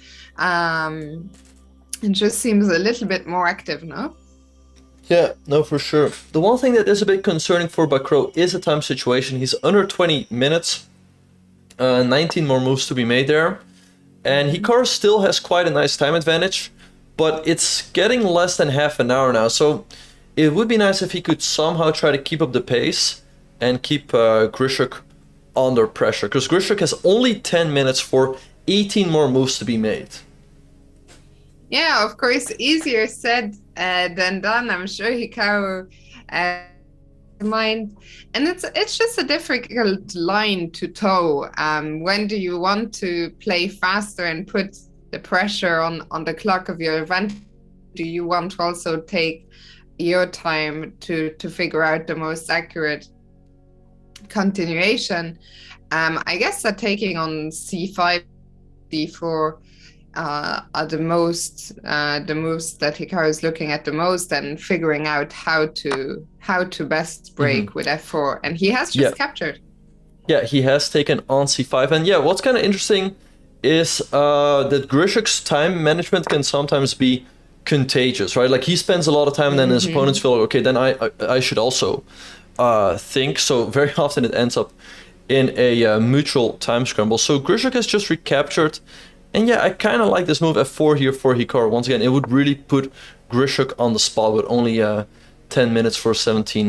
It just seems a little bit more active now. Yeah, no, for sure. The one thing that is a bit concerning for Bakro is the time situation. He's under 20 minutes, 19 more moves to be made there. And Hikaru still has quite a nice time advantage, but it's getting less than half an hour now. So it would be nice if he could somehow try to keep up the pace and keep Grischuk under pressure. Because Grischuk has only 10 minutes for 18 more moves to be made. Yeah, of course, easier said than done. I'm sure Hikaru mind, and it's just a difficult line to toe. When do you want to play faster and put the pressure on the clock of your event? Do you want to also take your time to figure out the most accurate continuation? I guess that taking on c5, d4 are the moves that Hikaru is looking at the most, and figuring out how to best break with f4, and he has just captured. Yeah, he has taken on c5, and yeah, what's kind of interesting is that Grischuk's time management can sometimes be contagious, right? Like he spends a lot of time, and then his opponents feel like, okay, then I should also think. So very often it ends up in a mutual time scramble. So Grischuk has just recaptured. And yeah, I kind of like this move f4 here for Hikaru. Once again, it would really put Grischuk on the spot with only 10 minutes for 17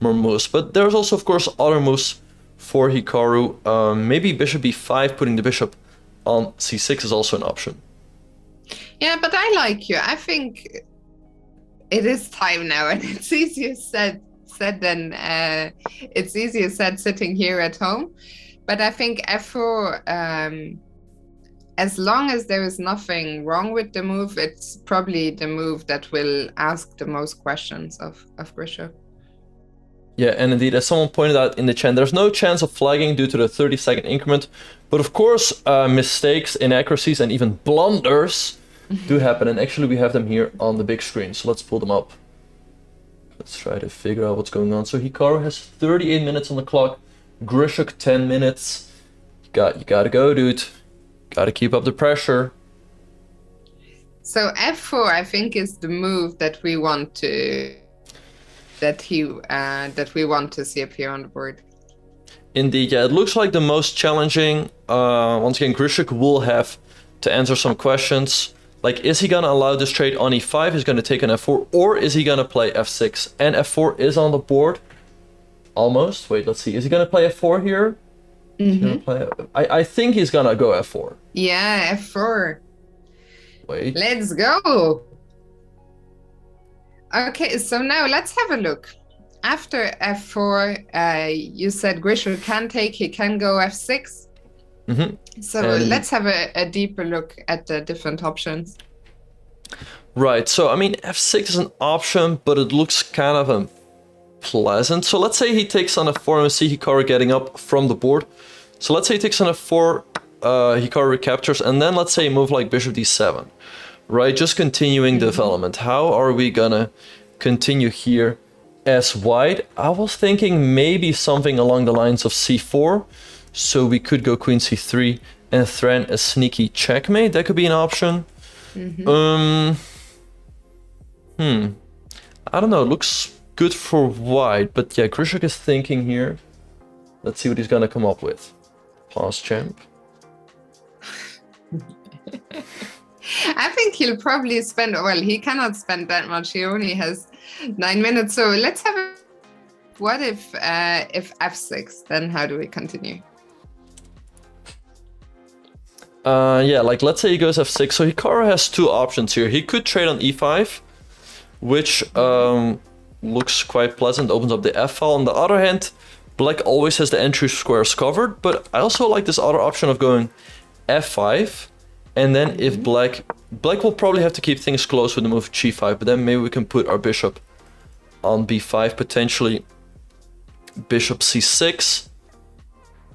more moves. But there's also, of course, other moves for Hikaru. Maybe bishop b5, putting the bishop on c6 is also an option. Yeah, but I like you. I think it is time now, and it's easier said than it's easier said sitting here at home. But I think f4. As long as there is nothing wrong with the move, it's probably the move that will ask the most questions of Grischuk. Yeah, and indeed, as someone pointed out in the chat, there's no chance of flagging due to the 30-second increment. But of course, mistakes, inaccuracies, and even blunders do happen. And actually, we have them here on the big screen. So let's pull them up. Let's try to figure out what's going on. So Hikaru has 38 minutes on the clock. Grischuk, 10 minutes. You gotta go, dude. Gotta keep up the pressure. So f4, I think, is the move that we want to see appear on the board. Indeed, yeah, it looks like the most challenging. Once again, Grischuk will have to answer some questions. Like, is he gonna allow this trade on e5? He's gonna take an f4, or is he gonna play f6? And f4 is on the board. Almost. Wait, let's see. Is he gonna play f4 here? I think he's gonna go f4. Yeah, f4. Wait. Let's go. Okay, so now let's have a look. After f4, you said Grischuk can take, he can go f6. So let's have a deeper look at the different options. Right, so I mean, f6 is an option, but it looks kind of unpleasant. So let's say he takes on f4 and we see Hikaru getting up from the board So let's say he takes on f4, Hikaru recaptures, and then let's say move like bishop d7, right? Just continuing development. How are we gonna continue here as white? I was thinking maybe something along the lines of c4, so we could go queen c3 and threaten a sneaky checkmate. That could be an option. I don't know, it looks good for white, but yeah, Grischuk is thinking here. Let's see what he's gonna come up with. Pause champ. I think he'll probably spend, well, he cannot spend that much. He only has 9 minutes. So let's have a, what if f6, then how do we continue? Yeah, like let's say he goes f6. So Hikaru has two options here. He could trade on e5, which looks quite pleasant, opens up the f file. On the other hand, black always has the entry squares covered, but I also like this other option of going f5. And then if black will probably have to keep things close with the move g5, but then maybe we can put our bishop on b5, potentially bishop c6.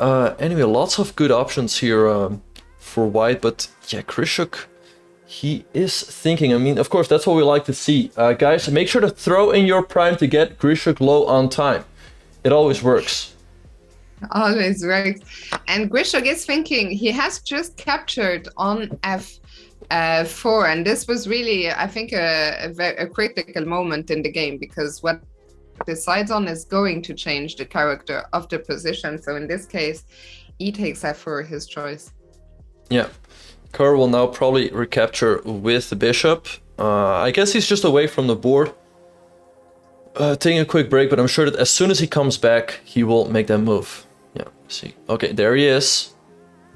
Anyway, lots of good options here for white, but yeah, Grischuk, he is thinking. I mean, of course, that's what we like to see. Guys, make sure to throw in your prime to get Grischuk low on time. It always works. Always works. And Grischuk is thinking, he has just captured on f4, and this was really, I think, a critical moment in the game, because what decides on is going to change the character of the position. So in this case, e takes f4, his choice. Yeah, Hikaru will now probably recapture with the bishop. I guess he's just away from the board, taking a quick break, but I'm sure that as soon as he comes back, he will make that move. Yeah, see. Okay, there he is.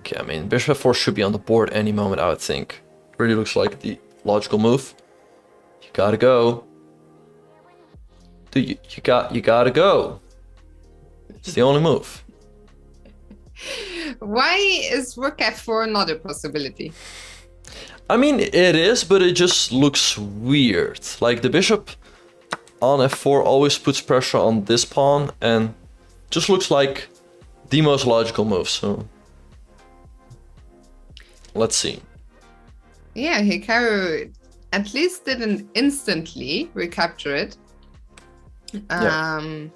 Okay, I mean, bishop f4 should be on the board any moment, I would think. Really looks like the logical move. You gotta go. Dude, you gotta go. It's the only move. Why is rook f4 not a possibility? I mean, it is, but it just looks weird. Like, the bishop on f4 always puts pressure on this pawn, and just looks like the most logical move, so let's see. Yeah, Hikaru at least didn't instantly recapture it. I'm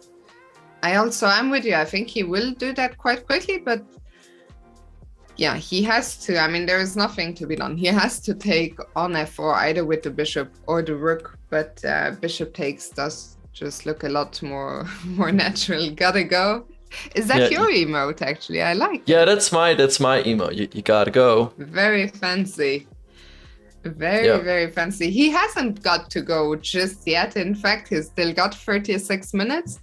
with you. I think he will do that quite quickly, but yeah, he has to. I mean, there is nothing to be done. He has to take on f4 either with the bishop or the rook, but bishop takes does just look a lot more natural. Gotta go. Is that your emote, actually? I like it. Yeah, that's my emote. You gotta go. Very fancy. Very fancy. He hasn't got to go just yet. In fact, he's still got 36 minutes.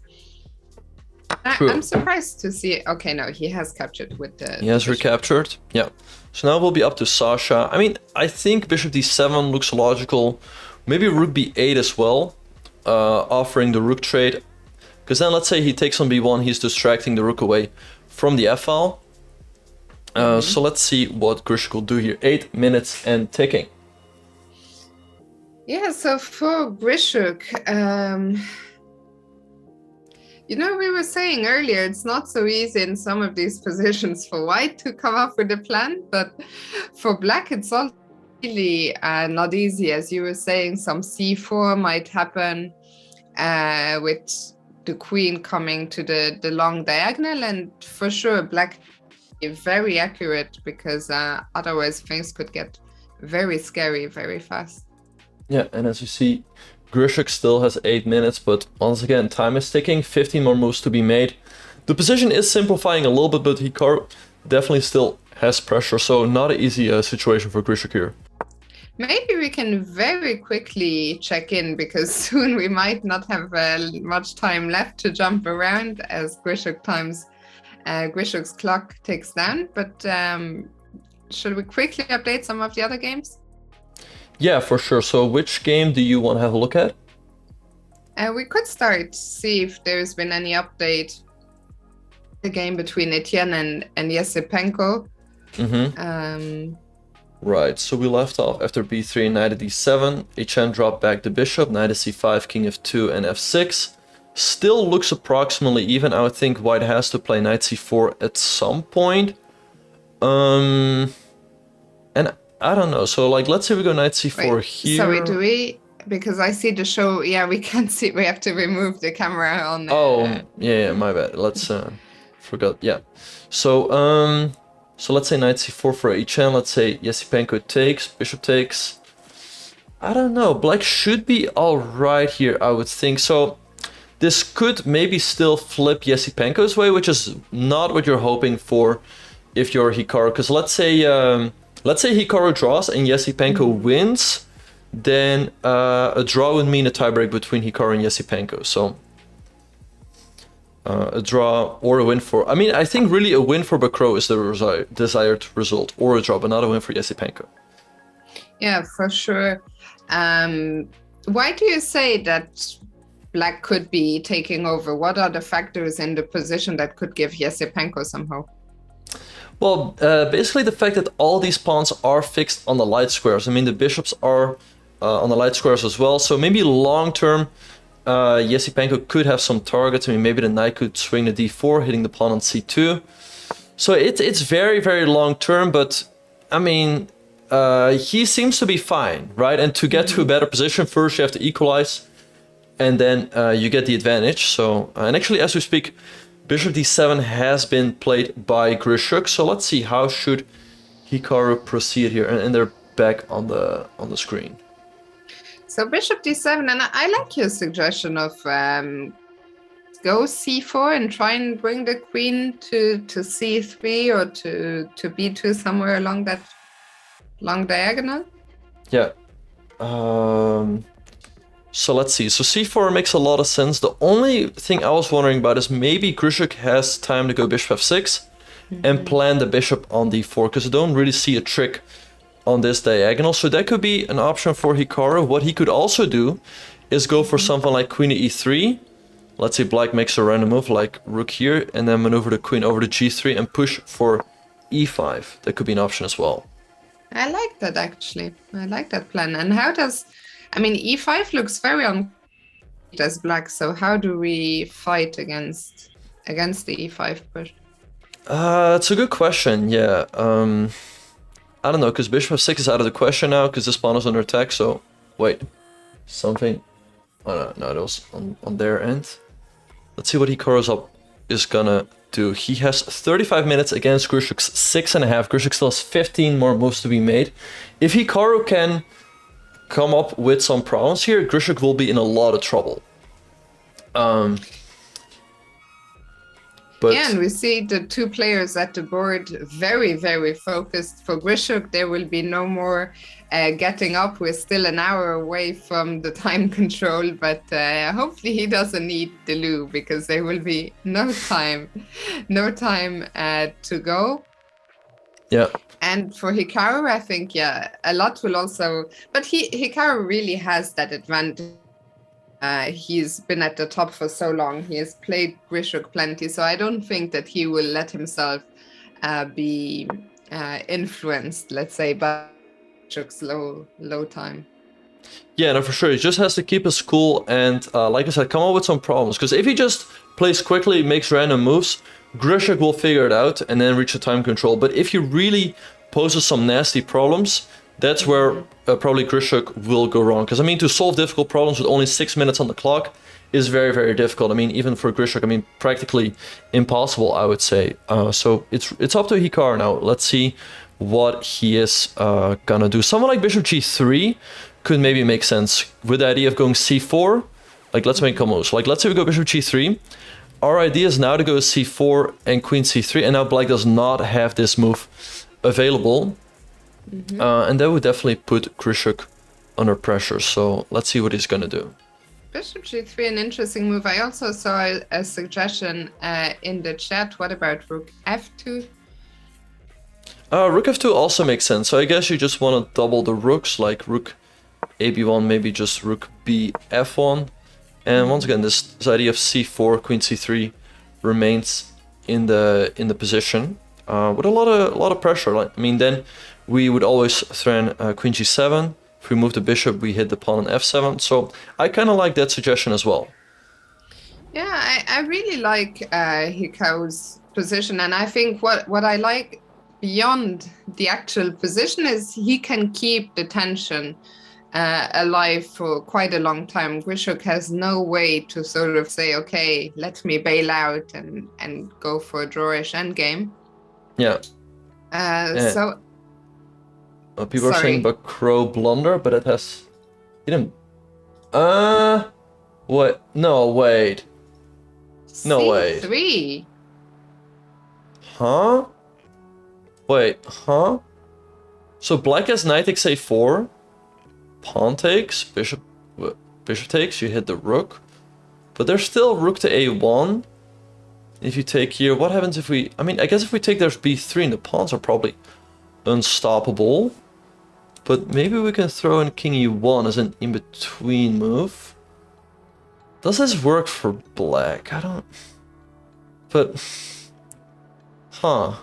I'm surprised to see. Okay, no, he has captured with the. He has recaptured. Yeah. So now we'll be up to Sasha. I mean, I think bishop d7 looks logical. Maybe rook b8 as well, offering the rook trade. Because then let's say he takes on b1, he's distracting the rook away from the f file. So let's see what Grischuk will do here. 8 minutes and ticking. Yeah, so for Grischuk, you know, we were saying earlier, it's not so easy in some of these positions for white to come up with a plan, but for black, it's all really not easy. As you were saying, some c4 might happen with the queen coming to the long diagonal, and for sure black is very accurate, because otherwise things could get very scary very fast. Yeah, and as you see, Grischuk still has 8 minutes, but once again, time is ticking, 15 more moves to be made. The position is simplifying a little bit, but Hikaru definitely still has pressure, so not an easy situation for Grischuk here. Maybe we can very quickly check in, because soon we might not have much time left to jump around as Grischuk's clock ticks down. But should we quickly update some of the other games? Yeah, for sure. So which game do you want to have a look at? We could start, see if there's been any update. The game between Etienne and Yesipenko. Right, so we left off after b3, knight at d7. Etienne dropped back the bishop, knight at c5, king f2, and f6. still looks approximately even. I would think white has to play knight c4 at some point. And I don't know. So like, let's say we go knight c4 Wait, here. sorry, do we? Because I see the show. Yeah, we can't see. We have to remove the camera on. Oh, yeah, my bad. Let's forgot. Yeah. So so let's say knight c4 for HN. Let's say Yesipenko takes, bishop takes. I don't know. Black should be all right here, I would think. So this could maybe still flip Yesipenko's way, which is not what you're hoping for if you're Hikaru. Because let's say Hikaru draws and Yesipenko wins, then a draw would mean a tiebreak between Hikaru and Yesipenko. So a draw or a win for... I mean, I think really a win for Bakro is the desired result, or a draw, but not a win for Yesipenko. Yeah, for sure. Why do you say that Black could be taking over? What are the factors in the position that could give Yesipenko somehow? Well, basically the fact that all these pawns are fixed on the light squares. I mean, the bishops are on the light squares as well. So maybe long term, Yesipenko could have some targets. I mean, maybe the knight could swing the d4, hitting the pawn on c2. So it's very, very long term, but I mean, he seems to be fine, right? And to get to a better position, first you have to equalize, and then you get the advantage. So, and actually, as we speak, bishop d7 has been played by Grischuk. So let's see, how should Hikaru proceed here? And they're back on the screen. So bishop d7, and I like your suggestion of go c4 and try and bring the queen to c3 or to b2, somewhere along that long diagonal. Yeah. So let's see. So c4 makes a lot of sense. The only thing I was wondering about is maybe Grischuk has time to go bishop f6 and plan the bishop on d4, because I don't really see a trick on this diagonal. So that could be an option for Hikaru. What he could also do is go for something like queen to e3. Let's say Black makes a random move like rook here, and then maneuver the queen over to g3 and push for e5. That could be an option as well. I like that, actually. I like that plan. And how does... I mean, e5 looks very on as Black, so how do we fight against the e5 push? It's a good question, yeah. I don't know, because bishop f6 is out of the question now, because this pawn is under attack, so... Wait. Something... Oh, no, that was on their end. Let's see what Hikaru is gonna do. He has 35 minutes against Grischuk's 6.5. Grischuk still has 15 more moves to be made. If Hikaru can come up with some problems here, Grischuk will be in a lot of trouble. But yeah, and we see the two players at the board very, very focused. For Grischuk, there will be no more getting up. We're still an hour away from the time control, but hopefully he doesn't need the loo, because there will be no time to go. yeah. And for Hikaru, I think, yeah, a lot will also... But Hikaru really has that advantage. He's been at the top for so long. He has played Grischuk plenty, so I don't think that he will let himself be influenced, let's say, by Grischuk's low time. Yeah, no, for sure. He just has to keep his cool and, like I said, come up with some problems. Because if he just plays quickly, makes random moves, Grischuk will figure it out and then reach the time control. But if he really poses some nasty problems, that's where probably Grischuk will go wrong. Because, I mean, to solve difficult problems with only 6 minutes on the clock is very, very difficult. I mean, even for Grischuk, I mean, practically impossible, I would say. So it's up to Hikaru now. Let's see what he is gonna do. Someone like bishop g3 could maybe make sense with the idea of going c4. Like, let's make a move. So, like, let's say we go bishop g3. Our idea is now to go c4 and queen c3, and now Black does not have this move available. And that would definitely put Grischuk under pressure. So let's see what he's gonna do. Bishop g3, an interesting move. I also saw a suggestion in the chat. What about rook f2? Rook f2 also makes sense. So I guess you just want to double the rooks, like rook a b1, maybe just rook b f1. And once again, this idea of c4, queen c3 remains in the position with a lot of pressure. Like, I mean, then we would always threaten queen g7. If we move the bishop, we hit the pawn on f7. So I kind of like that suggestion as well. Yeah, I really like Hikaru's position, and I think what I like beyond the actual position is he can keep the tension alive for quite a long time. Grischuk has no way to sort of say, okay, let me bail out and go for a drawish endgame. Yeah. So People are saying sorry. Bakro blunder, but it has... He didn't... What? No, wait. No, wait. C3. Huh? Wait, huh? So black has knight takes a4, pawn takes, bishop takes, you hit the rook. But there's still rook to a1. If you take here, what happens if we... I mean, I guess if we take there's b3 and the pawns are probably unstoppable. But maybe we can throw in king e1 as an in-between move. Does this work for black? I don't... But... Huh.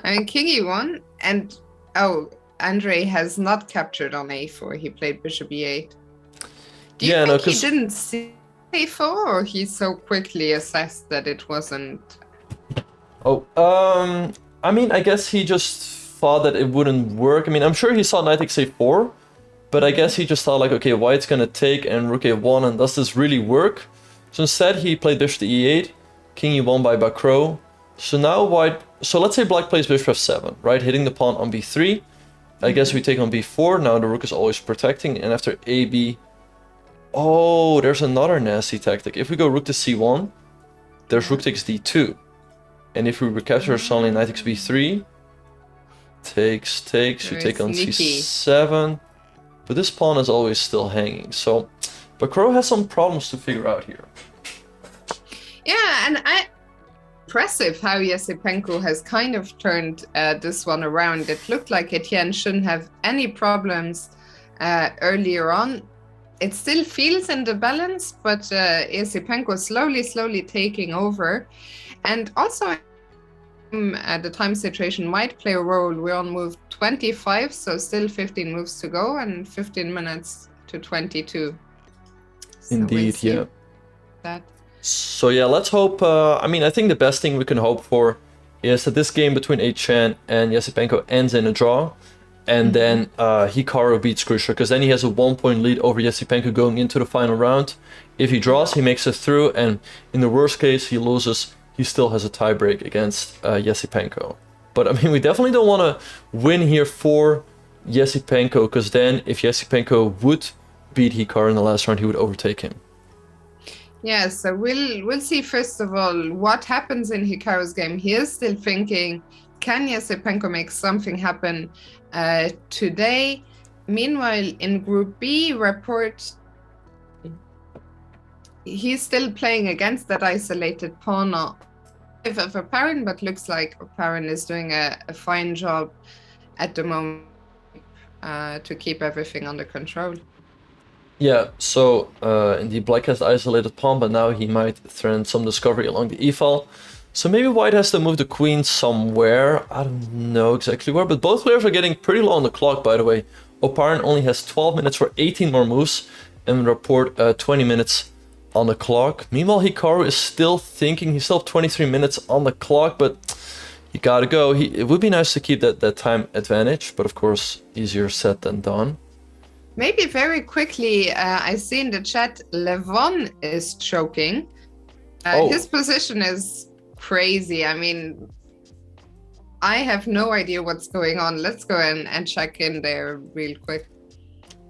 I mean, king e1 and... Oh, Andre has not captured on a4. He played bishop e8. Do you think he didn't see a4, or he so quickly assessed that it wasn't... Oh, I mean, I guess he just thought that it wouldn't work. I mean, I'm sure he saw knight takes a4, but I guess he just thought like, okay, white's gonna take and rook a1, and does this really work? So instead he played bishop to e8, king e1 by Bakro. So now white, so let's say black plays bishop f7, right? Hitting the pawn on b3. I guess we take on b4, now the rook is always protecting, and after ab... Oh, there's another nasty tactic. If we go rook to c1, there's rook takes d2. And if we recapture suddenly knight takes b3, takes, you take on c7. But this pawn is always still hanging. So Bakro has some problems to figure out here. Yeah, and impressive how Yesipenko has kind of turned this one around. It looked like Etienne shouldn't have any problems earlier on. It still feels in the balance, but Yesipenko slowly taking over. And also at the time situation might play a role. We're on move 25, so still 15 moves to go and 15 minutes to 22. So Indeed, we'll yeah. That. So yeah, let's hope, I mean, I think the best thing we can hope for is that this game between Etienne and Yesipenko ends in a draw. And then Hikaru beats Grischuk, because then he has a 1-point lead over Yesipenko going into the final round. If he draws, he makes it through, and in the worst case, he loses. He still has a tiebreak against Yesipenko. But I mean, we definitely don't want to win here for Yesipenko, because then if Yesipenko would beat Hikaru in the last round, he would overtake him. Yeah, so we'll see first of all what happens in Hikaru's game. He is still thinking, can Yesipenko make something happen today? Meanwhile, in Group B, report he's still playing against that isolated pawn of Oparin, but looks like Oparin is doing a fine job at the moment to keep everything under control. Yeah, so indeed black has the isolated pawn, but now he might threaten some discovery along the e-file. So maybe white has to move the queen somewhere. I don't know exactly where, but both players are getting pretty low on the clock, by the way. Oparin only has 12 minutes for 18 more moves, and report 20 minutes on the clock. Meanwhile, Hikaru is still thinking. He's still have 23 minutes on the clock, but you gotta go. It would be nice to keep that time advantage, but of course, easier said than done. Maybe very quickly, I see in the chat, Levon is choking. His position is crazy. I mean, I have no idea what's going on. Let's go and check in there real quick.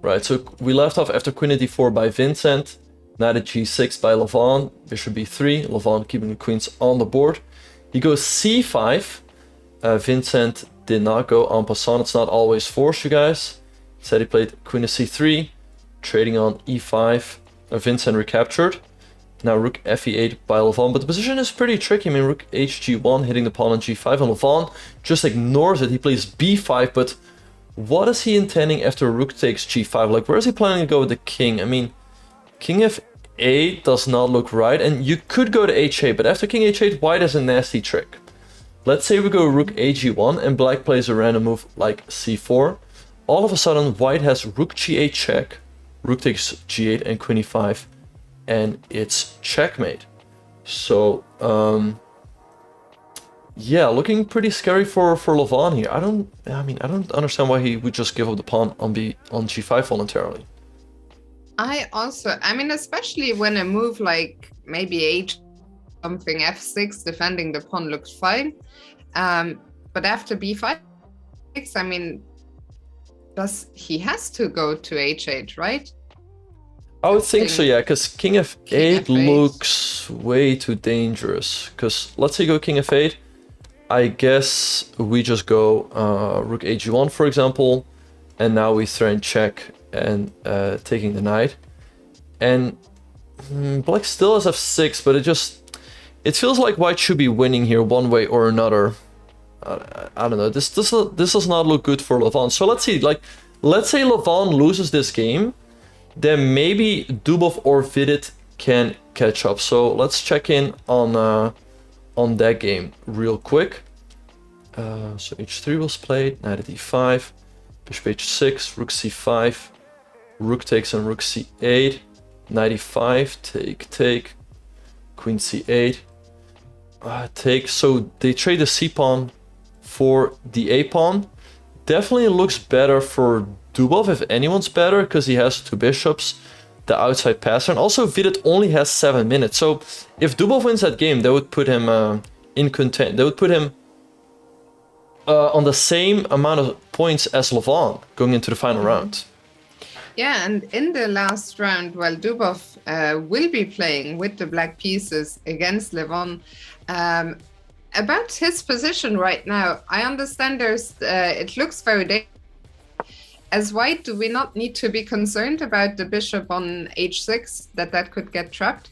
Right, so we left off after queen at d4 by Vincent, knight at g6 by Levon, bishop b3, Levon keeping the queens on the board. He goes c5. Vincent did not go en passant. It's not always forced, you guys. Said he played queen to c3, trading on e5. Vincent recaptured. Now rook fe8 by Levon, but the position is pretty tricky. I mean, rook hg1 hitting the pawn on g5, and Levon just ignores it. He plays b5, but what is he intending after rook takes g5? Like, where is he planning to go with the king? I mean, king f8 does not look right, and you could go to h8, but after king h8, white has a nasty trick. Let's say we go rook ag1, and black plays a random move like c4. All of a sudden, white has rook g8 check, rook takes g8, and queen e5. and it's checkmate. So, yeah, looking pretty scary for Levon here. I don't understand why he would just give up the pawn on g5 voluntarily. I mean, especially when a move like maybe h something f6 defending the pawn looks fine, but after b5, I mean, he has to go to h8, right? I would think so, yeah, because king f8 King f8 looks way too dangerous. Because let's say go king f8, I guess we just go rook ag1, for example, and now we threaten check and taking the knight. And black still has f6, but it feels like white should be winning here one way or another. I don't know. This does not look good for Levon. So let's see. Let's say Levon loses this game, then maybe Dubov or Vidit can catch up. So let's check in on that game real quick. So h3 was played, knight at e5, bishop h6, rook c5, rook takes on rook c8, knight e5, take, queen c8, take. So they trade the c pawn for the a pawn. Definitely looks better for Dubov, if anyone's better, because he has two bishops, the outside passer, and also Vidit only has 7 minutes. So if Dubov wins that game, that would put him in content. That would put him on the same amount of points as Levon going into the final round. Yeah, and in the last round, well, Dubov will be playing with the black pieces against Levon. About his position right now, I understand it looks very dangerous. As white, do we not need to be concerned about the bishop on h6, that could get trapped?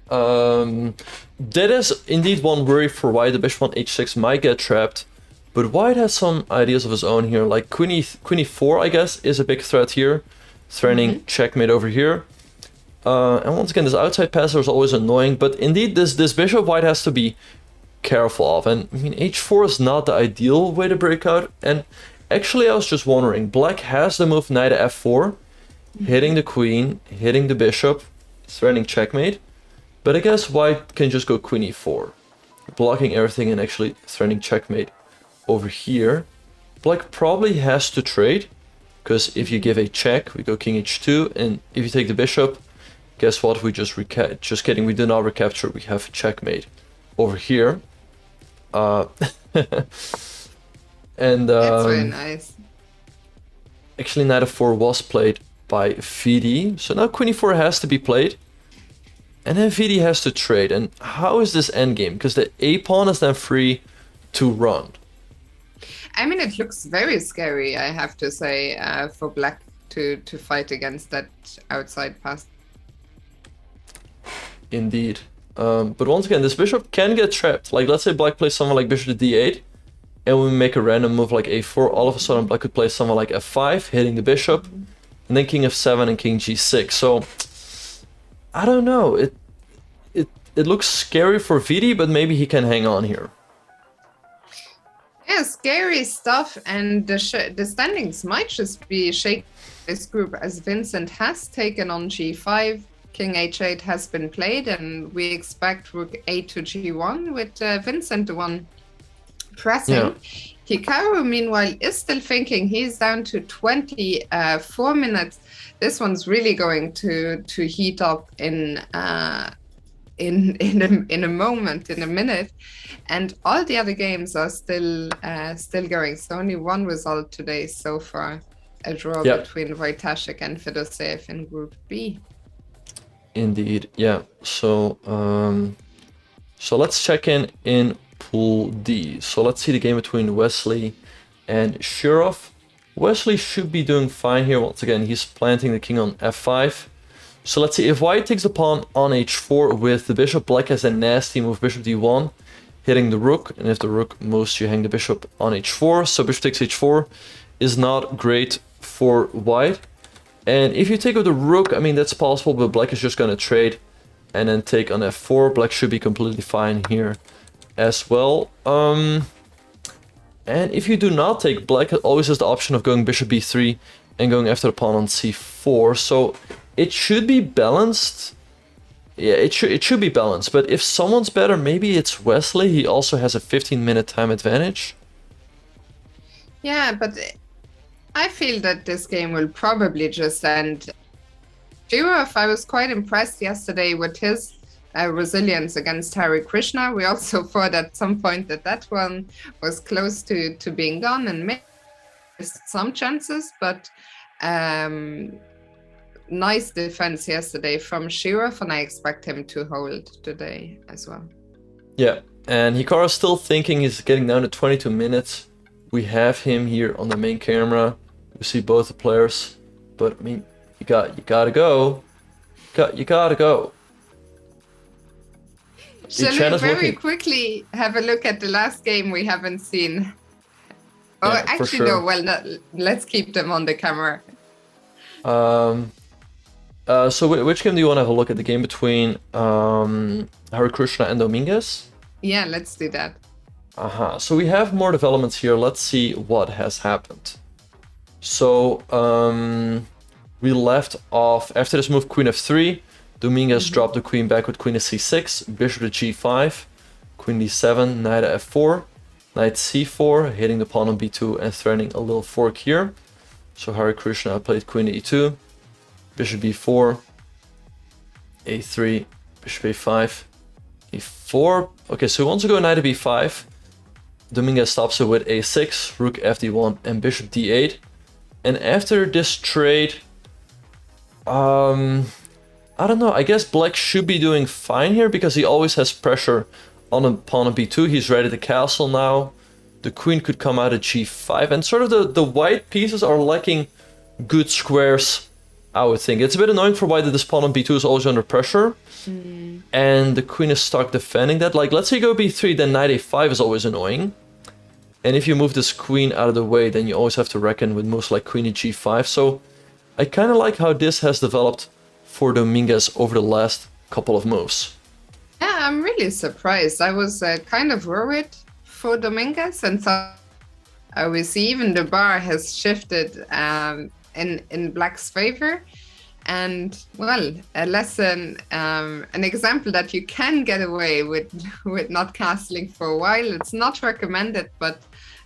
That is indeed one worry for white. The bishop on h6 might get trapped, but white has some ideas of his own here. Like queen e4, I guess, is a big threat here, threatening checkmate over here. And once again, this outside passer is always annoying, but indeed this bishop white has to be careful of. And I mean, h4 is not the ideal way to break out. And actually, I was just wondering, black has the move knight to f4, hitting the queen, hitting the bishop, threatening checkmate. But I guess white can just go queen e4, blocking everything and actually threatening checkmate over here. Black probably has to trade, because if you give a check, we go king h2, and if you take the bishop, guess what? We just kidding, we do not recapture, we have checkmate over here. And That's very nice. actually knight f4 was played by VD, so now queen e4 has to be played, and then VD has to trade. And how is this endgame? Because the a pawn is then free to run. I mean, it looks very scary, I have to say, for black to fight against that outside pass. Indeed. But once again, this bishop can get trapped. Like, let's say black plays something like bishop to d8, and we make a random move like a4, all of a sudden black could play something like f5, hitting the bishop, and then king f7 and king g6. So, I don't know. It looks scary for VD, but maybe he can hang on here. Yeah, scary stuff, and the standings might just be shaking this group, as Vincent has taken on g5, king h8 has been played, and we expect rook a to g1 with Vincent the one pressing. Yeah. Hikaru, meanwhile, is still thinking. He's down to 24 minutes. This one's really going to heat up in a moment, in a minute, and all the other games are still going. So only one result today so far, a draw between Wojtaszek and Fedoseev in Group B. Indeed, yeah. So let's check in Pool D. So let's see the game between Wesley and Shirov. Wesley should be doing fine here. Once again, he's planting the king on f5. So let's see, if white takes the pawn on h4 with the bishop, black has a nasty move, bishop d1, hitting the rook, and if the rook moves, you hang the bishop on h4. So bishop takes h4 is not great for white. And if you take with the rook, I mean, that's possible, but black is just going to trade and then take on f4. Black should be completely fine here as well. And if you do not take, black always has the option of going bishop b3 and going after the pawn on c4. So it should be balanced. Yeah, it should be balanced. But if someone's better, maybe it's Wesley. He also has a 15-minute time advantage. Yeah, but I feel that this game will probably just end. Girov, I was quite impressed yesterday with his resilience against Hare Krishna. We also thought at some point that one was close to being gone and missed some chances, but nice defense yesterday from Girov, and I expect him to hold today as well. Yeah, and Hikaru's still thinking. He's getting down to 22 minutes. We have him here on the main camera. We see both the players, but I mean, you gotta go. You gotta go. Shall we very quickly have a look at the last game we haven't seen? Oh, Yeah, actually, sure. no. Well, let's keep them on the camera. So which game do you want to have a look at? The game between Hare Krishna and Dominguez? Yeah, let's do that. So we have more developments here. Let's see what has happened. So we left off after this move, Queen f3. Dominguez dropped the queen back with Queen to c6, Bishop to g5, Queen d7, Knight to f4, Knight c4, hitting the pawn on b2 and threatening a little fork here. So Hare Krishna played Queen to e2, Bishop b4, a3, Bishop a5, e4. Okay, so he wants to go Knight to b5. Dominguez stops it with a6, Rook fd1, and Bishop d8. And after this trade, I don't know, I guess Black should be doing fine here because he always has pressure on the pawn on b2. He's ready to castle now. The queen could come out at g5, and sort of the white pieces are lacking good squares, I would think. It's a bit annoying for white that this pawn on b2 is always under pressure. And the queen is stuck defending that. Like, let's say you go b3, then knight a5 is always annoying. And if you move this queen out of the way, then you always have to reckon with moves like queen to g5. So I kind of like how this has developed for Dominguez over the last couple of moves. Yeah, I'm really surprised. I was kind of worried for Dominguez and thought we see even the bar has shifted in Black's favor. And well, a lesson, an example that you can get away with not castling for a while. It's not recommended, but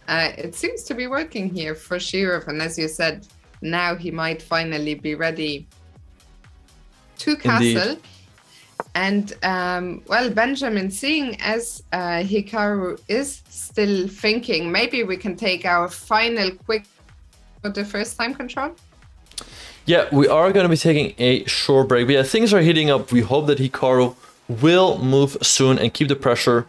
it seems to be working here for Girov. And as you said, now he might finally be ready to castle. Indeed. And well, Benjamin, seeing as Hikaru is still thinking, maybe we can take our final quick for the first time control. Yeah, we are going to be taking a short break. But yeah, things are heating up. We hope that Hikaru will move soon and keep the pressure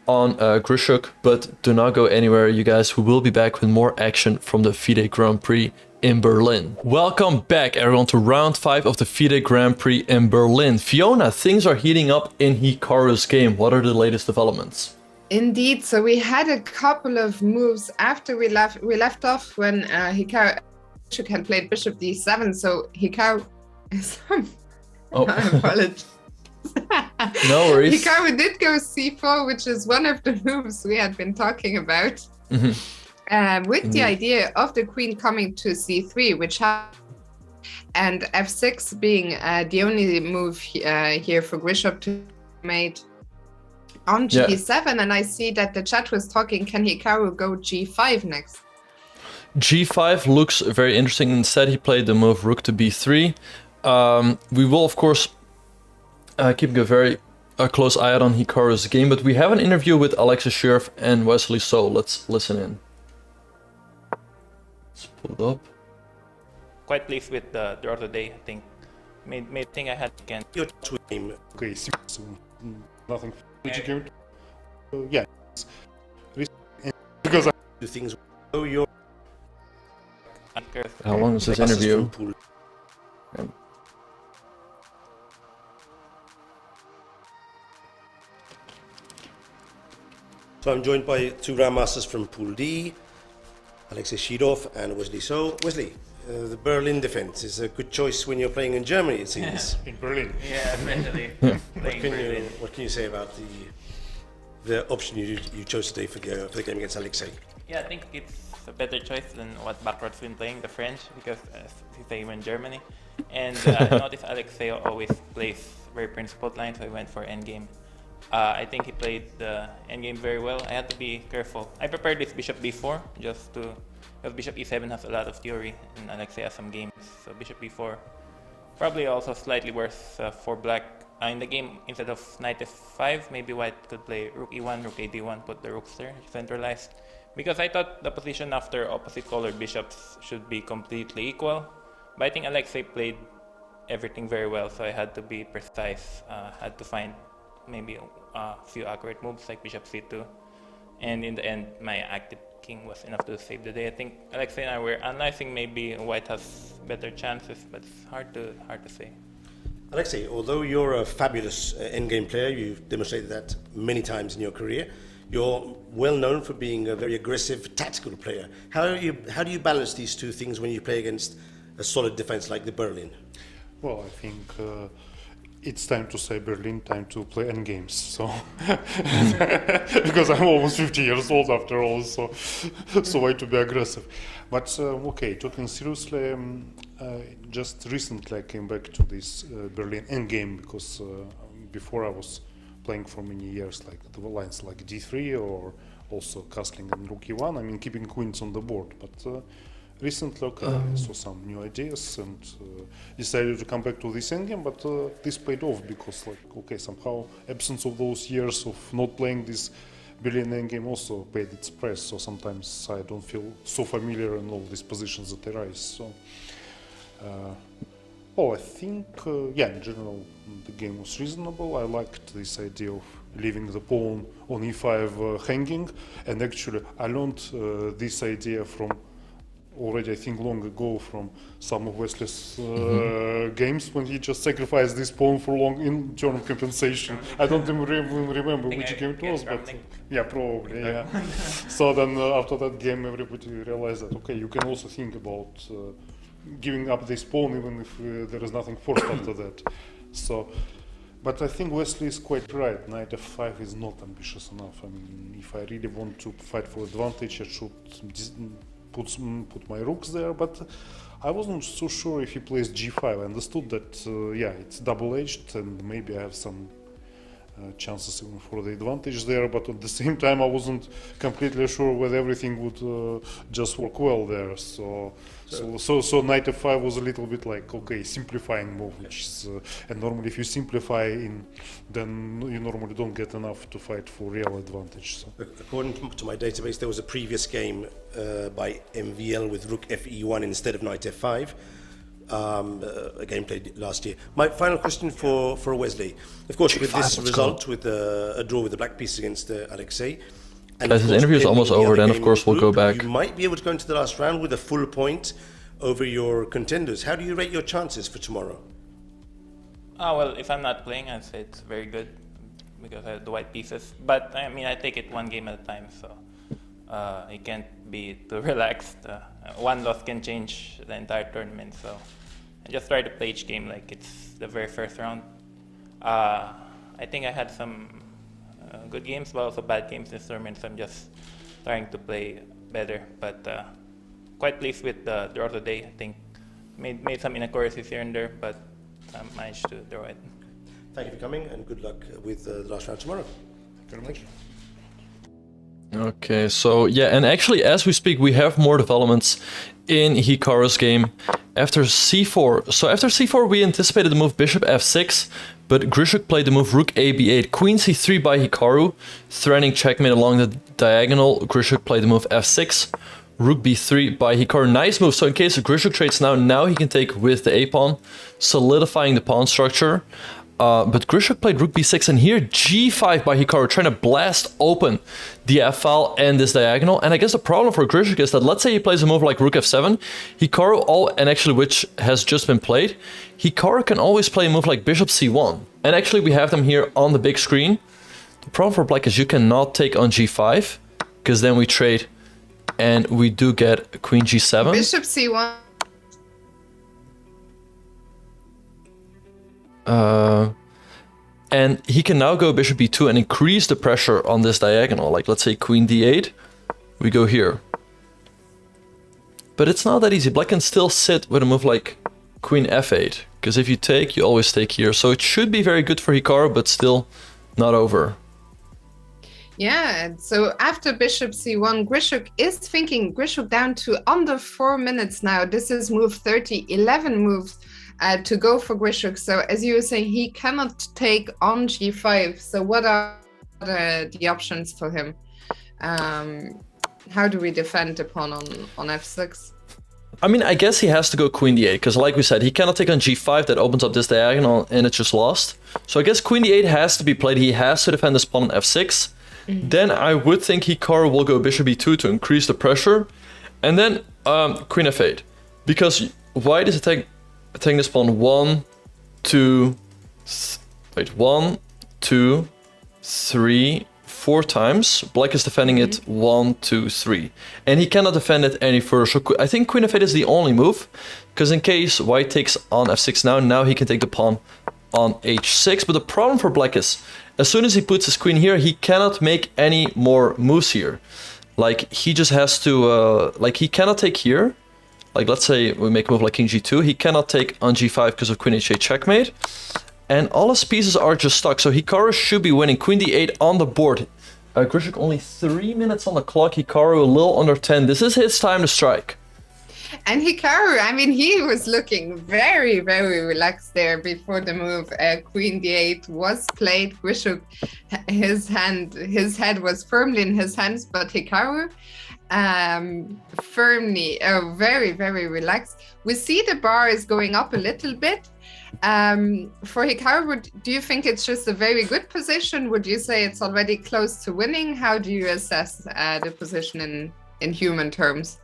on Grischuk. But do not go anywhere, you guys. We will be back with more action from the FIDE Grand Prix in Berlin. Welcome back, everyone, to round 5 of the FIDE Grand Prix in Berlin. Fiona, things are heating up in Hikaru's game. What are the latest developments? Indeed. So we had a couple of moves after we left off when Hikaru had played Bishop d7. So Hikaru... Oh. I apologize. No worries. Hikaru did go c4, which is one of the moves we had been talking about. With the idea of the queen coming to c3, which and f6 being the only move here for Grischuk to made on g7. And I see that the chat was talking, can Hikaru go g5 next? G5 looks very interesting. Instead, he played the move rook to b3. We will, of course, keep a very close eye out on Hikaru's game, but we have an interview with Alexis Sheriff and Wesley So. Let's listen in. Let's pull it up. Quite pleased with the draw today. I think made thing I had again. Your team. Okay, so nothing. Yeah, because Do things. Oh, your How long is this interview? So I'm joined by two Grandmasters from Pool D, Alexis Shidov and Wesley So. Wesley, the Berlin defense is a good choice when you're playing in Germany, it seems. in Berlin. Yeah, especially What can you say about the option you chose today for the game against Alexei? Yeah, I think it's a better choice than what backwards been playing the French, because as you say, in Germany, And I noticed Alexei always plays very principled lines, so I went for endgame. I think he played the endgame very well. I had to be careful. I prepared this bishop b4 just to, because bishop e7 has a lot of theory and Alexei has some games. So bishop b4, probably also slightly worse for black. In the game, instead of knight f5, maybe white could play rook e1, rook a d1, put the rooks there, centralized. Because I thought the position after opposite colored bishops should be completely equal. But I think Alexei played everything very well, so I had to be precise. Had to find maybe a few accurate moves like bishop c2. And in the end, my active king was enough to save the day. I think Alexei and I were analyzing maybe white has better chances, but it's hard to say. Alexei, although you're a fabulous endgame player, you've demonstrated that many times in your career, you're well known for being a very aggressive tactical player. How do you balance these two things when you play against a solid defense like the Berlin? Well, I think it's time to say Berlin, time to play endgames. So, because I'm almost 50 years old after all, so why to be aggressive? But okay, talking seriously, just recently I came back to this Berlin endgame because before I was playing for many years like the lines like d3 or also castling and rook e1. I mean, keeping queens on the board, but. Recently, okay, I saw some new ideas and decided to come back to this endgame, but this paid off because, like, okay, somehow absence of those years of not playing this Berlin endgame also paid its price. So sometimes I don't feel so familiar in all these positions that arise. So, well, I think, yeah, in general, the game was reasonable. I liked this idea of leaving the pawn on e5 hanging, and actually I learned this idea from already, I think, long ago from some of Wesley's games when he just sacrificed this pawn for long in turn of compensation. I don't even remember which game it was, but yeah, probably, yeah. So then after that game, everybody realized that, okay, you can also think about giving up this pawn even if there is nothing forced after that. So, but I think Wesley is quite right. Knight f5 is not ambitious enough. I mean, if I really want to fight for advantage, I should put my rooks there, but I wasn't so sure if he plays g5. I understood that, yeah, it's double-edged and maybe I have some chances even for the advantage there, but at the same time I wasn't completely sure whether everything would just work well there. So knight f5 was a little bit like, okay, simplifying move, which is, and normally if you simplify then you normally don't get enough to fight for real advantage. So. According to my database, there was a previous game by MVL with rook fe1 instead of knight f5. A game played last year. My final question for Wesley. Of course, with this result, with a draw with the black piece against Alexei. And his interview is almost over, then of course we'll go back. You might be able to go into the last round with a full point over your contenders. How do you rate your chances for tomorrow? Well, if I'm not playing, I'd say it's very good because I have the white pieces. But I mean, I take it one game at a time, so you can't be too relaxed. One loss can change the entire tournament, so I just try to play each game like it's the very first round. I think I had some good games, but also bad games this tournament, so I'm just trying to play better. But quite pleased with the draw today. I think made some inaccuracies here and there, but managed to draw it. Thank you for coming, and good luck with the last round tomorrow. Thank you very much. Okay, so yeah, and actually as we speak we have more developments in Hikaru's game after c4. So after c4 we anticipated the move bishop f6, but Grischuk played the move rook a b8, queen c3 by Hikaru, threatening checkmate along the diagonal. Grischuk played the move f6, rook b3 by Hikaru. Nice move, so in case Grischuk trades now he can take with the a-pawn, solidifying the pawn structure. But Grischuk played rook b6, and here g5 by Hikaru, trying to blast open the f-file and this diagonal. And I guess the problem for Grischuk is that, let's say he plays a move like rook f7, Hikaru, and actually which has just been played, Hikaru can always play a move like bishop c1. And actually we have them here on the big screen. The problem for black is you cannot take on g5, because then we trade and we do get queen g7. Bishop c1. And he can now go bishop b2 and increase the pressure on this diagonal. Like, let's say queen d8, we go here. But it's not that easy. Black can still sit with a move like queen f8. Because if you take, you always take here. So it should be very good for Hikaru, but still not over. Yeah, so after bishop c1, Grischuk is thinking, Grischuk down to under 4 minutes now. This is move 30, 11 moves to go for Grischuk. So as you were saying, he cannot take on g5. So what are the options for him? How do we defend the pawn on f6? I mean, I guess he has to go queen d8, because like we said, he cannot take on g5, that opens up this diagonal, and it's just lost. So I guess queen d8 has to be played, he has to defend this pawn on f6. Then I would think Hikaru will go bishop e2 to increase the pressure, and then queen f8. Because white is attacking this pawn 1, 2, 3, 4 times. Black is defending it 1, 2, 3. And he cannot defend it any further. So I think queen f8 is the only move, because in case white takes on f6 now he can take the pawn on h6. But the problem for black is, as soon as he puts his queen here, he cannot make any more moves here. Like, he just has to, like, he cannot take here. Like, let's say we make a move like king g2. He cannot take on g5 because of queen h8 checkmate. And all his pieces are just stuck. So Hikaru should be winning. Queen d8 on the board. Grischuk only 3 minutes on the clock. Hikaru a little under 10. This is his time to strike. And Hikaru, I mean, he was looking very, very relaxed there before the move. Queen d8 was played. Grischuk, his head was firmly in his hands, but Hikaru firmly, very, very relaxed. We see the bar is going up a little bit. For Hikaru, do you think it's just a very good position? Would you say it's already close to winning? How do you assess the position in human terms?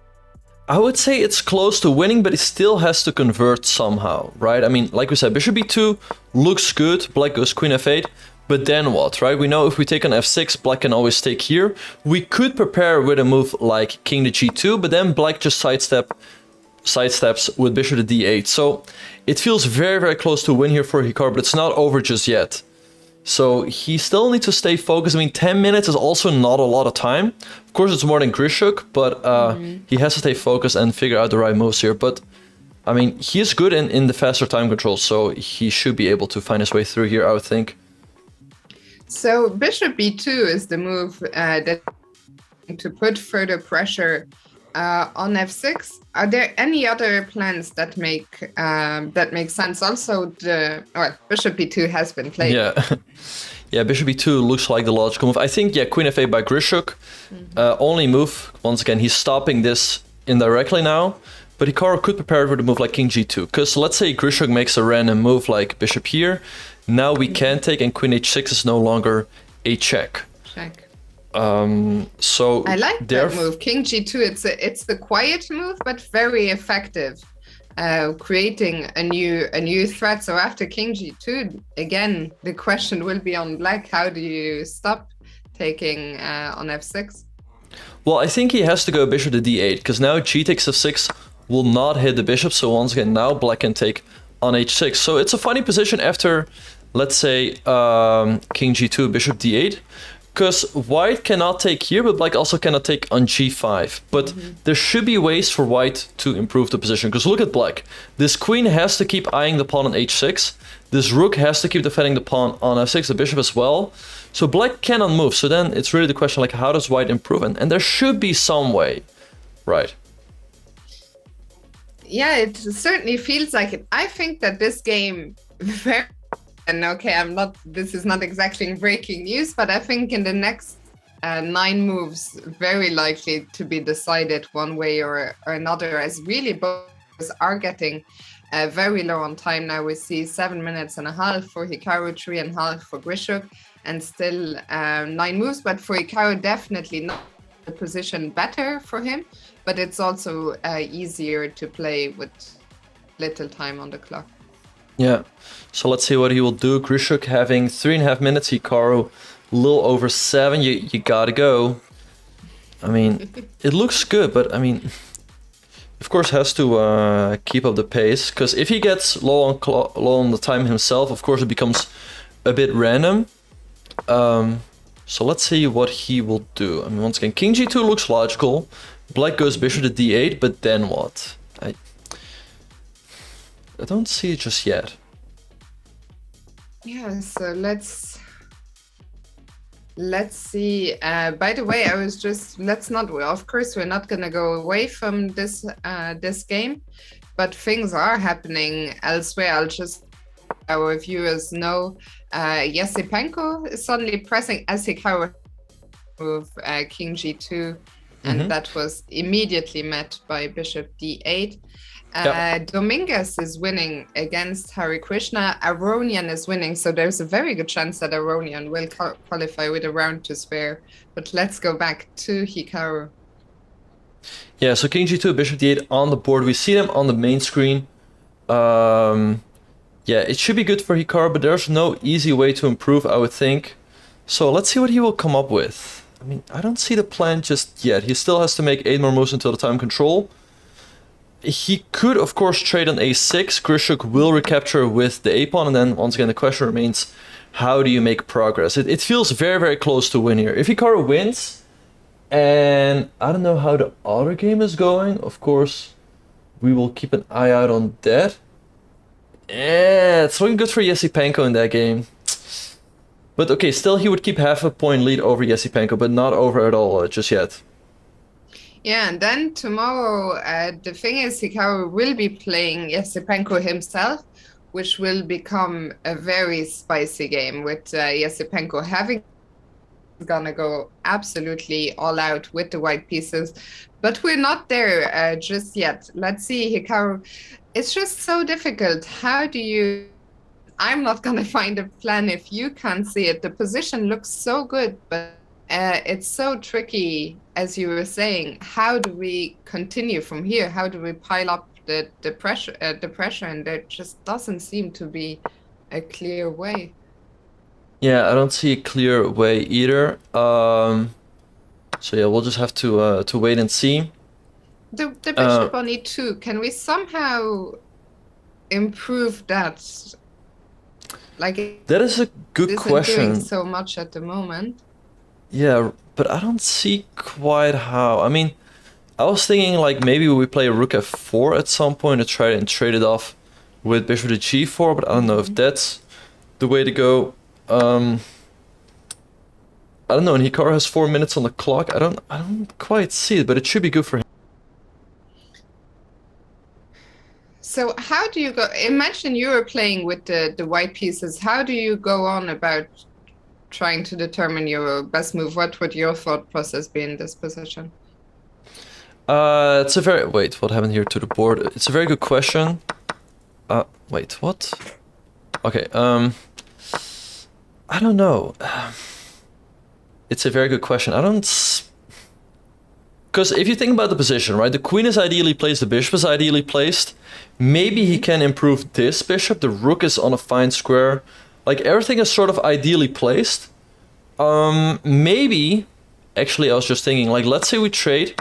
I would say it's close to winning, but it still has to convert somehow, right? I mean, like we said, bishop e2 looks good. Black goes queen f8, but then what, right? We know if we take on f6, black can always take here. We could prepare with a move like king to g2, but then black just sidesteps with bishop to d8. So it feels very, very close to win here for Hikaru, but it's not over just yet. So he still needs to stay focused. I mean, 10 minutes is also not a lot of time. Of course, it's more than Grischuk, but he has to stay focused and figure out the right moves here. But, I mean, he is good in the faster time control, so he should be able to find his way through here, I would think. So bishop b2 is the move that to put further pressure on f6. Are there any other plans that make sense? Also, bishop b2 has been played. Yeah, yeah. Bishop b2 looks like the logical move. I think queen f8 by Grischuk. Only move. Once again, he's stopping this indirectly now. But Hikaru could prepare for the move like king g2. Because let's say Grischuk makes a random move like bishop here. Now we can take, and queen h6 is no longer a check. So I like that move, king g2. It's the quiet move, but very effective, creating a new threat. So after king g2, again, the question will be on black. How do you stop taking on f6? Well, I think he has to go bishop to d8, because now g takes f6 will not hit the bishop. So once again, now black can take on h6. So it's a funny position after, let's say, king g2, bishop d8. Because white cannot take here, but black also cannot take on g5. But there should be ways for white to improve the position. Because look at black. This queen has to keep eyeing the pawn on h6. This rook has to keep defending the pawn on f6, the bishop as well. So black cannot move. So then it's really the question, like, how does white improve? And there should be some way, right? Yeah, it certainly feels like it. I think that this game very... And okay, this is not exactly breaking news, but I think in the next 9 moves, very likely to be decided one way or another, as really both are getting very low on time now. We see 7 minutes and a half for Hikaru, 3.5 for Grischuk, and still 9 moves. But for Hikaru, definitely not the position better for him, but it's also easier to play with little time on the clock. Yeah, so let's see what he will do. Grischuk having 3.5 minutes, Hikaru a little over 7. You gotta go. I mean, it looks good, but I mean, of course has to keep up the pace, because if he gets low on the time himself, of course it becomes a bit random. So let's see what he will do. I mean, once again, king g2 looks logical. Black goes bishop to d8, but then what? I don't see it just yet. Yeah, so let's see. By the way, I was just of course we're not gonna go away from this game, but things are happening elsewhere. I'll just our viewers know Yesipenko is suddenly pressing as Hikaru move King G2, and that was immediately met by Bishop D8. Dominguez is winning against Hari Krishna. Aronian is winning, so there's a very good chance that Aronian will qualify with a round to spare. But let's go back to Hikaru. Yeah, so King G2, Bishop D8 on the board. We see them on the main screen. Yeah, it should be good for Hikaru, but there's no easy way to improve, I would think. So let's see what he will come up with. I mean, I don't see the plan just yet. He still has to make 8 more moves until the time control. He could, of course, trade on a6. Grischuk will recapture with the a-pawn, and then, once again, the question remains, how do you make progress? It feels very, very close to win here. If Hikaru wins, and I don't know how the other game is going, of course, we will keep an eye out on that. Yeah, it's looking good for Yesipenko in that game. But okay, still he would keep half a point lead over Yesipenko, but not over at all just yet. Yeah, and then tomorrow, the thing is, Hikaru will be playing Yesipenko himself, which will become a very spicy game with Yesipenko having gonna go absolutely all out with the white pieces. But we're not there just yet. Let's see, Hikaru. It's just so difficult. How do you... I'm not gonna find a plan if you can't see it. The position looks so good, but it's so tricky, as you were saying. How do we continue from here? How do we pile up the pressure? And there just doesn't seem to be a clear way. Yeah, I don't see a clear way either. So yeah, we'll just have to wait and see. The bishop on e2. Can we somehow improve that? Like, that is a good question. Doing so much at the moment. Yeah, but I don't see quite how. I mean, I was thinking like maybe we play rook f4 at some point to try and trade it off with bishop to g4, but I don't know if that's the way to go. I don't know, and Hikaru has 4 minutes on the clock. I don't quite see it, but it should be good for him. So how do you go? Imagine you were playing with the white pieces. How do you go on about trying to determine your best move? What would your thought process be in this position? It's a very... Wait, what happened here to the board? It's a very good question. Wait, what? Okay, I don't know. It's a very good question. I don't... Because if you think about the position, right? The queen is ideally placed, the bishop is ideally placed. Maybe he can improve this bishop. The rook is on a fine square. Like, everything is sort of ideally placed. Maybe... Actually, I was just thinking, like, let's say we trade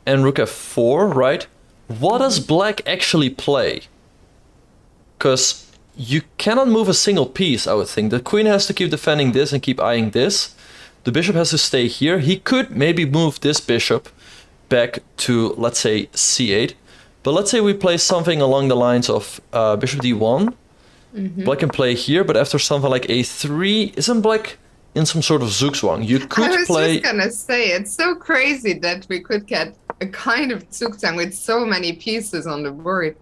and rook f4, right? What does black actually play? Because you cannot move a single piece, I would think. The queen has to keep defending this and keep eyeing this. The bishop has to stay here. He could maybe move this bishop back to, let's say, c8. But let's say we play something along the lines of bishop d1. Black can play here, but after something like a3, isn't black in some sort of zugzwang? You could play... I was just gonna say, it's so crazy that we could get a kind of zugzwang with so many pieces on the board.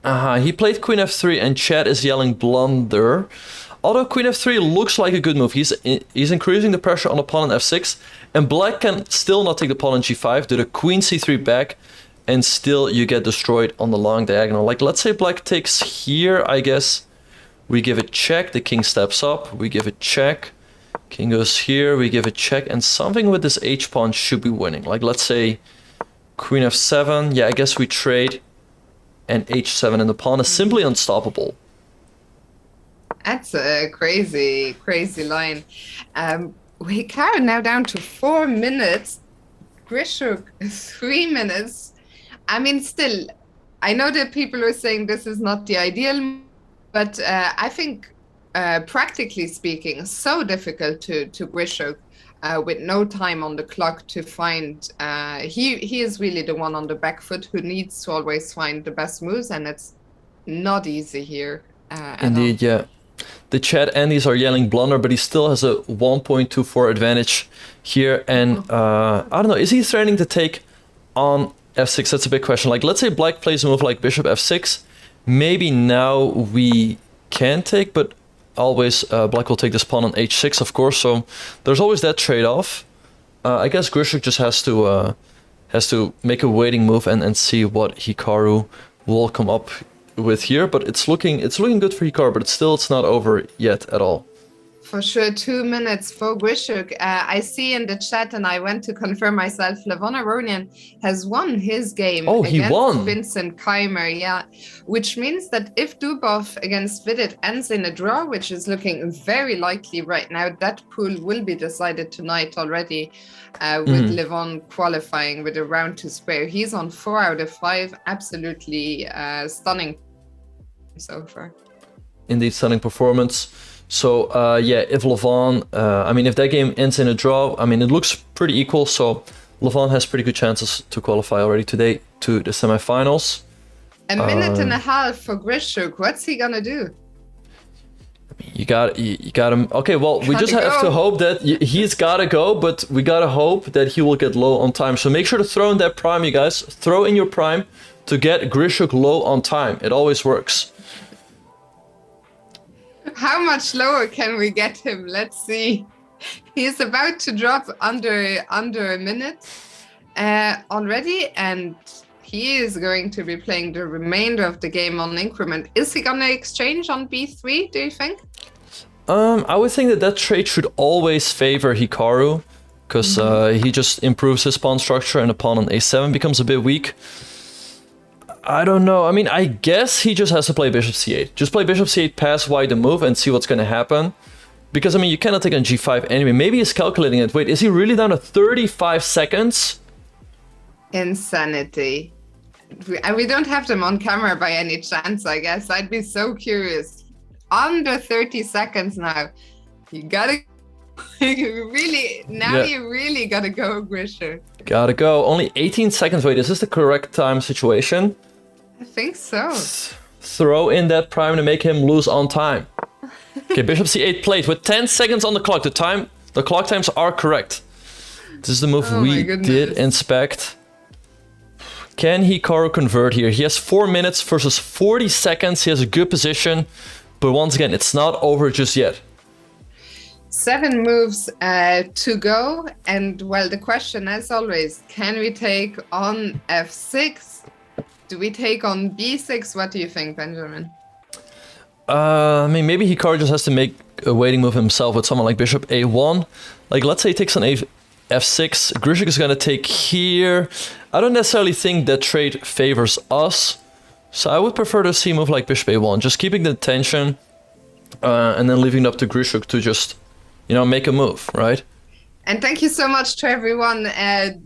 He played queen f3 and chat is yelling blunder. Although queen f3 looks like a good move, he's increasing the pressure on the pawn on f6, and black can still not take the pawn on g5, do the queen c3 back, and still you get destroyed on the long diagonal. Like, let's say black takes here, I guess. We give a check, the king steps up, we give a check. King goes here, we give a check, and something with this h-pawn should be winning. Like, let's say queen f7, yeah, I guess we trade, and h7, and the pawn is simply unstoppable. That's a crazy, crazy line. Hikaru now down to 4 minutes. Grischuk 3 minutes. I mean, still, I know that people are saying this is not the ideal, but I think, practically speaking, so difficult to Grischuk with no time on the clock to find. He is really the one on the back foot who needs to always find the best moves, and it's not easy here. At all. Indeed, yeah. The chat Andes are yelling blunder, but he still has a 1.24 advantage here. And I don't know, is he threatening to take on f6? That's a big question. Like, let's say black plays a move like bishop f6. Maybe now we can take, but always black will take this pawn on h6, of course. So there's always that trade-off. I guess Grischuk just has to make a waiting move and see what Hikaru will come up with here. But it's looking good for Hikaru, but it's not over yet at all. For sure, 2 minutes for Grischuk. I see in the chat, and I went to confirm myself, Levon Aronian has won his game he won. Vincent Keimer, yeah. Which means that if Dubov against Vidit ends in a draw, which is looking very likely right now, that pool will be decided tonight already, with Levon qualifying with a round to spare. He's on 4 out of 5, absolutely stunning so far. Indeed, stunning performance. So yeah, if Levon, I mean, if that game ends in a draw, I mean, it looks pretty equal. So Levon has pretty good chances to qualify already today to the semifinals. A minute and a half for Grischuk. What's he gonna do? You got him. Okay, well, we just have to hope that he's gotta go, but we gotta hope that he will get low on time. So make sure to throw in that prime, you guys. Throw in your prime to get Grischuk low on time. It always works. How much lower can we get him? Let's see. He's about to drop under a minute already, and he is going to be playing the remainder of the game on increment. Is he gonna exchange on b3, do you think? I would think that trade should always favor Hikaru, because he just improves his pawn structure and the pawn on a7 becomes a bit weak. I don't know. I mean, I guess he just has to play bishop c8. Just play bishop c8, pass white the move, and see what's going to happen. Because, I mean, you cannot take on g5 anyway. Maybe he's calculating it. Wait, is he really down to 35 seconds? Insanity. We don't have them on camera by any chance, I guess. I'd be so curious. Under 30 seconds now. You gotta... you really gotta go, Grischuk. Gotta go. Only 18 seconds. Wait, is this the correct time situation? I think so. Throw in that prime to make him lose on time. Okay, bishop c8 played with 10 seconds on the clock. The clock times are correct. This is the move we did inspect. Can Hikaru convert here? He has 4 minutes versus 40 seconds. He has a good position. But once again, it's not over just yet. 7 moves to go. And well, the question, as always, can we take on f6? Do we take on b6? What do you think, Benjamin? I mean, maybe Hikaru just has to make a waiting move himself with someone like bishop a1. Like, let's say he takes on f6. Grischuk is going to take here. I don't necessarily think that trade favors us. So I would prefer to see a move like bishop a1. Just keeping the tension and then leaving it up to Grischuk to just, you know, make a move, right? And thank you so much to everyone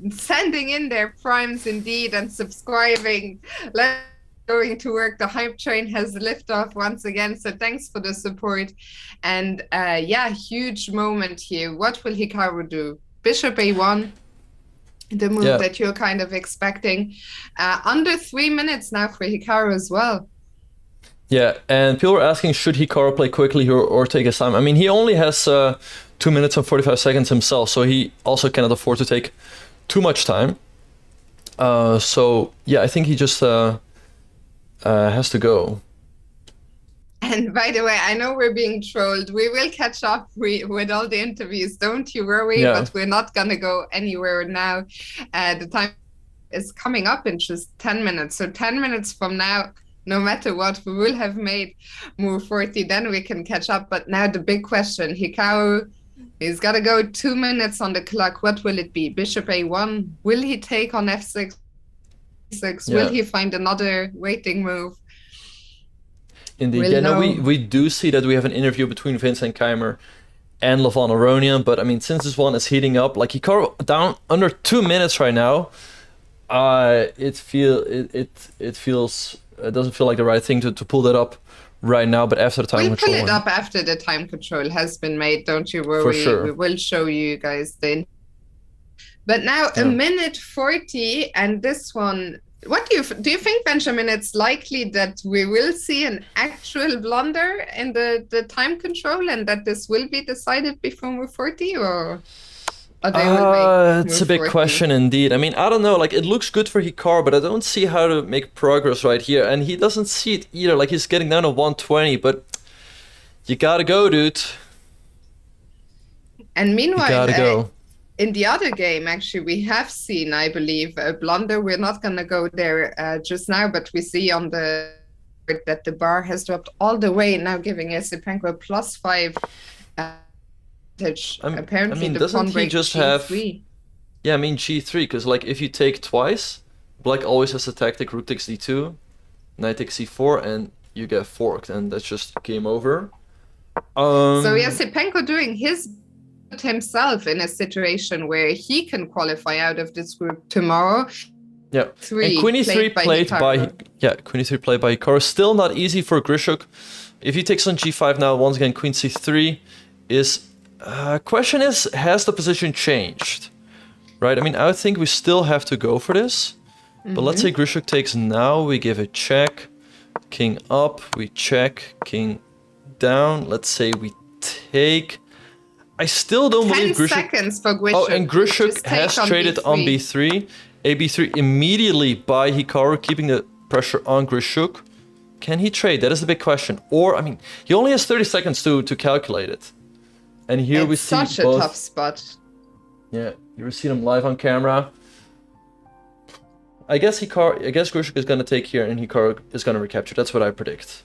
sending in their primes indeed and subscribing. Let's going to work. The hype train has lifted off once again. So thanks for the support. And yeah, huge moment here. What will Hikaru do? Bishop a1, the move that you're kind of expecting. Under 3 minutes now for Hikaru as well. Yeah, and people are asking, should Hikaru play quickly or take his time? I mean, he only has 2 minutes and 45 seconds himself, so he also cannot afford to take too much time. So, yeah, I think he just has to go. And by the way, I know we're being trolled. We will catch up with all the interviews. Don't you worry, but we're not going to go anywhere now. The time is coming up in just 10 minutes. So 10 minutes from now, no matter what, we will have made move 40. Then we can catch up. But now the big question, Hikaru, he's got to go 2 minutes on the clock. What will it be? Bishop a1? Will he take on f6? Will he find another waiting move? Indeed. No, we do see that we have an interview between Vincent Keimer and Levon Aronian, but I mean, since this one is heating up, like Hikaru down under 2 minutes right now, it doesn't feel like the right thing to pull that up right now, but after the time control. We'll pull it up after the time control has been made, don't you worry. For sure. We will show you guys then. But now a minute 40, and this one What do you think, Benjamin? It's likely that we will see an actual blunder in the time control, and that this will be decided before move 40, or they will make It's move a big 40? question indeed. I mean, I don't know. Like, it looks good for Hikaru, but I don't see how to make progress right here. And he doesn't see it either. Like, he's getting down to 120, but you gotta go, dude. And You meanwhile, gotta go. in the other game, actually, we have seen, I believe, a blunder. We're not going to go there just now, but we see on the that the bar has dropped all the way, now giving Esipenko a +5 advantage. Apparently, I mean, the doesn't pawn he break just G3. have... Yeah, I mean, G3, because, like, if you take twice, Black always has the tactic Rook takes D2, Knight takes C4, and you get forked, and that's just game over. So Esipenko doing his himself in a situation where he can qualify out of this group tomorrow. Yeah, and Queen E3 played by Queen E3 played by Hikaru. Still not easy for Grischuk. If he takes on G5 now, once again Queen C3 is. Question is, has the position changed? Right. I mean, I think we still have to go for this. But let's say Grischuk takes now. We give a check. King up. We check. King down. Let's say we take. I still don't believe 10 Grischuk. seconds for Grischuk. Oh, and Grischuk Just has take on traded on B3. B3. A-B3 immediately by Hikaru, keeping the pressure on Grischuk. Can he trade? That is the big question. Or, I mean, he only has 30 seconds to calculate it. And here we see such a both. tough spot. Yeah, you see them live on camera. I guess Grischuk is going to take here and Hikaru is going to recapture. That's what I predict.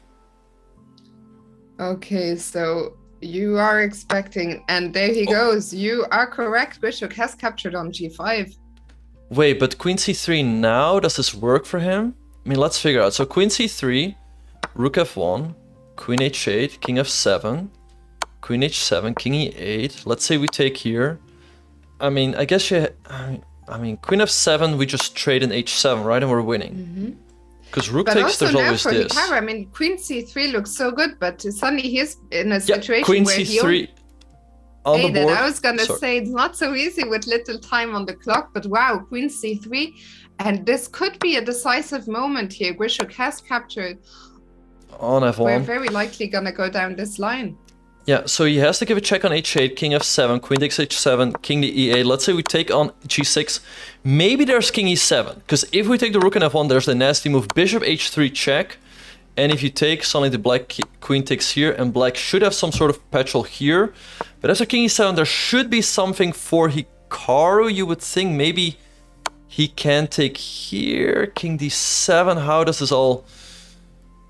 Okay, so you are expecting, and there he goes. You are correct. Grischuk has captured on G5. Wait, but Queen C3 now, does this work for him? I mean, let's figure out. So Queen C3, Rook F1, Queen H8, King F7, Queen H7, King E8. Let's say we take here. I mean, I guess I mean, Queen F7, we just trade in H7, right? And we're winning. Because Rook But takes, also there's now always for this. Hikaru, I mean, Queen C3 looks so good, but suddenly he's in a Yeah, situation Queen where C3 on the Aided. board. I was gonna Sorry. say it's not so easy with little time on the clock, but wow, Queen C3, and this could be a decisive moment here. Grischuk has captured. On F1. We're very likely gonna go down this line. Yeah, so he has to give a check on H8, King F7, Queen takes H7, King to E8. Let's say we take on G6. Maybe there's King E7, because if we take the Rook on F1, there's the nasty move Bishop H3 check. And if you take, suddenly the Black Queen takes here, and Black should have some sort of petrol here. But after King E7, there should be something for Hikaru. You would think maybe he can take here, King D7. How does this all...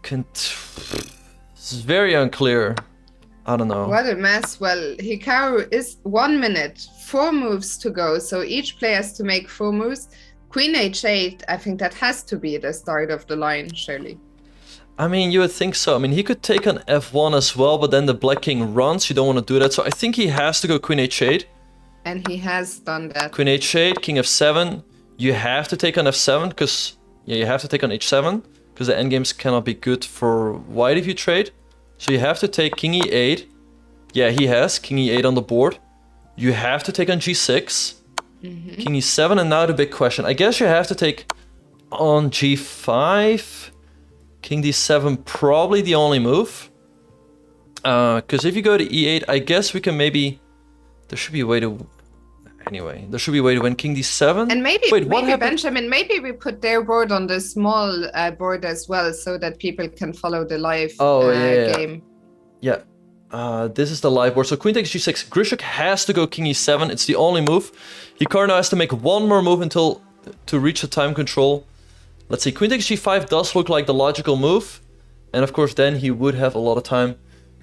It's very unclear. I don't know. What a mess. Well, Hikaru is 1 minute, 4 moves to go. So each player has to make 4 moves. Queen H8, I think that has to be the start of the line, surely. I mean, you would think so. I mean, he could take on F1 as well, but then the Black King runs. You don't want to do that. So I think he has to go Queen H8. And he has done that. Queen H8, King F7. You have to take on F7 because... Yeah, you have to take on H7 because the endgames cannot be good for white if you trade. So you have to take King E8. Yeah, he has King E8 on the board. You have to take on G6. King E7, and now the big question. I guess you have to take on G5. King D7, probably the only move. Because if you go to E8, I guess we can maybe... There should be a way to... Anyway, there should be a way to win King D7. And maybe, Wait, what maybe happened? Benjamin, maybe we put their board on the small board as well, so that people can follow the live game. Yeah. This is the live board. So Queen takes G6. Grischuk has to go King E7. It's the only move. Hikaru now has to make one more move to reach the time control. Let's see. Queen takes G5 does look like the logical move. And of course, then he would have a lot of time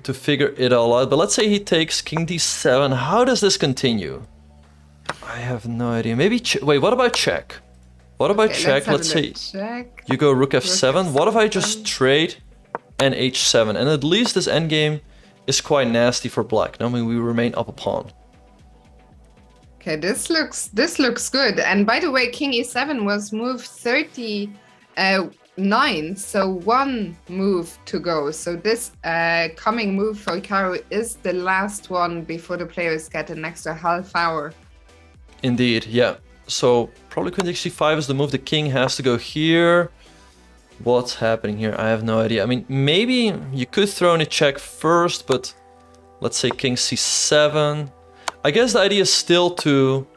to figure it all out. But let's say he takes King D7. How does this continue? I have no idea. Maybe... Wait, what about check? What about check? Let's say check. you go Rook F7. Rook What if I F7. just trade and H7? And at least this endgame is quite nasty for black. I mean, we remain up a pawn. Okay, this looks good. And by the way, King E7 was move 39, so 1 move to go. So this coming move for Hikaru is the last one before the players get an extra half hour. Indeed, yeah. So probably queen takes c5 is the move. The king has to go here. What's happening here? I have no idea. I mean, maybe you could throw in a check first, but let's say king c7. I guess the idea is still to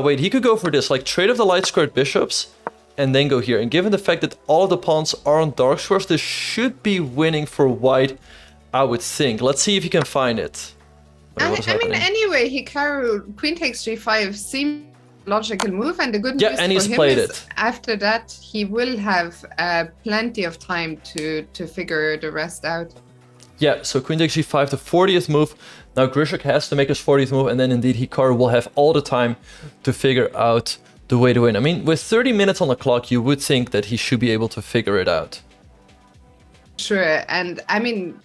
wait, he could go for this, like trade of the light squared bishops and then go here. And given the fact that all of the pawns are on dark squares, this should be winning for white, I would think. Let's see if you can find it. Wait, what is I mean, happening? anyway, Hikaru, queen takes g5 seems logical move, and the good Yeah, news and for he's him played is it. after that he will have plenty of time to figure the rest out. Yeah, so queen takes g5, the 40th move. Now Grischuk has to make his 40th move, and then indeed Hikaru will have all the time to figure out the way to win. I mean, with 30 minutes on the clock, you would think that he should be able to figure it out. Sure, and I mean,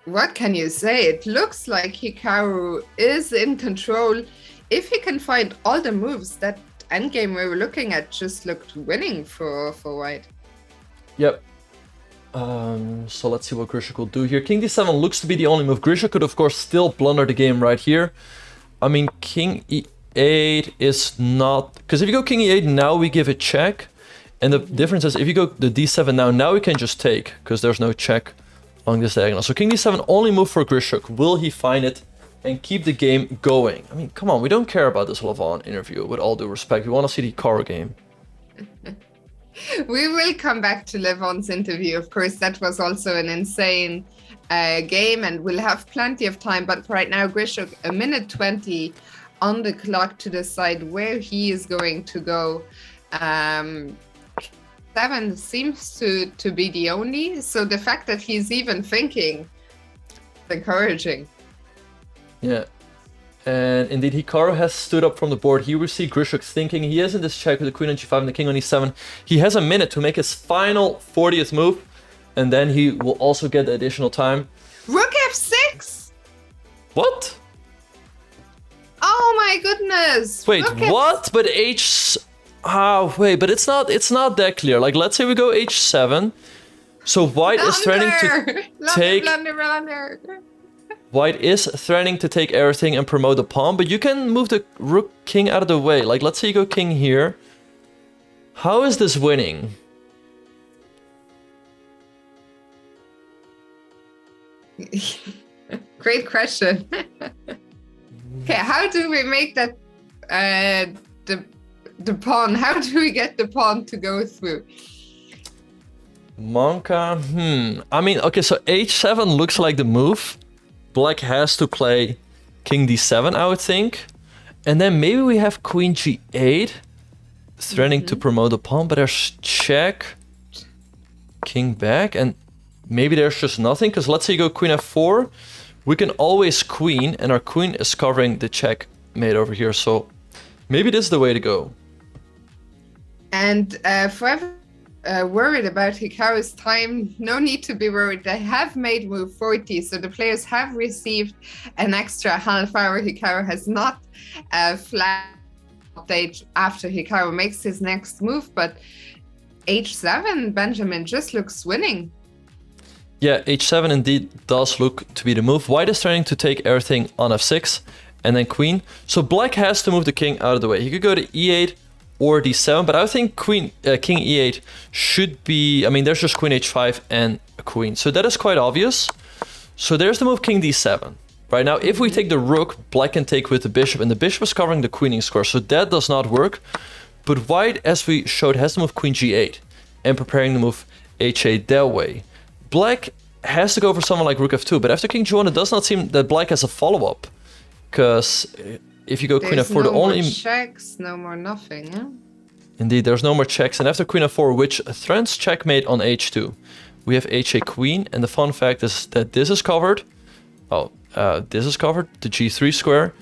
what can you say? It looks like Hikaru is in control. If he can find all the moves, that endgame we were looking at just looked winning for white. Yep. So let's see what Grischuk will do here. King d7 looks to be the only move. Grischuk could, of course, still blunder the game right here. I mean, king e8 is not... Because if you go king e8, now we give a check. And the difference is, if you go the d7 now we can just take, because there's no check along this diagonal. So king d7, only move for Grischuk. Will he find it and keep the game going? I mean, come on, we don't care about this Levon interview, with all due respect. We want to see the Hikaru game. We will come back to Levon's interview. Of course, that was also an insane game, and we'll have plenty of time. But right now, Grischuk, a minute 20 on the clock to decide where he is going to go. 7 seems to be the only. So the fact that he's even thinking is encouraging. Yeah. And indeed, Hikaru has stood up from the board. He will see Grischuk thinking. He is in this check with the queen on g5 and the king on e7. He has a minute to make his final 40th move. And then he will also get the additional time. Rook f6! What? Oh my goodness! Wait, Rook F- what? But wait, but it's not that clear. Like, let's say we go h7. So white is threatening to take... Blunder. White is threatening to take everything and promote the pawn, but you can move the rook king out of the way. Like, let's say you go king here. How is this winning? Great question. Okay, how do we make that the pawn? How do we get the pawn to go through? Monka, I mean, okay, so h7 looks like the move. Black has to play king d7, I would think. And then maybe we have queen g8, threatening to promote the pawn, but there's check, king back, and maybe there's just nothing, because let's say you go queen f4, we can always queen, and our queen is covering the checkmate over here, so maybe this is the way to go. And forever worried about Hikaru's time, no need to be worried. They have made move 40, so the players have received an extra half hour. Hikaru has not flagged update after Hikaru makes his next move, but h7, Benjamin, just looks winning. Yeah, h7 indeed does look to be the move. White is trying to take everything on f6 and then queen. So black has to move the king out of the way. He could go to e8 or d7, but I think king e8 should be... I mean, there's just queen h5 and a queen. So that is quite obvious. So there's the move king d7. Right now, if we take the rook, black can take with the bishop, and the bishop is covering the queening square, so that does not work. But white, as we showed, has to move queen g8 and preparing to move h8 that way. Black has to go for someone like rook f2, but after king g1, it does not seem that black has a follow-up. Because if you go queen There's f4, no the only... more checks, no more nothing, yeah? Indeed, there's no more checks. And after queen f4, which threatens checkmate on h2, we have h8 queen. And the fun fact is that this is covered. This is covered, the g3 square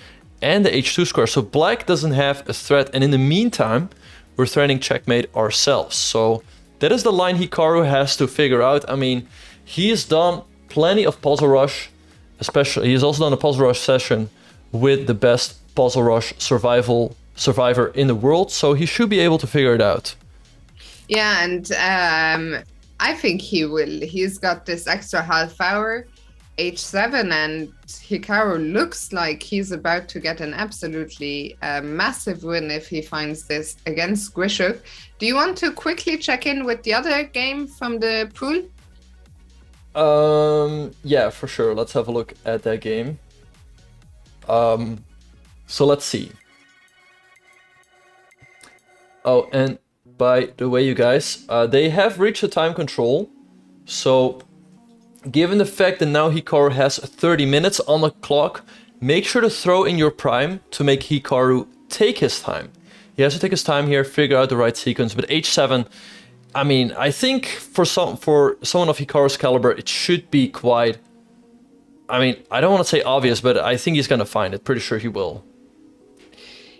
and the h2 square. So black doesn't have a threat. And in the meantime, we're threatening checkmate ourselves. So that is the line Hikaru has to figure out. I mean, he has done plenty of puzzle rush. Especially, he's also done a puzzle rush session with the best puzzle rush survivor in the world. So he should be able to figure it out. Yeah, and I think he will. He's got this extra half hour. h7, and Hikaru looks like he's about to get an absolutely massive win if he finds this against Grischuk. Do you want to quickly check in with the other game from the pool? Yeah, for sure. Let's have a look at that game. So let's see. Oh, and by the way, you guys, they have reached the time control. So, given the fact that now Hikaru has 30 minutes on the clock, make sure to throw in your prime to make Hikaru take his time. He has to take his time here, figure out the right sequence. But h7, I mean, I think for someone of Hikaru's caliber, it should be quite... I mean, I don't want to say obvious, but I think he's going to find it. Pretty sure he will.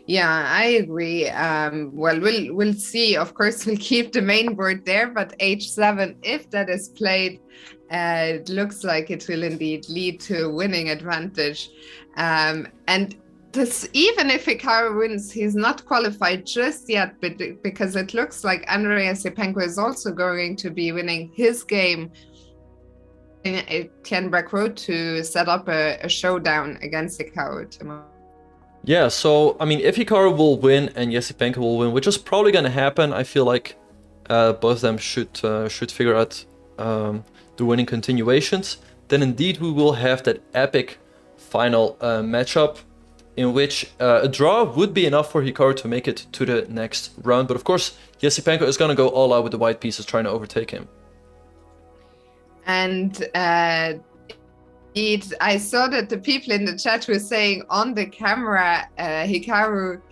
Yeah, I agree. Well, we'll see. Of course, we'll keep the main board there, but h7, if that is played, it looks like it will indeed lead to a winning advantage. And this, even if Hikaru wins, he's not qualified just yet, but because it looks like Andrei Yasipenko is also going to be winning his game in Tienbreck Road to set up a showdown against Hikaru tomorrow. Yeah, so, I mean, if Hikaru will win and Yasipenko will win, which is probably going to happen, I feel like both of them should figure out the winning continuations, then indeed we will have that epic final matchup in which a draw would be enough for Hikaru to make it to the next round. But of course, Yasipenko is going to go all out with the white pieces trying to overtake him. And I saw that the people in the chat were saying on the camera, Hikaru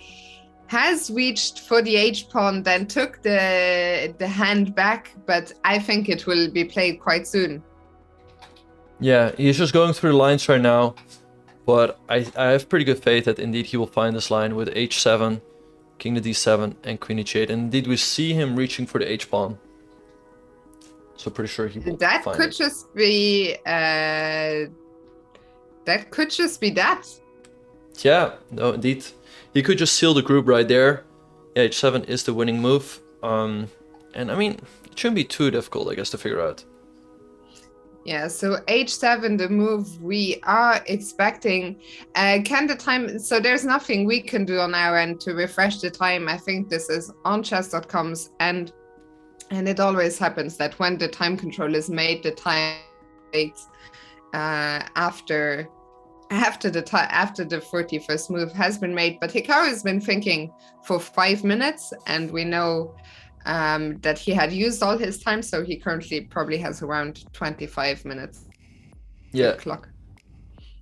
has reached for the h-pawn, then took the hand back, but I think it will be played quite soon. Yeah, he's just going through the lines right now, but I have pretty good faith that indeed he will find this line with h7, king to d7, and queen h8, and indeed we see him reaching for the h-pawn. So pretty sure he will that find could it. just be that could just be that. Yeah, no, indeed. He could just seal the group right there. Yeah, h7 is the winning move. And I mean, it shouldn't be too difficult, I guess, to figure out. Yeah, so h7, the move we are expecting. Can the time, so there's nothing we can do on our end to refresh the time. I think this is on chess.com's end. And it always happens that when the time control is made, the time waits after the 41st move has been made. But Hikaru has been thinking for 5 minutes, and we know that he had used all his time, so he currently probably has around 25 minutes. Yeah, Clock.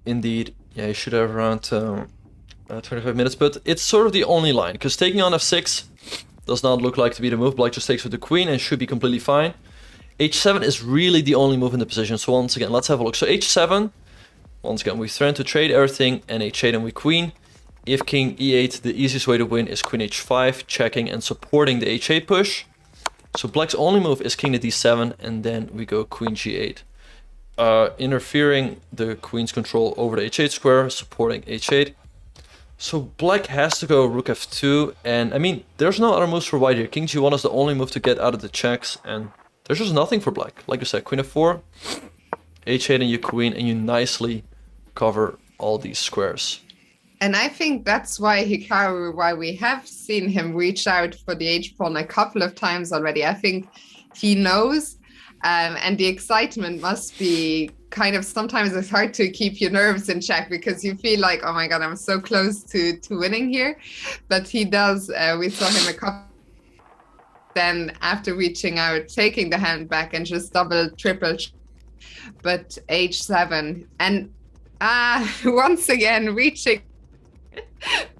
indeed. Yeah, he should have around 25 minutes, but it's sort of the only line, because taking on f6 does not look like to be the move. Black just takes with the queen and should be completely fine. h7 is really the only move in the position. So once again, let's have a look. So h7, once again, we threaten to trade everything, and h8 and we queen. If king e8, the easiest way to win is queen h5, checking and supporting the h8 push. So black's only move is king to d7, and then we go queen g8. Interfering the queen's control over the h8 square, supporting h8. So black has to go rook f2, and I mean, there's no other moves for white here. King g1 is the only move to get out of the checks, and there's just nothing for black. Like I said, queen f4, h8 and your queen, and you nicely cover all these squares. And I think that's why Hikaru, why we have seen him reach out for the h-pawn a couple of times already. I think he knows, and the excitement must be kind of, sometimes it's hard to keep your nerves in check because you feel like, oh my god, I'm so close to winning here. But he does, we saw him a couple, then after reaching out, taking the hand back and just double, triple, but h7, and once again reaching,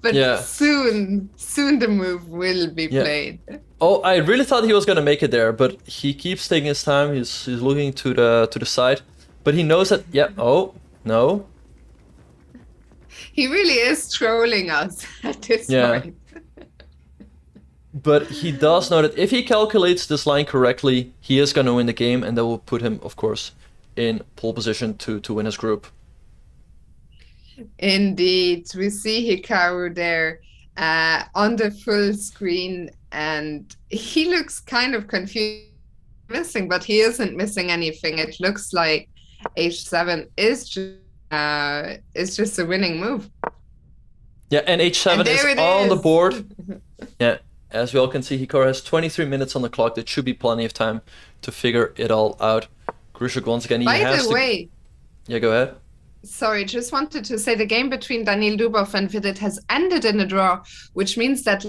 but yeah. soon the move will be played. Oh, I really thought he was gonna make it there, but he keeps taking his time. He's looking to the side, but he knows that. Yeah. Oh no. He really is trolling us at this point. But he does know that if he calculates this line correctly, he is gonna win the game, and that will put him, of course, in pole position to win his group. Indeed, we see Hikaru there on the full screen, and he looks kind of confused, missing, but he isn't missing anything. It looks like h7 is just a winning move. Yeah, and h7 And is there it on the is. board. Yeah, as we all can see, Hikaru has 23 minutes on the clock. That should be plenty of time to figure it all out. Grischuk once again, he By has the to... way, Yeah, go ahead. sorry, just wanted to say the game between Daniil Dubov and Vidit has ended in a draw, which means that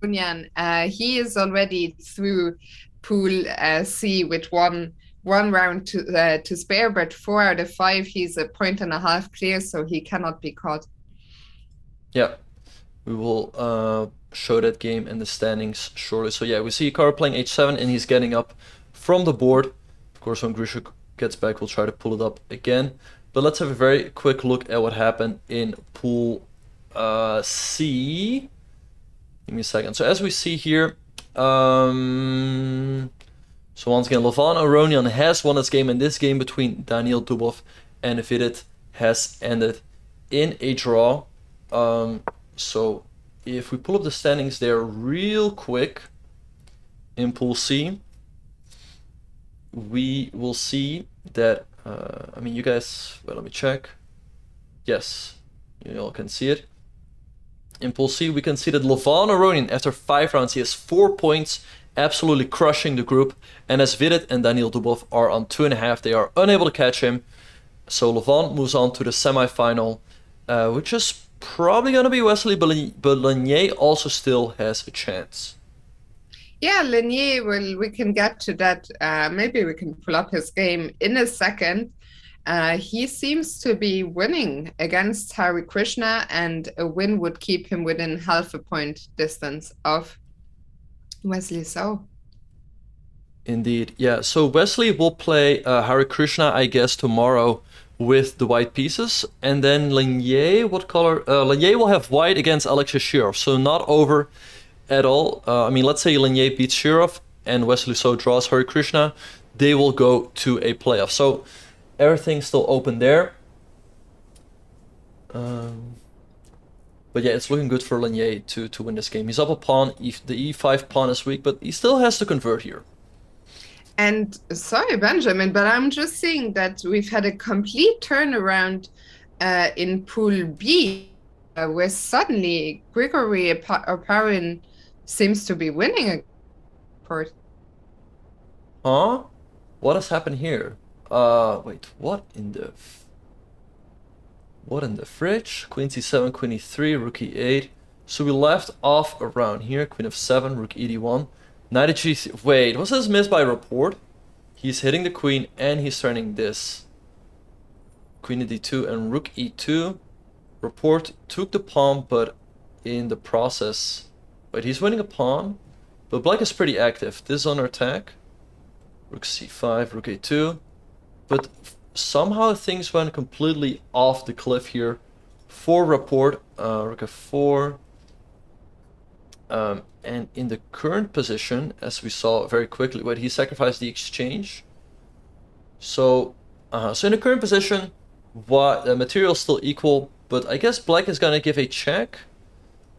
Bunyan, he is already through Pool C with one round to spare, but 4 out of 5, he's a point and a half clear, so he cannot be caught. Yeah, we will show that game and the standings shortly. So yeah, we see Hikaru playing h7 and he's getting up from the board. Of course, when Grischuk gets back, we'll try to pull it up again. But let's have a very quick look at what happened in Pool C. Give me a second. So as we see here, so once again, Levan Aronian has won this game, and this game between Daniil Dubov and Vidit has ended in a draw. So if we pull up the standings there real quick in Pool C, we will see that, I mean, you guys, well, let me check. Yes, you all can see it. In Pool C, we can see that Levan Aronian, after 5 rounds, he has 4 points, absolutely crushing the group. And as Vidit and Daniil Dubov are on 2.5, they are unable to catch him. So Levan moves on to the semi-final, which is probably going to be Wesley, but Lanier also still has a chance. Yeah, Lanier, well, we can get to that. Maybe we can pull up his game in a second. He seems to be winning against Hari Krishna, and a win would keep him within half a point distance of Wesley So. Indeed, yeah. So Wesley will play Hari Krishna, I guess, tomorrow with the white pieces. And then Lanier, what color? Lanier will have white against Alex Shirov, so not over at all. I mean, let's say Lanier beats Shirov and Wesley So draws Hari Krishna, they will go to a playoff. So everything's still open there. But yeah, it's looking good for Lanier to win this game. He's up a pawn. The e5 pawn is weak, but he still has to convert here. And sorry, Benjamin, but I'm just seeing that we've had a complete turnaround in Pool B, where suddenly Grigory Oparin seems to be winning a court. Huh? What has happened here? Wait, what in the fridge? Queen c7, queen e3, rook e8. So we left off around here. Queen f7, rook e1. Knight h3. Wait, was this missed by report? He's hitting the queen and he's turning this. Queen d2 and rook e2. Report took the pawn, but in the process... Wait, he's winning a pawn? But black is pretty active. This is under attack. Rook c5, rook a2. But somehow things went completely off the cliff here for report. Rook f4. And in the current position, as we saw very quickly, wait, he sacrificed the exchange. So in the current position, what the material is still equal, but I guess black is gonna give a check.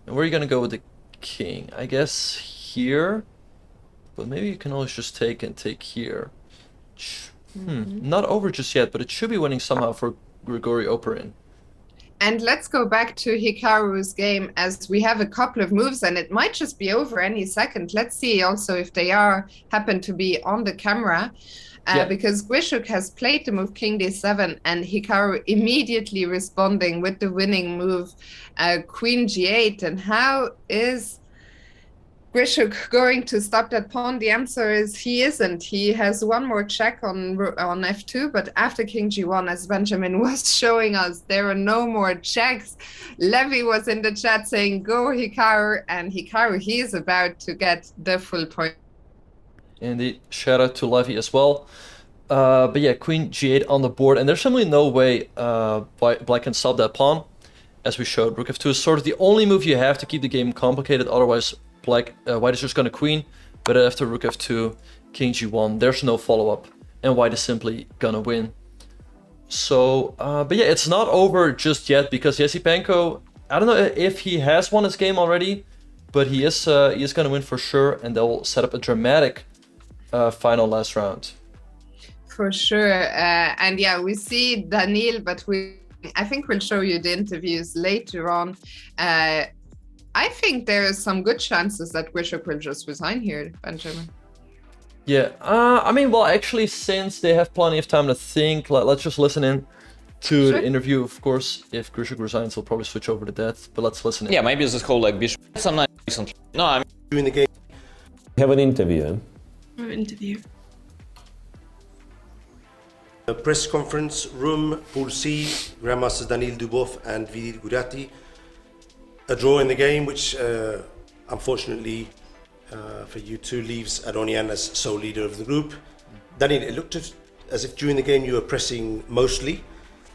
And where are you gonna go with the king? I guess here, but maybe you can always just take and take here. Not over just yet, but it should be winning somehow for Grigory Oparin. And let's go back to Hikaru's game, as we have a couple of moves and it might just be over any second. Let's see also if they happen to be on the camera, because Grischuk has played the move King d7 and Hikaru immediately responding with the winning move Queen g8. And how is Grischuk going to stop that pawn? The answer is he isn't. He has one more check on f2, but after king g1, as Benjamin was showing us, there are no more checks. Levy was in the chat saying, go Hikaru, and Hikaru, he is about to get the full point. Indeed, shout out to Levy as well. But yeah, queen g8 on the board, and there's simply no way black can stop that pawn. As we showed, rook f2 is sort of the only move you have to keep the game complicated, otherwise white is just gonna queen, but after rook f2, king g1, there's no follow-up, and white is simply gonna win. So, but yeah, it's not over just yet, because Yesipenko, I don't know if he has won his game already, but he is gonna win for sure, and they'll set up a dramatic final last round. For sure. And yeah, we see Daniil, but I think we'll show you the interviews later on. I think there are some good chances that Grischuk will just resign here, Benjamin. Yeah, I mean, well, actually, since they have plenty of time to think, let's just listen in to Sure. the interview. Of course, if Grischuk resigns, he'll probably switch over to that, but let's listen in. Yeah, maybe this whole like Bishop. Some night recently. No, I mean, During the game, We have an interview. Interview. a press conference room, Pool C, Grandmasters Daniil Dubov and Vidit Gurati. A draw in the game, which unfortunately for you two leaves Aronian as sole leader of the group. Daniil, it looked as if during the game you were pressing mostly.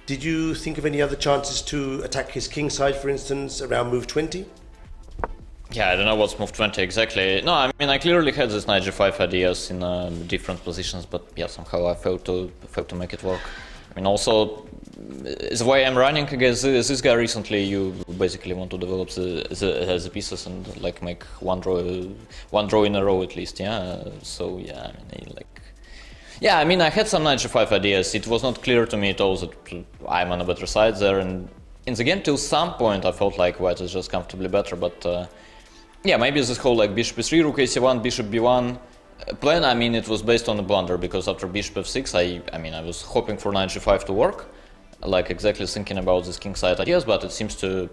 Did you think of any other chances to attack his king side, for instance, around move 20? yeah, I don't know what's move 20 exactly. No, I mean, I clearly had this knight g5 ideas in different positions, but yeah, somehow I failed to make it work. I mean, also, the way I'm running against this guy recently, you basically want to develop the pieces and like make one draw in a row at least, yeah. So yeah, I mean, like, yeah, I mean, I had some knight g5 ideas. It was not clear to me at all that I'm on a better side there, and in the game till some point I felt like white is just comfortably better, but yeah, maybe this whole like bishop e3, rook ac1, bishop b1 plan, I mean, it was based on a blunder, because after bishop f6, I mean, I was hoping for knight g5 to work, like exactly thinking about this king side ideas, but it seems to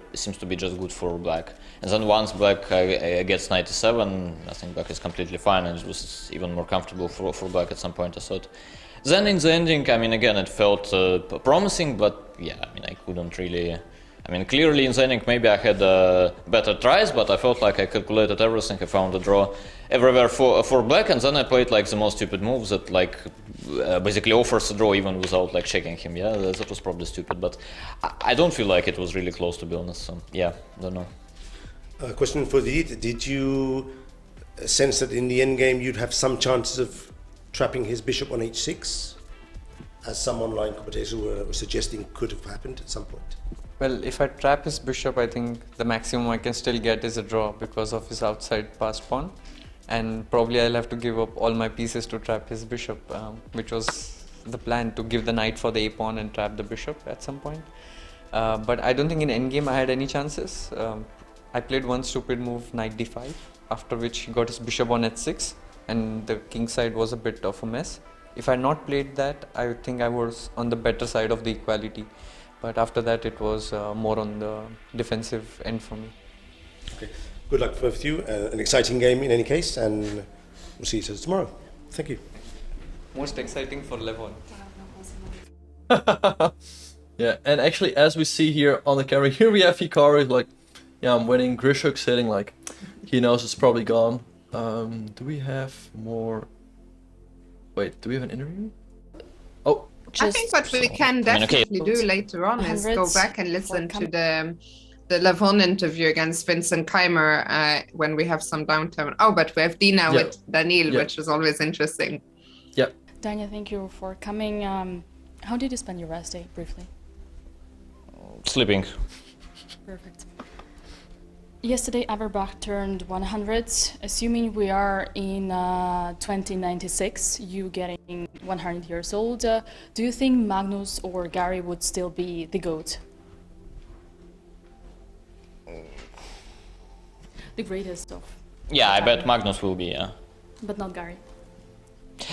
be just good for black. And then once black gets knight e7, I think black is completely fine, and it was even more comfortable for black at some point, I thought. Then in the ending, I mean, again, it felt promising, but yeah, I mean, I couldn't really. I mean, clearly in the ending maybe I had better tries, but I felt like I calculated everything. I found a draw everywhere for black, and then I played like the most stupid moves that like basically offers a draw even without like checking him. Yeah, that was probably stupid, but I don't feel like it was really close, to be honest. So yeah, don't know. Question for Didit. Did you sense that in the end game you'd have some chances of trapping his bishop on h6, as some online commentators were suggesting could have happened at some point? Well, if I trap his bishop, I think the maximum I can still get is a draw because of his outside passed pawn, and probably I'll have to give up all my pieces to trap his bishop, which was the plan, to give the knight for the a pawn and trap the bishop at some point. But I don't think in endgame I had any chances. I played one stupid move, knight d5, after which he got his bishop on h6, and the king side was a bit of a mess. If I had not played that, I think I was on the better side of the equality. But after that, it was more on the defensive end for me. Okay. Good luck for both of you. An exciting game in any case, and we'll see each other tomorrow. Thank you. Most exciting for Levon. Yeah, and actually, as we see here on the camera, here we have Hikaru, like, yeah, I'm winning. Grischuk sitting like, he knows it's probably gone. Do we have more? Wait, do we have an interview? Oh. I think what we can definitely do later on is go back and listen to the Levon interview against Vincent Keimer when we have some downtime. Oh, but we have Dina with Daniil, which is always interesting. Yeah. Dania, thank you for coming. How did you spend your rest day, briefly? Sleeping. Perfect. Yesterday, Averbach turned 100. Assuming we are in 2096, you getting 100 years old, do you think Magnus or Gary would still be the GOAT? The greatest of. Yeah, I bet Magnus will be, yeah. But not Gary.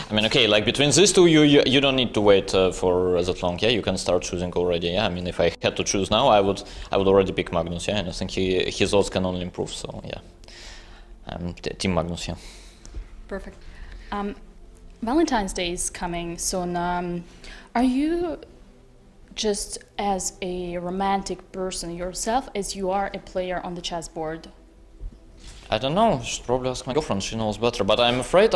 I mean, okay, like between these two, you don't need to wait for that long. Yeah, you can start choosing already. Yeah, I mean, if I had to choose now, I would already pick Magnus. Yeah, and I think his odds can only improve. So yeah, I'm team Magnus. Yeah. Perfect. Valentine's Day is coming soon. Are you just as a romantic person yourself as you are a player on the chessboard? I don't know. You should probably ask my girlfriend. She knows better. But I'm afraid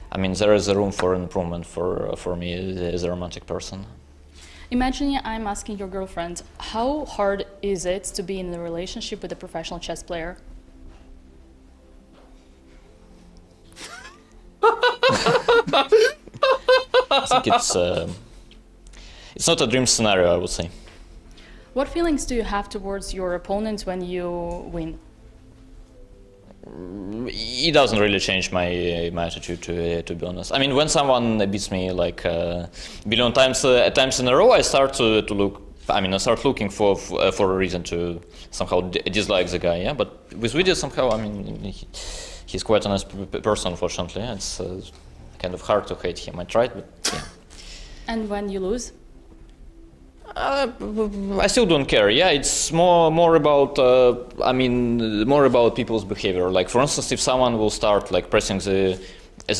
I mean, there is a room for improvement for me as a romantic person. Imagine I'm asking your girlfriend, how hard is it to be in a relationship with a professional chess player? I think it's not a dream scenario, I would say. What feelings do you have towards your opponent when you win? It doesn't really change my attitude to be honest. I mean, when someone beats me like billion times in a row, I start to look. I mean, I start looking for a reason to somehow dislike the guy. Yeah, but with Vidya somehow, I mean, he's quite a nice person. Unfortunately, it's kind of hard to hate him. I tried, but yeah. And when you lose? I still don't care. Yeah, it's more about more about people's behavior. Like for instance, if someone will start like pressing the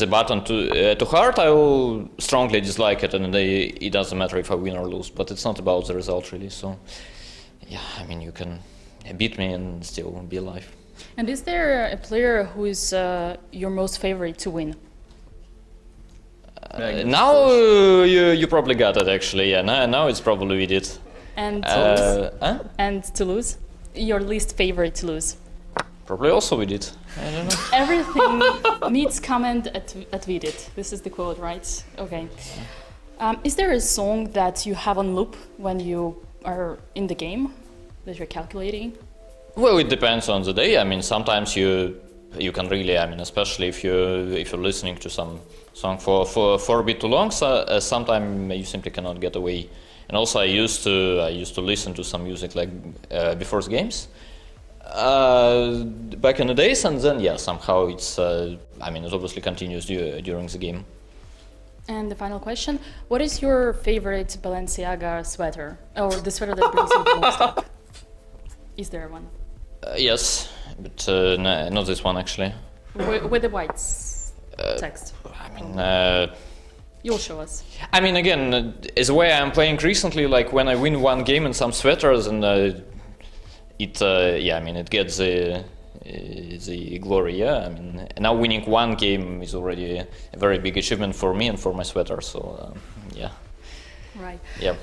button too hard, I will strongly dislike it, and it doesn't matter if I win or lose. But it's not about the result really. So yeah, I mean, you can beat me and still be alive. And is there a player who is your most favorite to win? Now you probably got it actually. Yeah, now it's probably it. And to lose? And to lose? Your least favorite to lose? Probably also we did. I don't know. Everything needs comment at Vidit. This is the quote, right? Okay. Is there a song that you have on loop when you are in the game that you're calculating? Well, it depends on the day. I mean, sometimes you can really. I mean, especially if you're listening to some song for a bit too long, so sometimes you simply cannot get away. And also, I used to listen to some music like before the games. Back in the days, and then yeah, somehow it's. I mean, it obviously continues during the game. And the final question: what is your favorite Balenciaga sweater, or the sweater that brings you the most up? Is there one? Yes, but not this one actually. With the white text. I mean. You'll show us. I mean, again, as the way I'm playing recently, like when I win one game in some sweaters, and it gets the glory. Yeah, I mean, now winning one game is already a very big achievement for me and for my sweater. So, yeah. Right. Yeah.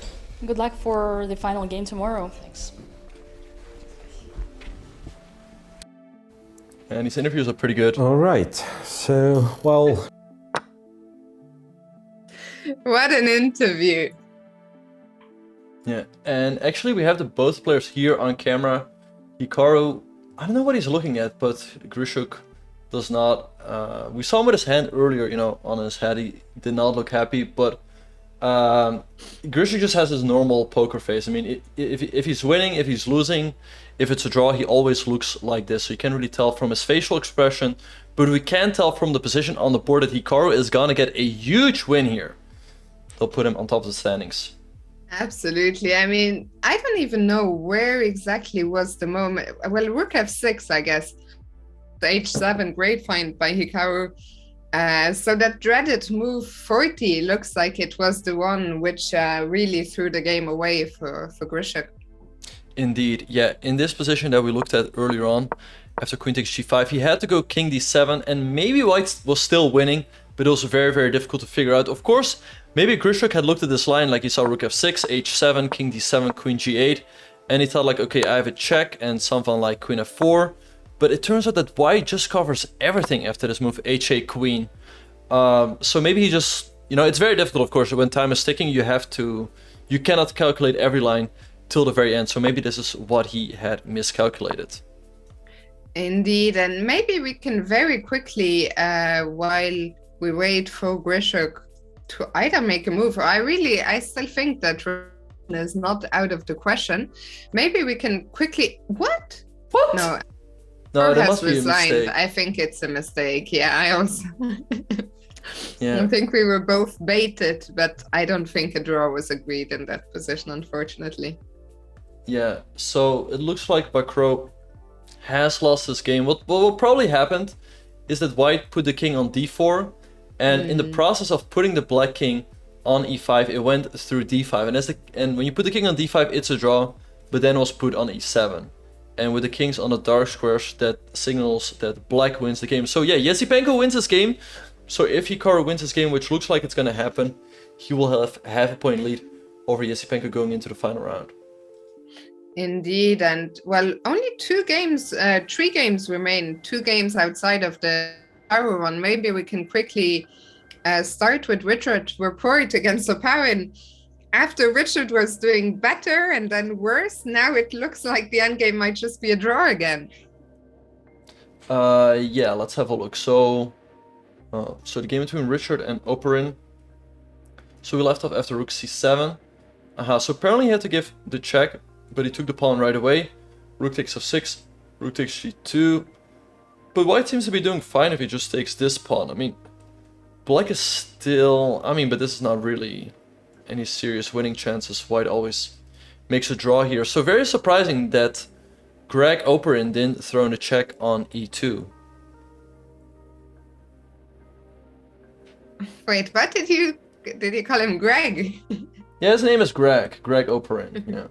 Good luck for the final game tomorrow. Thanks. And these interviews are pretty good. All right. So, well. What an interview. Yeah, and actually we have the both players here on camera. Hikaru, I don't know what he's looking at, but Grischuk does not. We saw him with his hand earlier, on his head. He did not look happy, but Grischuk just has his normal poker face. I mean, if he's winning, if he's losing, if it's a draw, he always looks like this. So you can't really tell from his facial expression, but we can tell from the position on the board that Hikaru is gonna get a huge win here. They'll put him on top of the standings. Absolutely. I mean, I don't even know where exactly was the moment. Well, rook f6, I guess. The h7, great find by Hikaru. So that dreaded move 40 looks like it was the one which really threw the game away for Grischuk. Indeed, yeah. In this position that we looked at earlier on, after queen takes g5, he had to go king d7, and maybe white was still winning, but also very, very difficult to figure out. Of course, maybe Grischuk had looked at this line, like he saw rook f6, h7, king d7, queen g8, and he thought like, okay, I have a check and something like queen f4. But it turns out that white just covers everything after this move, h8 queen. So maybe he just, it's very difficult, of course, when time is ticking, you cannot calculate every line till the very end. So maybe this is what he had miscalculated. Indeed, and maybe we can very quickly, while we wait for Grischuk to either make a move, or I still think that is not out of the question. Maybe we can quickly, what? No, that must be a mistake. I think it's a mistake. Yeah, I also yeah. I think we were both baited, but I don't think a draw was agreed in that position, unfortunately. Yeah, so it looks like Bakro has lost this game. What will probably happened is that white put the king on d4, and in the process of putting the black king on e5, it went through d5, and when you put the king on d5, it's a draw, but then was put on e7. And with the kings on the dark squares, that signals that black wins the game. So yeah, GMHikaru wins this game. So if Hikaru wins this game, which looks like it's going to happen, he will have half a point lead over GMHikaru going into the final round. Indeed, and well, only 3 games remain, 2 games outside of the Hikaru one. Maybe we can quickly start with Richard's report against Oparin. After Richard was doing better and then worse, now it looks like the endgame might just be a draw again. Yeah, let's have a look. So the game between Richard and Operin. So we left off after rook c7. So apparently he had to give the check, but he took the pawn right away. Rook takes f6, rook takes g2. But white seems to be doing fine if he just takes this pawn. I mean, black is still... I mean, but this is not really any serious winning chances. White always makes a draw here. So very surprising that Greg Operin didn't throw in a check on e2. Wait, what did you call him Greg? Yeah, his name is Greg Operin. Yeah.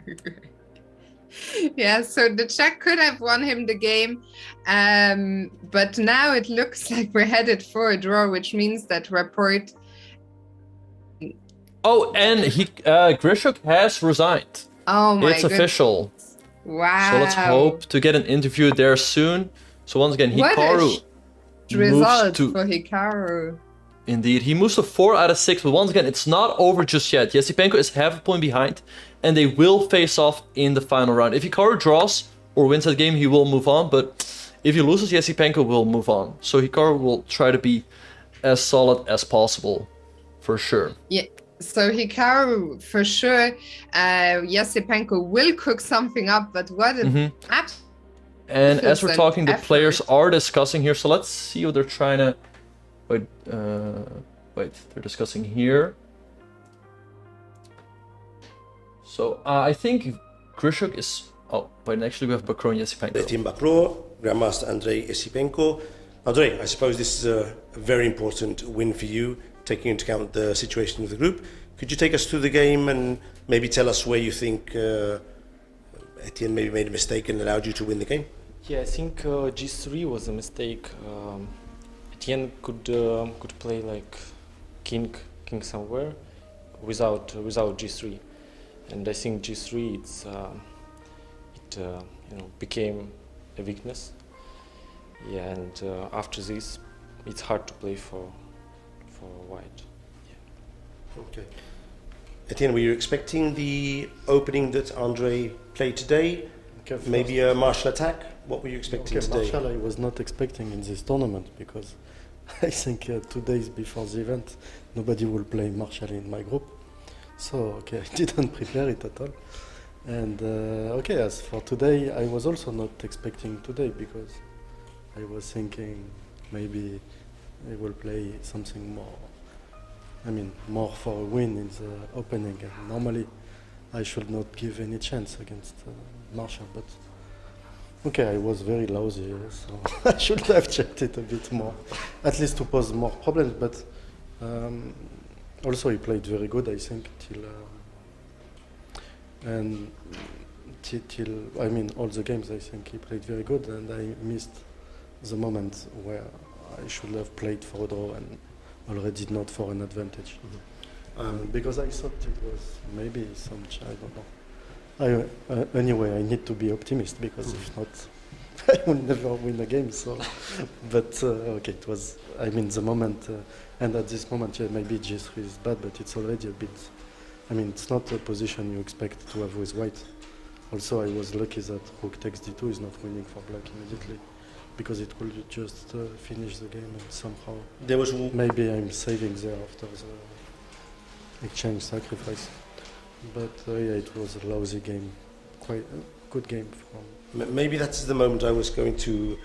Yeah, so the check could have won him the game, but now it looks like we're headed for a draw, which means that Rapport... Oh, and Grischuk has resigned. Oh my It's official. Wow. So let's hope to get an interview there soon. So once again, What a Hikaru result moves to... for Hikaru. Indeed, he moves to 4 out of 6, but once again, it's not over just yet. Yasipenko is half a point behind, and they will face off in the final round. If Hikaru draws or wins that game, he will move on, but if he loses, Yasipenko will move on. So Hikaru will try to be as solid as possible, for sure. Yeah, so Hikaru, for sure, Yasipenko will cook something up, but what an And as we're talking, the effort. players are discussing here, so let's see what they're trying to... Wait, they're discussing here. So I think Grischuk is... Oh, but actually we have Bakro and Yasipenko. Team Bakro, Grandmaster Andrei Yasipenko. Andrei, I suppose this is a very important win for you, taking into account the situation of the group. Could you take us through the game and maybe tell us where you think Etienne maybe made a mistake and allowed you to win the game? Yeah, I think G3 was a mistake. Etienne could play like king somewhere without G3, and I think G3 became a weakness. Yeah, and after this, it's hard to play for white. Yeah. Okay. Etienne, were you expecting the opening that Andrei played today? Okay, maybe a martial attack? What were you expecting today? Martial I was not expecting in this tournament because I think 2 days before the event nobody will play martial in my group. So okay, I didn't prepare it at all. And okay, as for today, I was also not expecting today because I was thinking maybe I will play something more. I mean, more for a win in the opening. And normally, I should not give any chance against Marshall, but okay, I was very lousy, so I should have checked it a bit more, at least to pose more problems. But also, he played very good, I think, till I mean, all the games. I think he played very good, and I missed the moment where I should have played for a draw and already not for an advantage. Because I thought it was maybe some, I don't know. Anyway, I need to be optimist because if not, I will never win a game. So, but okay, it was. I mean, the moment, and at this moment, yeah, maybe G3 is bad, but it's already a bit. I mean, it's not a position you expect to have with white. Also, I was lucky that rook takes d2 is not winning for black immediately, because it could just finish the game and somehow. There was maybe I'm saving there after the exchange sacrifice, but yeah, it was a lousy game, quite a good game from. Maybe that's the moment I was going to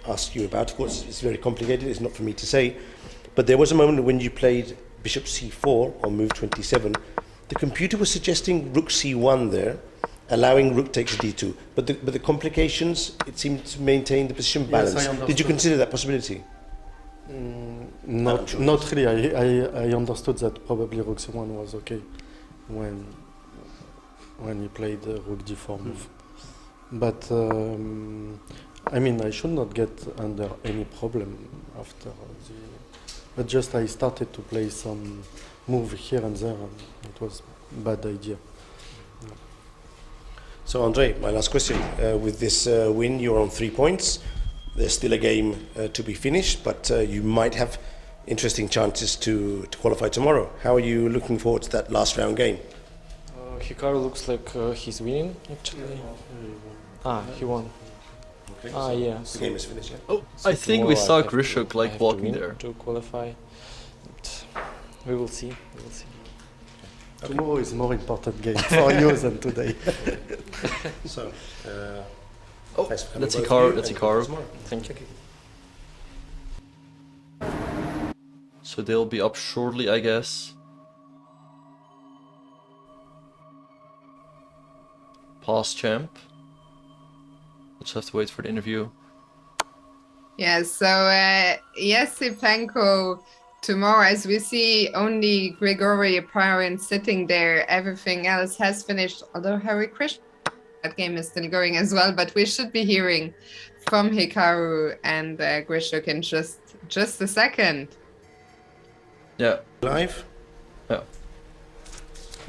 ask you about. Of course, it's very complicated. It's not for me to say, but there was a moment when you played bishop c4 on move 27. The computer was suggesting rook c1 there, allowing rook takes d2. But the complications, it seemed to maintain the position balance. Yes, did you consider that possibility? Not really. I understood that probably rook c1 was okay when he played rook d4 move. But I mean, I should not get under any problem after the. But just I started to play some move here and there, and it was a bad idea. So Andrei, my last question. With this win, you're on 3 points. There's still a game to be finished, but you might have interesting chances to qualify tomorrow. How are you looking forward to that last round game? Hikaru looks like he's winning, actually. He won. Okay, Ah, so yeah. the game is finished, yeah? Oh, So I think we tomorrow saw I have to- Grischuk I like have to walking win there. to qualify. But we will see. We will see. Tomorrow is more important game for you than today. So, Oh, thanks for coming, that's both of Hikaru. you, That's and good luck Hikaru. tomorrow. Thank you. So they'll be up shortly, I guess. Past champ. Just have to wait for the interview. Yeah, so Yesipenko tomorrow, as we see, only Grigory Parin sitting there. Everything else has finished, although Harry Krish, that game is still going as well, but we should be hearing from Hikaru and Grischuk in just a second. Yeah. Live. Yeah.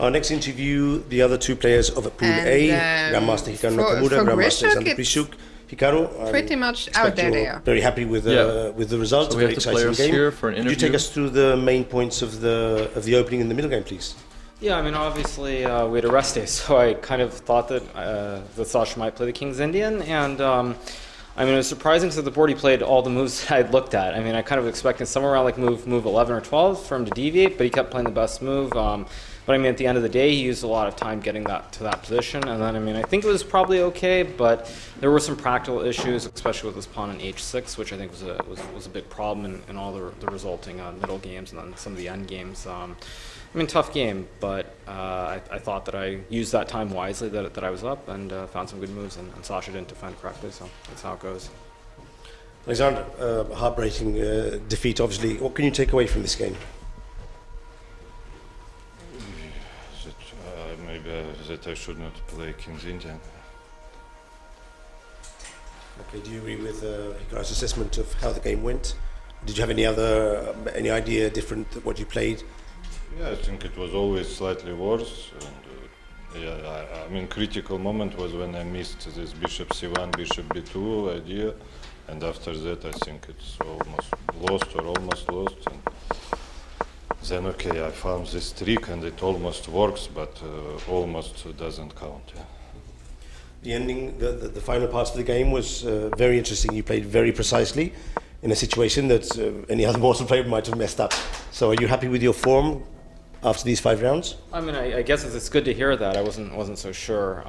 Our next interview, the other two players of Pool A, Grandmaster Hikaru Nakamura, for Grandmaster Grischuk, Alexander it's Grischuk. Hikaru, pretty much expect out there you're they are. very happy with the results. So a we very have the exciting players game. here for an Could you interview. take us through the main points of the opening and the middle game, please? Yeah, I mean, obviously, we had a rest day, so I kind of thought that Sasha might play the King's Indian, and I mean, it was surprising because the board he played all the moves that I'd looked at. I mean, I kind of expected somewhere around like move 11 or 12 for him to deviate, but he kept playing the best move. But I mean, at the end of the day, he used a lot of time getting that to that position, and then I mean, I think it was probably okay, but there were some practical issues, especially with his pawn on h6, which I think was a big problem in all the resulting middle games and then some of the end games. I mean, tough game, but I thought that I used that time wisely, that I was up, and found some good moves, and Sasha didn't defend correctly, so that's how it goes. Alexander, heartbreaking defeat, obviously. What can you take away from this game? Maybe that I should not play King's Indian. Okay, do you agree with Hikaru's assessment of how the game went? Did you have any idea different than what you played? Yeah, I think it was always slightly worse. And, I mean, critical moment was when I missed this bishop c1, bishop b2 idea, and after that I think it's almost lost or almost lost. And then okay, I found this trick and it almost works, but almost doesn't count. Yeah. The ending, the final parts of the game was very interesting. You played very precisely in a situation that any other mortal player might have messed up. So are you happy with your form after these 5 rounds? I mean, I guess it's good to hear that. I wasn't so sure.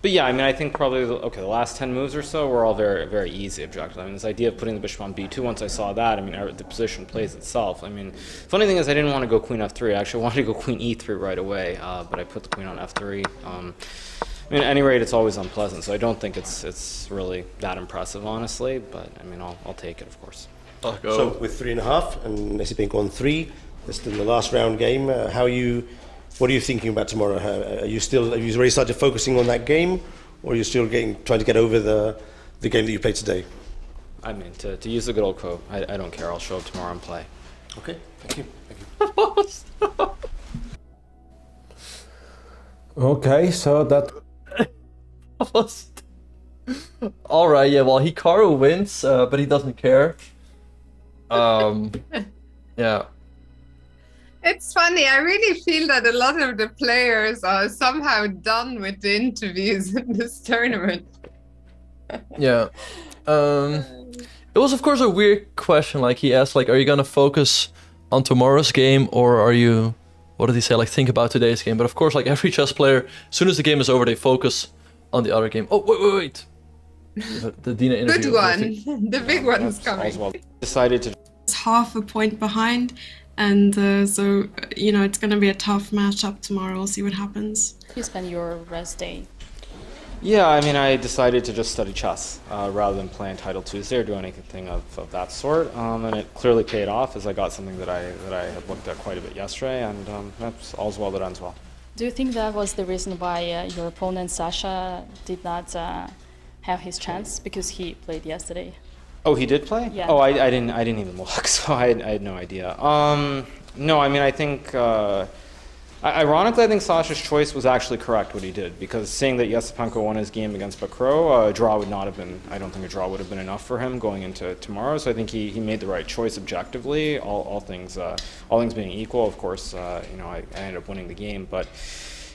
But yeah, I mean, I think probably, the last 10 moves or so were all very, very easy objectives. I mean, this idea of putting the bishop on b2, once I saw that, I mean, the position plays itself. I mean, funny thing is I didn't want to go queen f3. I actually wanted to go queen e3 right away, but I put the queen on f3. I mean, at any rate, it's always unpleasant, so I don't think it's really that impressive, honestly, but I mean, I'll take it, of course. So with 3.5 and Yesipenko on 3, it's still the last round game. What are you thinking about tomorrow? Have you already started focusing on that game, or are you still trying to get over the game that you played today? I mean, to use the good old quote, I don't care. I'll show up tomorrow and play. Okay, thank you. Thank you. Okay, so that. All right, yeah. Well, Hikaru wins, but he doesn't care. Yeah. It's funny. I really feel that a lot of the players are somehow done with the interviews in this tournament. Yeah. It was, of course, a weird question. Like, he asked, like, are you gonna focus on tomorrow's game, or are you, what did he say, like, think about today's game? But of course, like every chess player, as soon as the game is over, they focus on the other game. Oh, wait. The Dina interview. Good one. The big one's coming. Oswald decided to. It's half a point behind, and so it's going to be a tough matchup tomorrow. We'll see what happens. You spend your rest day. Yeah, I mean, I decided to just study chess rather than play Untitled Tuesday or do anything of that sort, and it clearly paid off as I got something that I had looked at quite a bit yesterday, and that's all's well that ends well. Do you think that was the reason why your opponent Sasha did not have his chance, because he played yesterday? Oh, he did play? Yeah. Oh, I didn't even look, so I had no idea. No, I mean, I think. Ironically, I think Sasha's choice was actually correct, what he did, because seeing that Yesipenko won his game against Hikaru, a draw would not have been, I don't think a draw would have been enough for him going into tomorrow, so I think he made the right choice objectively, all things being equal. Of course, I ended up winning the game, but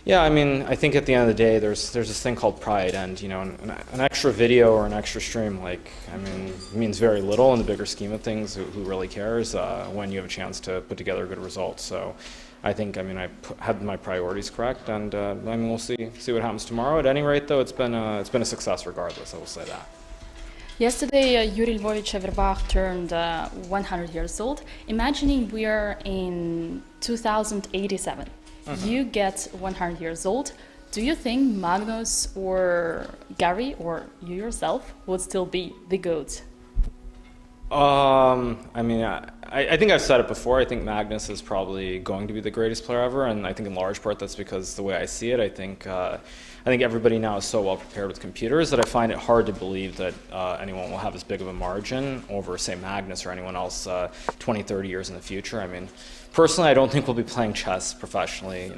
Yeah, I mean, I think at the end of the day, there's this thing called pride, and an extra video or an extra stream, like, I mean, means very little in the bigger scheme of things. Who really cares when you have a chance to put together a good result? So, I think, I mean, had my priorities correct, and I mean, we'll see what happens tomorrow. At any rate, though, it's been a success regardless. I will say that. Yesterday, Yuri Lvovich Averbach turned 100 years old. Imagining we are in 2087. You get 100 years old. Do you think Magnus or Gary or you yourself would still be the GOAT? I mean, I think I've said it before. I think Magnus is probably going to be the greatest player ever, and I think in large part that's because the way I see it. I think everybody now is so well prepared with computers that I find it hard to believe that anyone will have as big of a margin over, say, Magnus or anyone else 20, 30 years in the future. I mean, personally, I don't think we'll be playing chess professionally,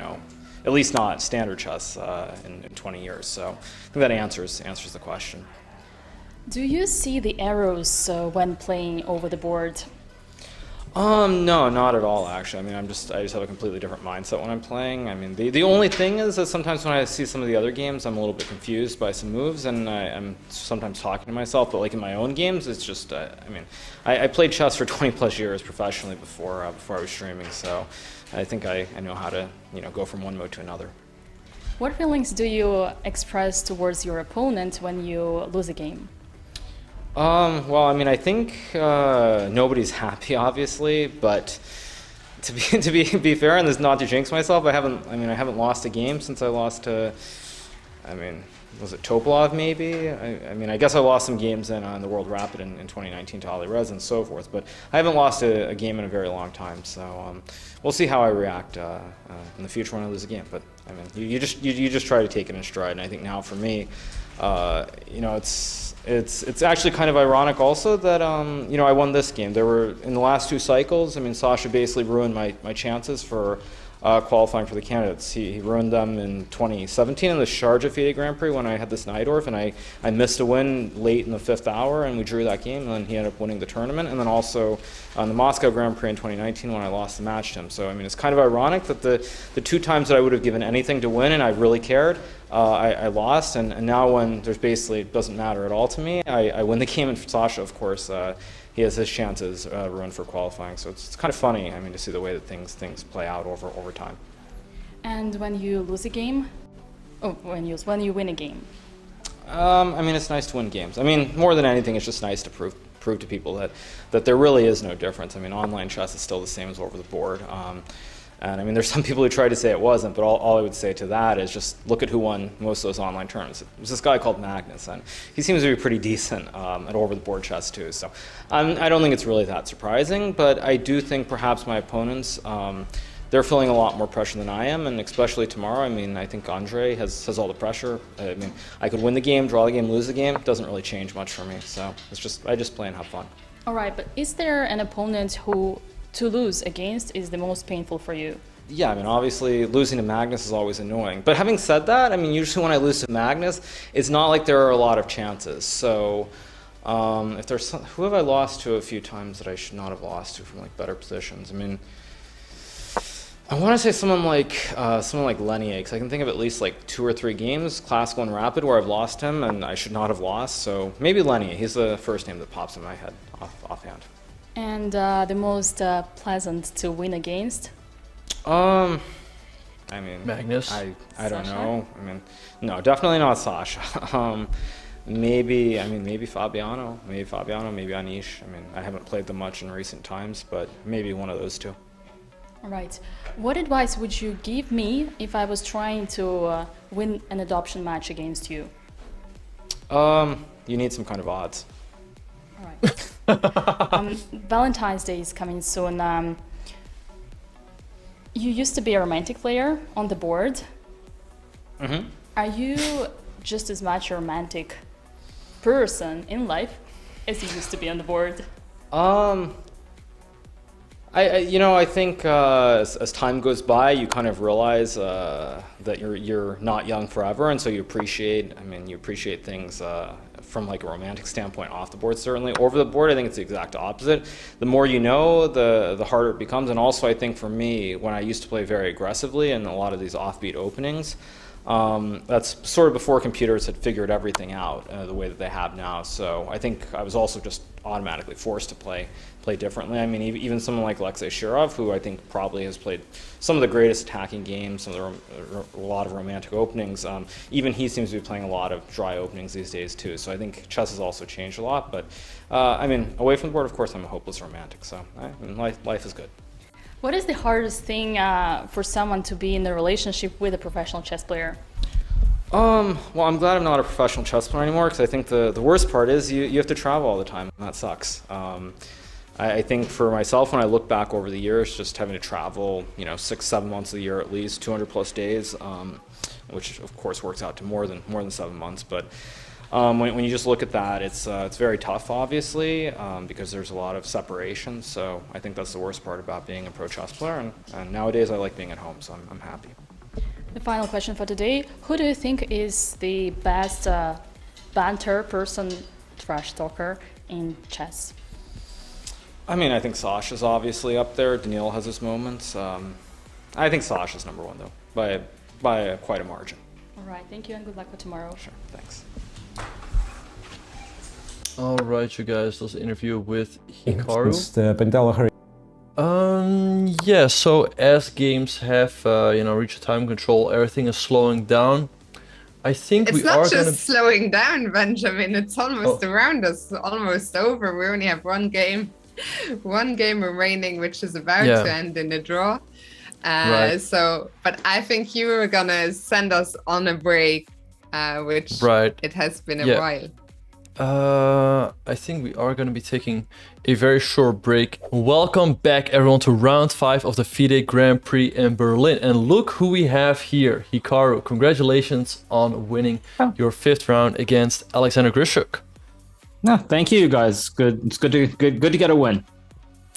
at least not standard chess in 20 years. So I think that answers the question. Do you see the arrows when playing over the board? No, not at all, actually. I mean, I just have a completely different mindset when I'm playing. I mean, the only thing is that sometimes when I see some of the other games, I'm a little bit confused by some moves, and I'm sometimes talking to myself. But like in my own games, it's just, I mean, I played chess for 20 plus years professionally before I was streaming, so I think I know how to, go from one mode to another. What feelings do you express towards your opponent when you lose a game? Well, I mean, I think nobody's happy, obviously, but to be fair, and this is not to jinx myself, I haven't lost a game since I lost to, was it Topolov maybe? I guess I lost some games in the World Rapid in 2019 to Ali Rez and so forth, but I haven't lost a game in a very long time, so we'll see how I react in the future when I lose a game. But I mean, you just try to take it in stride, and I think now for me, it's actually kind of ironic also that I won this game. There were in the last two cycles. I mean, Sasha basically ruined my chances for qualifying for the candidates. He ruined them in 2017 in the Sharjah FIDE Grand Prix when I had this Najdorf, and I missed a win late in the 5th hour, and we drew that game, and then he ended up winning the tournament. And then also on the Moscow Grand Prix in 2019 when I lost the match to him. So I mean, it's kind of ironic that the two times that I would have given anything to win and I really cared, I lost, and now when there's basically, it doesn't matter at all to me, I win the game, and Sasha, of course, he has his chances ruined for qualifying. So it's kind of funny, I mean, to see the way that things play out over time. And when you lose a game, when you win a game? I mean, it's nice to win games. I mean, more than anything, it's just nice to prove to people that there really is no difference. I mean, online chess is still the same as over the board. And I mean, there's some people who try to say it wasn't, but all I would say to that is just look at who won most of those online tournaments. It was this guy called Magnus, and he seems to be pretty decent at over-the-board chess too. So I don't think it's really that surprising, but I do think perhaps my opponents, they're feeling a lot more pressure than I am, and especially tomorrow. I mean, I think Andre has all the pressure. I mean, I could win the game, draw the game, lose the game. It doesn't really change much for me. So I just play and have fun. All right, but is there an opponent who to lose against is the most painful for you? Yeah, I mean, obviously losing to Magnus is always annoying. But having said that, I mean, usually when I lose to Magnus, it's not like there are a lot of chances. So if there's who have I lost to a few times that I should not have lost to from like better positions? I mean, I want to say someone like Lenier, because I can think of at least like 2 or 3 games, classical and rapid, where I've lost him and I should not have lost. So maybe Lenier. He's the first name that pops in my head offhand. And the most pleasant to win against? I mean, Magnus. I don't know. I mean, no, definitely not Sasha. Maybe Fabiano. Maybe Anish. I mean, I haven't played them much in recent times, but maybe one of those two. All right. What advice would you give me if I was trying to win an adoption match against you? You need some kind of odds. All right. Valentine's Day is coming soon. You used to be a romantic player on the board. Mm-hmm. Are you just as much a romantic person in life as you used to be on the board? I think as time goes by, you kind of realize that you're not young forever, and so you appreciate things from like a romantic standpoint off the board, certainly. Over the board, I think it's the exact opposite. The more you know, the harder it becomes. And also, I think for me, when I used to play very aggressively in a lot of these offbeat openings, that's sort of before computers had figured everything out the way that they have now. So I think I was also just automatically forced to play differently. I mean, even someone like Alexei Shirov, who I think probably has played some of the greatest attacking games, a lot of romantic openings, even he seems to be playing a lot of dry openings these days too. So I think chess has also changed a lot. But I mean, away from the board, of course, I'm a hopeless romantic. So I mean, life is good. What is the hardest thing for someone to be in a relationship with a professional chess player? Well, I'm glad I'm not a professional chess player anymore, because I think the worst part is you have to travel all the time, and that sucks. I think for myself, when I look back over the years, just having to travel, 6-7 months of the year at least, 200 plus days, which of course works out to more than 7 months. But when you just look at that, it's very tough, obviously, because there's a lot of separation. So I think that's the worst part about being a pro chess player. And nowadays, I like being at home, so I'm happy. The final question for today: who do you think is the best banter person, trash talker in chess? I mean, I think Sasha's obviously up there. Daniil has his moments. I think Sasha's number one, though, by quite a margin. All right, thank you and good luck for tomorrow. Sure, thanks. All right, you guys, that was the interview with Hikaru. It's the Pentala. Yeah, so as games have, reached time control, everything is slowing down. I think it's we not are just gonna... slowing down, Benjamin. It's almost around us, almost over. We only have one game remaining, which is about to end in a draw. Right. So, but I think you were gonna send us on a break, which it has been a while. I think we are going to be taking a very short break. Welcome back, everyone, to round 5 of the FIDE Grand Prix in Berlin. And look who we have here, Hikaru. Congratulations on winning your 5th round against Alexander Grischuk. No, thank you, guys. Good. It's good to get a win.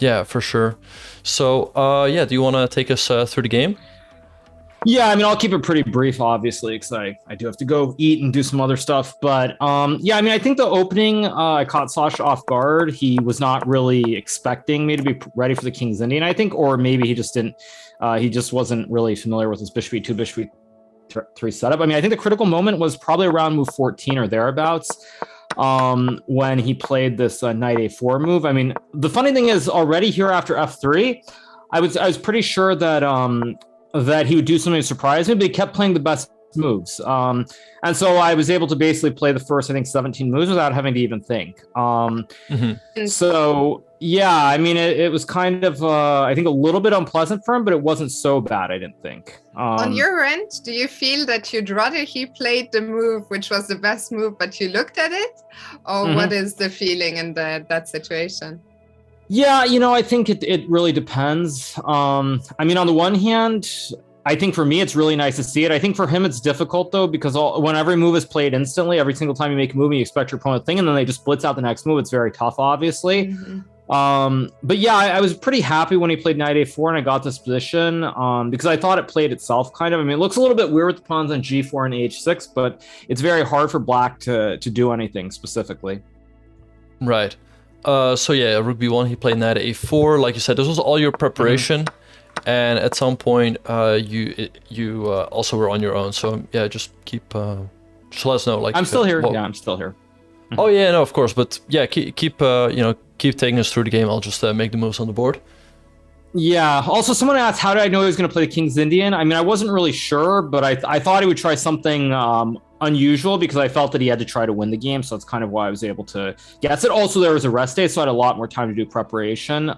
Yeah, for sure. So, do you want to take us through the game? Yeah, I mean, I'll keep it pretty brief, obviously, because I do have to go eat and do some other stuff. But yeah, I mean, I think the opening, I caught Sasha off guard. He was not really expecting me to be ready for the King's Indian, I think, or maybe he just didn't. He just wasn't really familiar with his Bishop E2, Bishop E3 setup. I mean, I think the critical moment was probably around move 14 or thereabouts, when he played this Knight A4 move. I mean, the funny thing is, already here after F3, I was pretty sure that that he would do something to surprise me, but he kept playing the best moves. And so I was able to basically play the first, I think, 17 moves without having to even think. So, yeah, I mean, it was kind of, I think, a little bit unpleasant for him, but it wasn't so bad, I didn't think. On your end, do you feel that you'd rather he played the move, which was the best move, but you looked at it? Or what is the feeling in that situation? Yeah, I think it really depends. I mean, on the one hand, I think for me, it's really nice to see it. I think for him, it's difficult, though, because when every move is played instantly, every single time you make a move, you expect your opponent to think, and then they just blitz out the next move. It's very tough, obviously. But yeah, I was pretty happy when he played Knight A4 and I got this position, because I thought it played itself, kind of. I mean, it looks a little bit weird with the pawns on G4 and H6, but it's very hard for Black to do anything specifically. Right. So yeah, Rook B1, he played Knight A4. Like you said, this was all your preparation, and at some point, you also were on your own. So yeah, just just let us know. Like I'm still here. Yeah, I'm still here. Oh yeah, no, of course. But yeah, keep taking us through the game. I'll just make the moves on the board. Yeah. Also, someone asked, how did I know he was going to play the King's Indian? I mean, I wasn't really sure, but I thought he would try something unusual because I felt that he had to try to win the game. So that's kind of why I was able to guess it. Also, there was a rest day, so I had a lot more time to do preparation.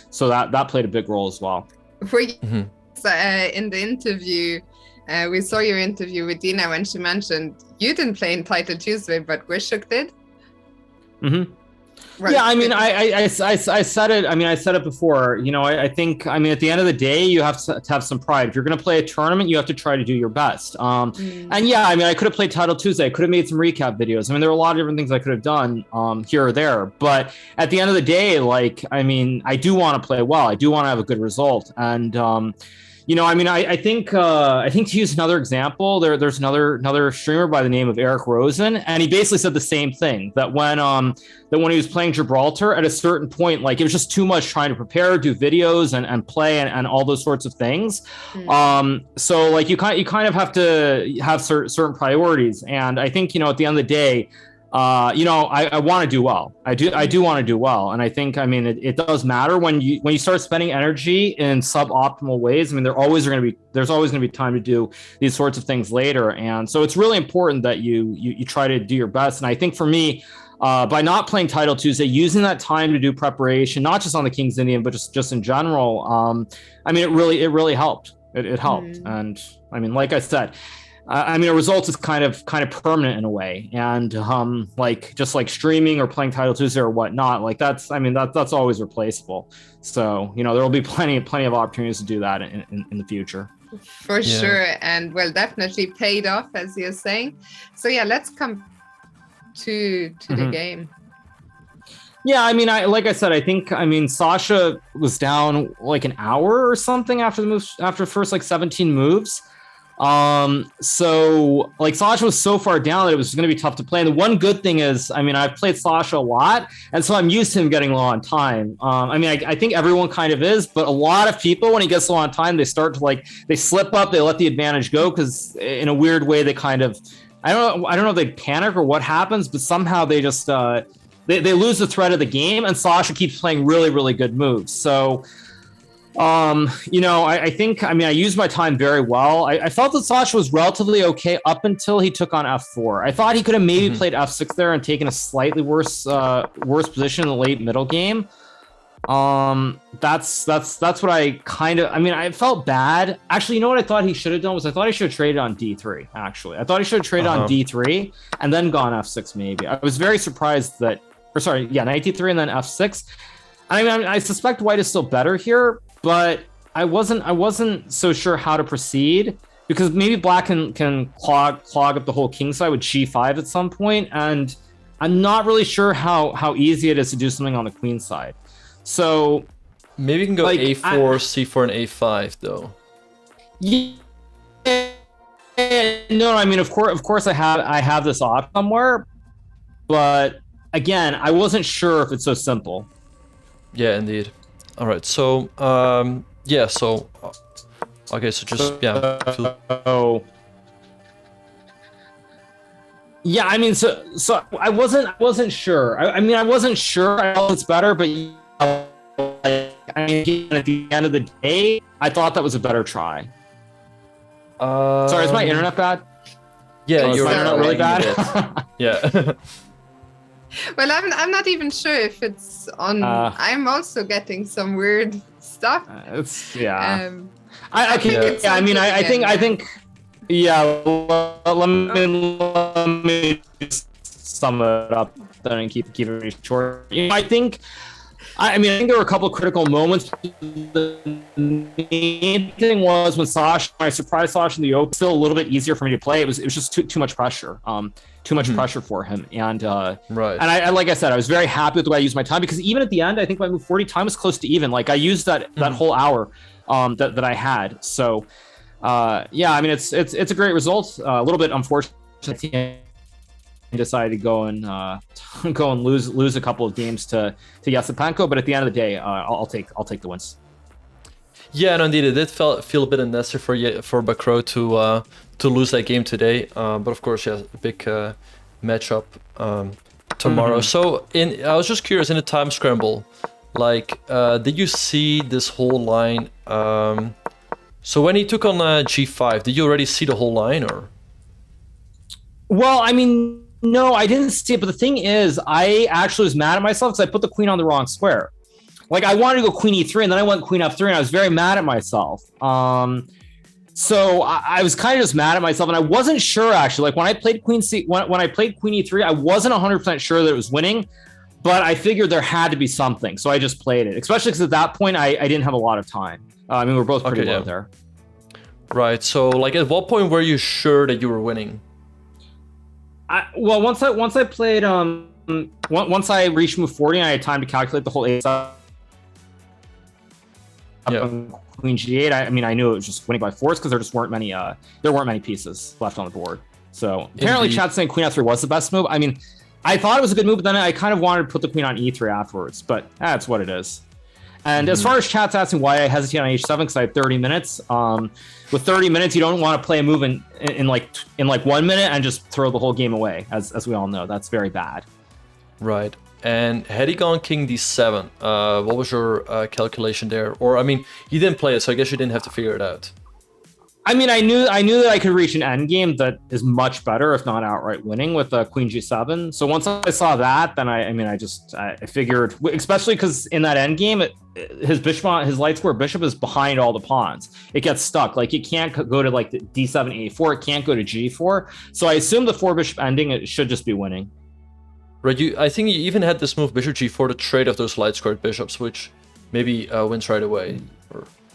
So that played a big role as well. In the interview, we saw your interview with Dina when she mentioned you didn't play Untitled Tuesday, but Grischuk did. Right. Yeah, I mean, I said it. I mean, I said it before. I think. I mean, at the end of the day, you have to have some pride. If you're going to play a tournament, you have to try to do your best. And yeah, I mean, I could have played Title Tuesday. I could have made some recap videos. I mean, there were a lot of different things I could have done here or there. But at the end of the day, like, I mean, I do want to play well. I do want to have a good result. And I think to use another example, there's another streamer by the name of Eric Rosen, and he basically said the same thing, that when he was playing Gibraltar, at a certain point, like, it was just too much trying to prepare, do videos and play and all those sorts of things. So like you kind of have to have certain priorities, and I think at the end of the day, I want to do well. I do want to do well, and I think it does matter when you start spending energy in suboptimal ways. There's always going to be time to do these sorts of things later, and so it's really important that you try to do your best. And I think for me, by not playing Title Tuesday, using that time to do preparation, not just on the King's Indian, but just in general, it really helped. It helped, and like I said. A result is kind of permanent in a way, and just like streaming or playing Title Tuesday or whatnot, like that's always replaceable. So there will be plenty of opportunities to do that in the future. For sure, and definitely paid off, as you're saying. So let's come to the game. Yeah, like I said, I think Sasha was down like an hour or something after the first like 17 moves. So like Sasha was so far down that it was going to be tough to play. And the one good thing is, I've played Sasha a lot, and so I'm used to him getting low on time. I think everyone kind of is, but a lot of people, when he gets low on time, they start to they slip up, they let the advantage go, because in a weird way, they kind of, I don't know if they panic or what happens, but somehow they just, they lose the thread of the game, and Sasha keeps playing really, really good moves. So, I think, I used my time very well. I felt that Sasha was relatively okay up until he took on F4. I thought he could have maybe played F6 there and taken a slightly worse position in the late middle game. That's what I kind of, I felt bad. Actually, what I thought he should have done was I thought he should have traded on D3, actually. I thought he should have traded on D3 and then gone F6 maybe. I was very surprised knight D3 and then F6. I suspect white is still better here, but I wasn't so sure how to proceed, because maybe black can clog up the whole king side with G5 at some point, and I'm not really sure how easy it is to do something on the queen side. So maybe you can go A4, C4, and A5 though. Yeah. No, of course I have this option somewhere, but again, I wasn't sure if it's so simple. Yeah, indeed. All right, so okay, so just so I wasn't sure. I wasn't sure. I know it's better, but at the end of the day, I thought that was a better try. Sorry, is my internet bad? Yeah, your internet really bad. Yeah. Well, I'm not even sure if it's on. I'm also getting some weird stuff. I think. Yeah. Let me sum it up then and keep it short. I think there were a couple of critical moments. The main thing was when I surprised Sasha in the open, still a little bit easier for me to play. It was just too much pressure. Too much pressure for him, and right. And I like I said, I was very happy with the way I used my time, because even at the end, I think my move 40 time was close to even. Like I used that whole hour that I had. So it's a great result. A little bit unfortunate. Decided to go and lose a couple of games to Yasipenko, but at the end of the day, I'll take the wins. Yeah, no, indeed, it did feel a bit unnecessary for Bakro to lose that game today. But of course, a big matchup tomorrow. So I was just curious, in the time scramble, did you see this whole line? So when he took on G5, did you already see the whole line, or? Well, no, I didn't see it. But the thing is, I actually was mad at myself because I put the queen on the wrong square. Like I wanted to go queen E3, and then I went queen F3, and I was very mad at myself. So I was kind of just mad at myself, and I wasn't sure actually. Like when I played queen E3, I wasn't 100% sure that it was winning, but I figured there had to be something, so I just played it. Especially because at that point I didn't have a lot of time. We were both pretty low there. Right. So at what point were you sure that you were winning? Once I played once I reached move 40, and I had time to calculate the whole A side. Yeah. on queen g8, I mean, I knew it was just winning by force because there just weren't many pieces left on the board. So apparently Indeed. chat's saying queen f3 was the best move. I mean, I thought it was a good move, but then I kind of wanted to put the queen on e3 afterwards, but that's what it is. And as far as chat's asking why I hesitate on h7, because I have 30 minutes. With 30 minutes, you don't want to play a move in like 1 minute and just throw the whole game away, as we all know. That's very bad. Right. And had he gone king d7, what was your calculation there? Or, I mean, you didn't play it, so I guess you didn't have to figure it out. I mean, I knew that I could reach an endgame that is much better, if not outright winning, with queen g7. So once I saw that, then I figured, especially because in that endgame, his light square bishop is behind all the pawns. It gets stuck. Like, it can't go to like the d7, a4. It can't go to g4. So I assume the 4-bishop ending, it should just be winning. Right. I think you even had this move bishop g4 to trade off those light squared bishops, which maybe wins right away.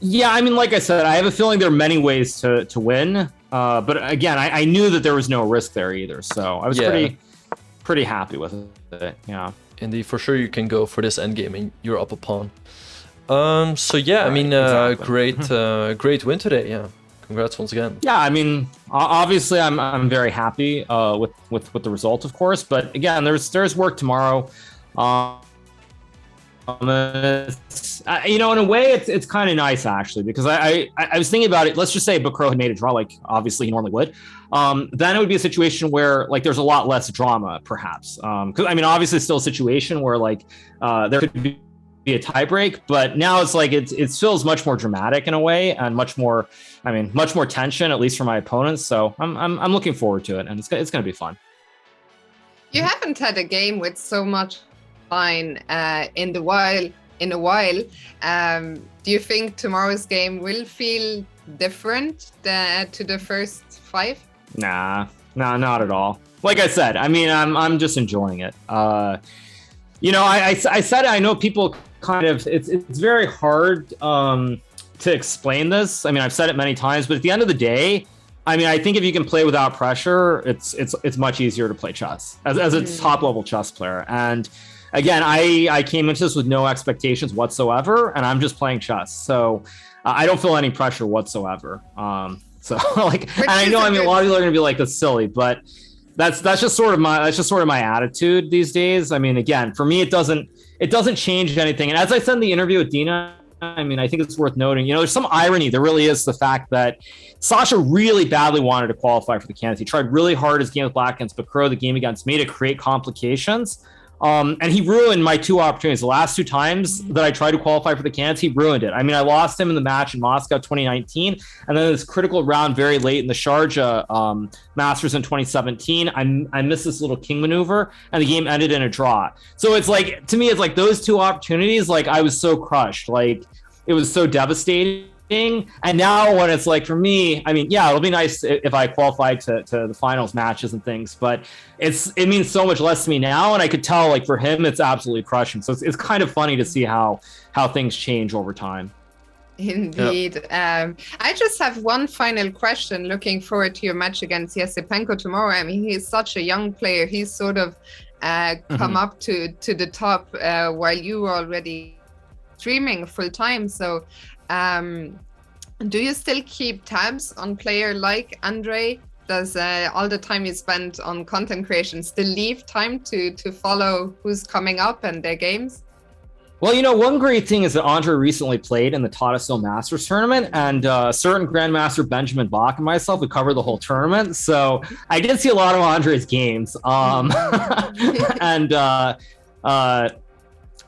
Yeah, I mean, like I said, I have a feeling there are many ways to win. But again, I knew that there was no risk there either. So I was pretty happy with it. Yeah. Indeed, for sure you can go for this endgame and you're up a pawn. So yeah, I mean, exactly. great win today. Yeah. Congrats once again. Yeah, I mean, obviously I'm very happy with the result, of course. But again, there's work tomorrow. In a way, it's kind of nice actually, because I was thinking about it. Let's just say Bacro had made a draw, like obviously he normally would. Then it would be a situation where like there's a lot less drama, perhaps. Because I mean, obviously, it's still a situation where like there could be a tiebreak, but now it's like it feels much more dramatic in a way, and much more tension, at least for my opponents. So I'm looking forward to it, and it's going to be fun. You haven't had a game with so much line in a while. Do you think tomorrow's game will feel different to the first 5? Nah, not at all. Like I said, I mean, I'm just enjoying it. I said I know people kind of it's very hard to explain this. I mean, I've said it many times, but at the end of the day, I mean, I think if you can play without pressure, it's much easier to play chess as a top level chess player. And again, I came into this with no expectations whatsoever, and I'm just playing chess. So I don't feel any pressure whatsoever. So like, and I know, I mean, a lot of people are gonna be like, that's silly, but that's just sort of my attitude these days. I mean, again, for me, it doesn't change anything. And as I said in the interview with Dina, I mean, I think it's worth noting, there's some irony. There really is the fact that Sasha really badly wanted to qualify for the candidates. He tried really hard his game with Black against Bacro, the game against me, to create complications. And he ruined my 2 opportunities. The last 2 times that I tried to qualify for the candidates, he ruined it. I mean, I lost him in the match in Moscow 2019, and then this critical round very late in the Sharjah Masters in 2017. I missed this little king maneuver, and the game ended in a draw. So it's like, to me, it's like those 2 opportunities, like I was so crushed. Like, it was so devastating. And now when it's like, for me, I mean, yeah, it'll be nice if I qualified to the finals matches and things, but it means so much less to me now. And I could tell, like, for him, it's absolutely crushing. So it's kind of funny to see how things change over time. Indeed. Yep. I just have one final question. Looking forward to your match against Yasipenko tomorrow. I mean, he's such a young player. He's sort of come up to the top while you were already streaming full time. So do you still keep tabs on player like Andre? Does all the time you spend on content creation still leave time to follow who's coming up and their games? Well, one great thing is that Andre recently played in the Tata Masters tournament, and certain Grandmaster Benjamin Bach and myself, we covered the whole tournament. So I did see a lot of Andre's games. And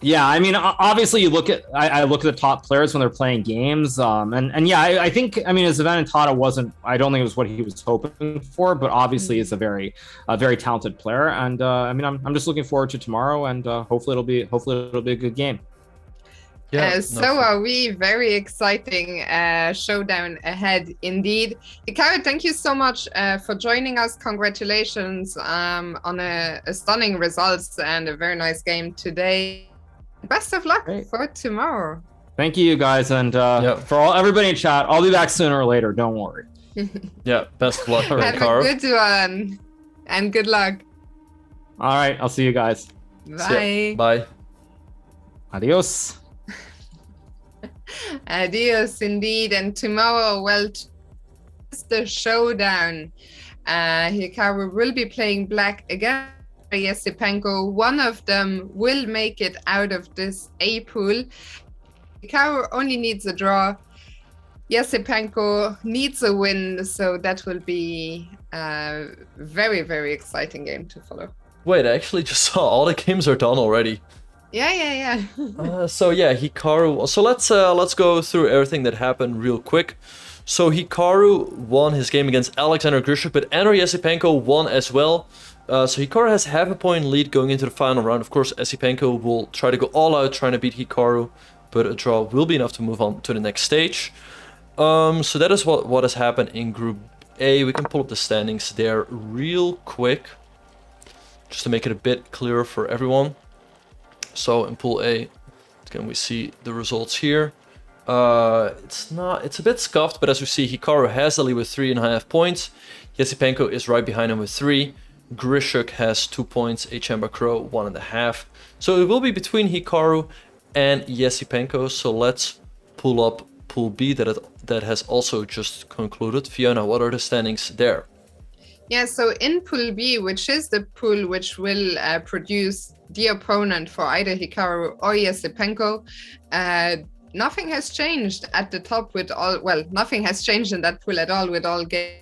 yeah, I mean, obviously, I look at the top players when they're playing games, and yeah, I think, I mean, his event in Tata I don't think it was what he was hoping for, but obviously, he's a very talented player, and I mean, I'm just looking forward to tomorrow, and hopefully it'll be a good game. Yeah, are we. Very exciting showdown ahead indeed. Hikaru, thank you so much for joining us. Congratulations on a stunning results and a very nice game today. Best of luck for tomorrow. Thank you, guys, and for everybody in chat, I'll be back sooner or later. Don't worry. Yeah, best of luck, Have Hikaru. a good one, and good luck. All right, I'll see you guys. Bye. Bye. Adios. Adios indeed. And tomorrow, well, it's the showdown. Hikaru will be playing black again. Yesipenko. One of them will make it out of this A pool. Hikaru only needs a draw. Yesipenko needs a win, so that will be a very, very exciting game to follow. Wait, I actually just saw all the games are done already. Yeah. So yeah, Hikaru. So let's go through everything that happened real quick. So Hikaru won his game against Alexander Grischuk, but Andrei Yesipenko won as well. So Hikaru has half a point lead going into the final round. Of course, Yesipenko will try to go all out trying to beat Hikaru, but a draw will be enough to move on to the next stage. So that is what has happened in Group A. We can pull up the standings there real quick, just to make it a bit clearer for everyone. So in Pool A, can we see the results here? It's a bit scuffed, but as we see, Hikaru has the lead with 3.5 points. Yesipenko is right behind him with 3. Grischuk has 2 points. GMHikaru 1.5. So it will be between Hikaru and Yesipenko. So let's pull up Pool B that has also just concluded. Fiona, what are the standings there? Yeah, so in Pool B, which is the pool which will produce the opponent for either Hikaru or Yesipenko, nothing has changed at the top with all, well, nothing has changed in that pool at all with all games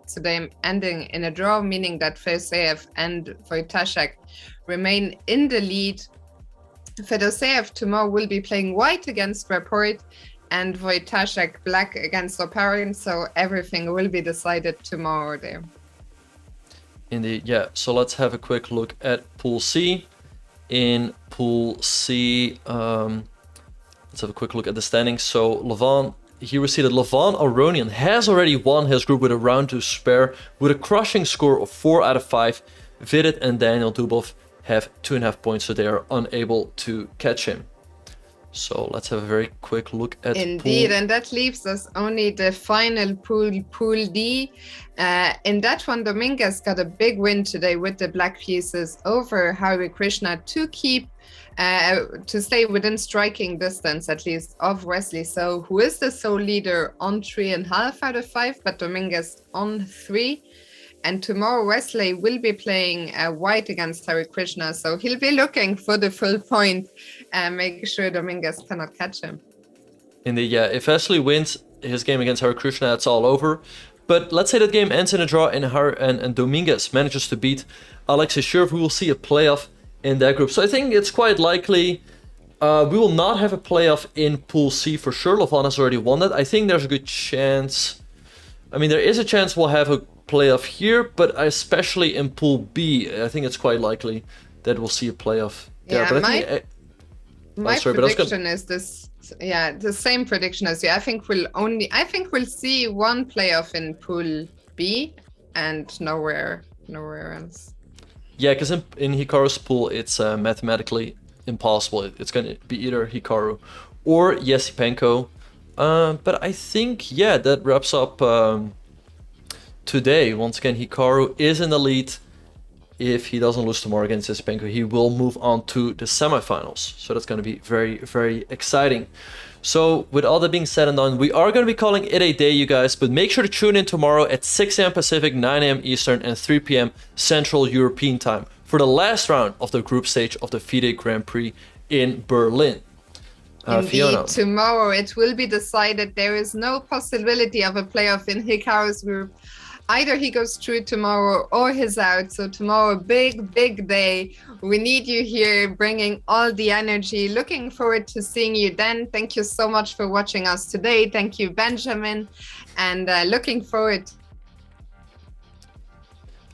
today ending in a draw, meaning that Fedoseev and Wojtaszek remain in the lead. Fedoseev tomorrow will be playing white against Report and Wojtaszek black against Oparin, so everything will be decided tomorrow there. Indeed, yeah. So let's have a quick look at Pool C. In Pool C, let's have a quick look at the standings. So Levon, here we see that Levon Aronian has already won his group with a round to spare with a crushing score of 4 out of 5. Vidit and Daniel Dubov have 2.5 points, so they are unable to catch him. So let's have a very quick look at Indeed, Pool. and that leaves us only the final pool, Pool D. In that one, Dominguez got a big win today with the black pieces over Hari Krishna to keep, to stay within striking distance, at least, of Wesley. So who is the sole leader on 3.5 out of 5, but Dominguez on 3. And tomorrow Wesley will be playing white against Hari Krishna, so he'll be looking for the full point and make sure Dominguez cannot catch him. Indeed, yeah. If Wesley wins his game against Hari Krishna, it's all over. But let's say that game ends in a draw and Dominguez manages to beat Alexei Shurov. We will see a playoff in that group. So I think it's quite likely we will not have a playoff in Pool C for sure. Levon has already won that. I think there's a good chance. I mean, there is a chance we'll have a playoff here, but especially in Pool B, I think it's quite likely that we'll see a playoff there. Yeah, but my prediction is this. Yeah, the same prediction as you. I think we'll see one playoff in Pool B and nowhere else. Yeah, because in Hikaru's pool, it's mathematically impossible. It's going to be either Hikaru or Yesipenko. But I think, yeah, that wraps up today. Once again, Hikaru is in the lead. If he doesn't lose tomorrow against Yesipenko, he will move on to the semifinals. So that's going to be very, very exciting. So with all that being said and done, we are going to be calling it a day, you guys. But make sure to tune in tomorrow at 6 a.m. Pacific, 9 a.m. Eastern, and 3 p.m. Central European time for the last round of the group stage of the FIDE Grand Prix in Berlin. Indeed, Fiona. tomorrow it will be decided. There is no possibility of a playoff in Hikaru's group. Either he goes through tomorrow or he's out. So tomorrow, big day. We need you here, bringing all the energy. Looking forward to seeing you then. Thank you so much for watching us today. Thank you, Benjamin. And looking forward.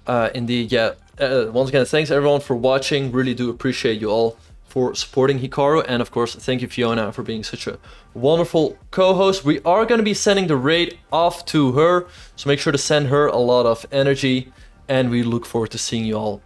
Indeed, yeah. Once again, thanks everyone for watching. Really do appreciate you all for supporting Hikaru, and of course thank you, Fiona, for being such a wonderful co-host. We are going to be sending the raid off to her, so make sure to send her a lot of energy, and we look forward to seeing you all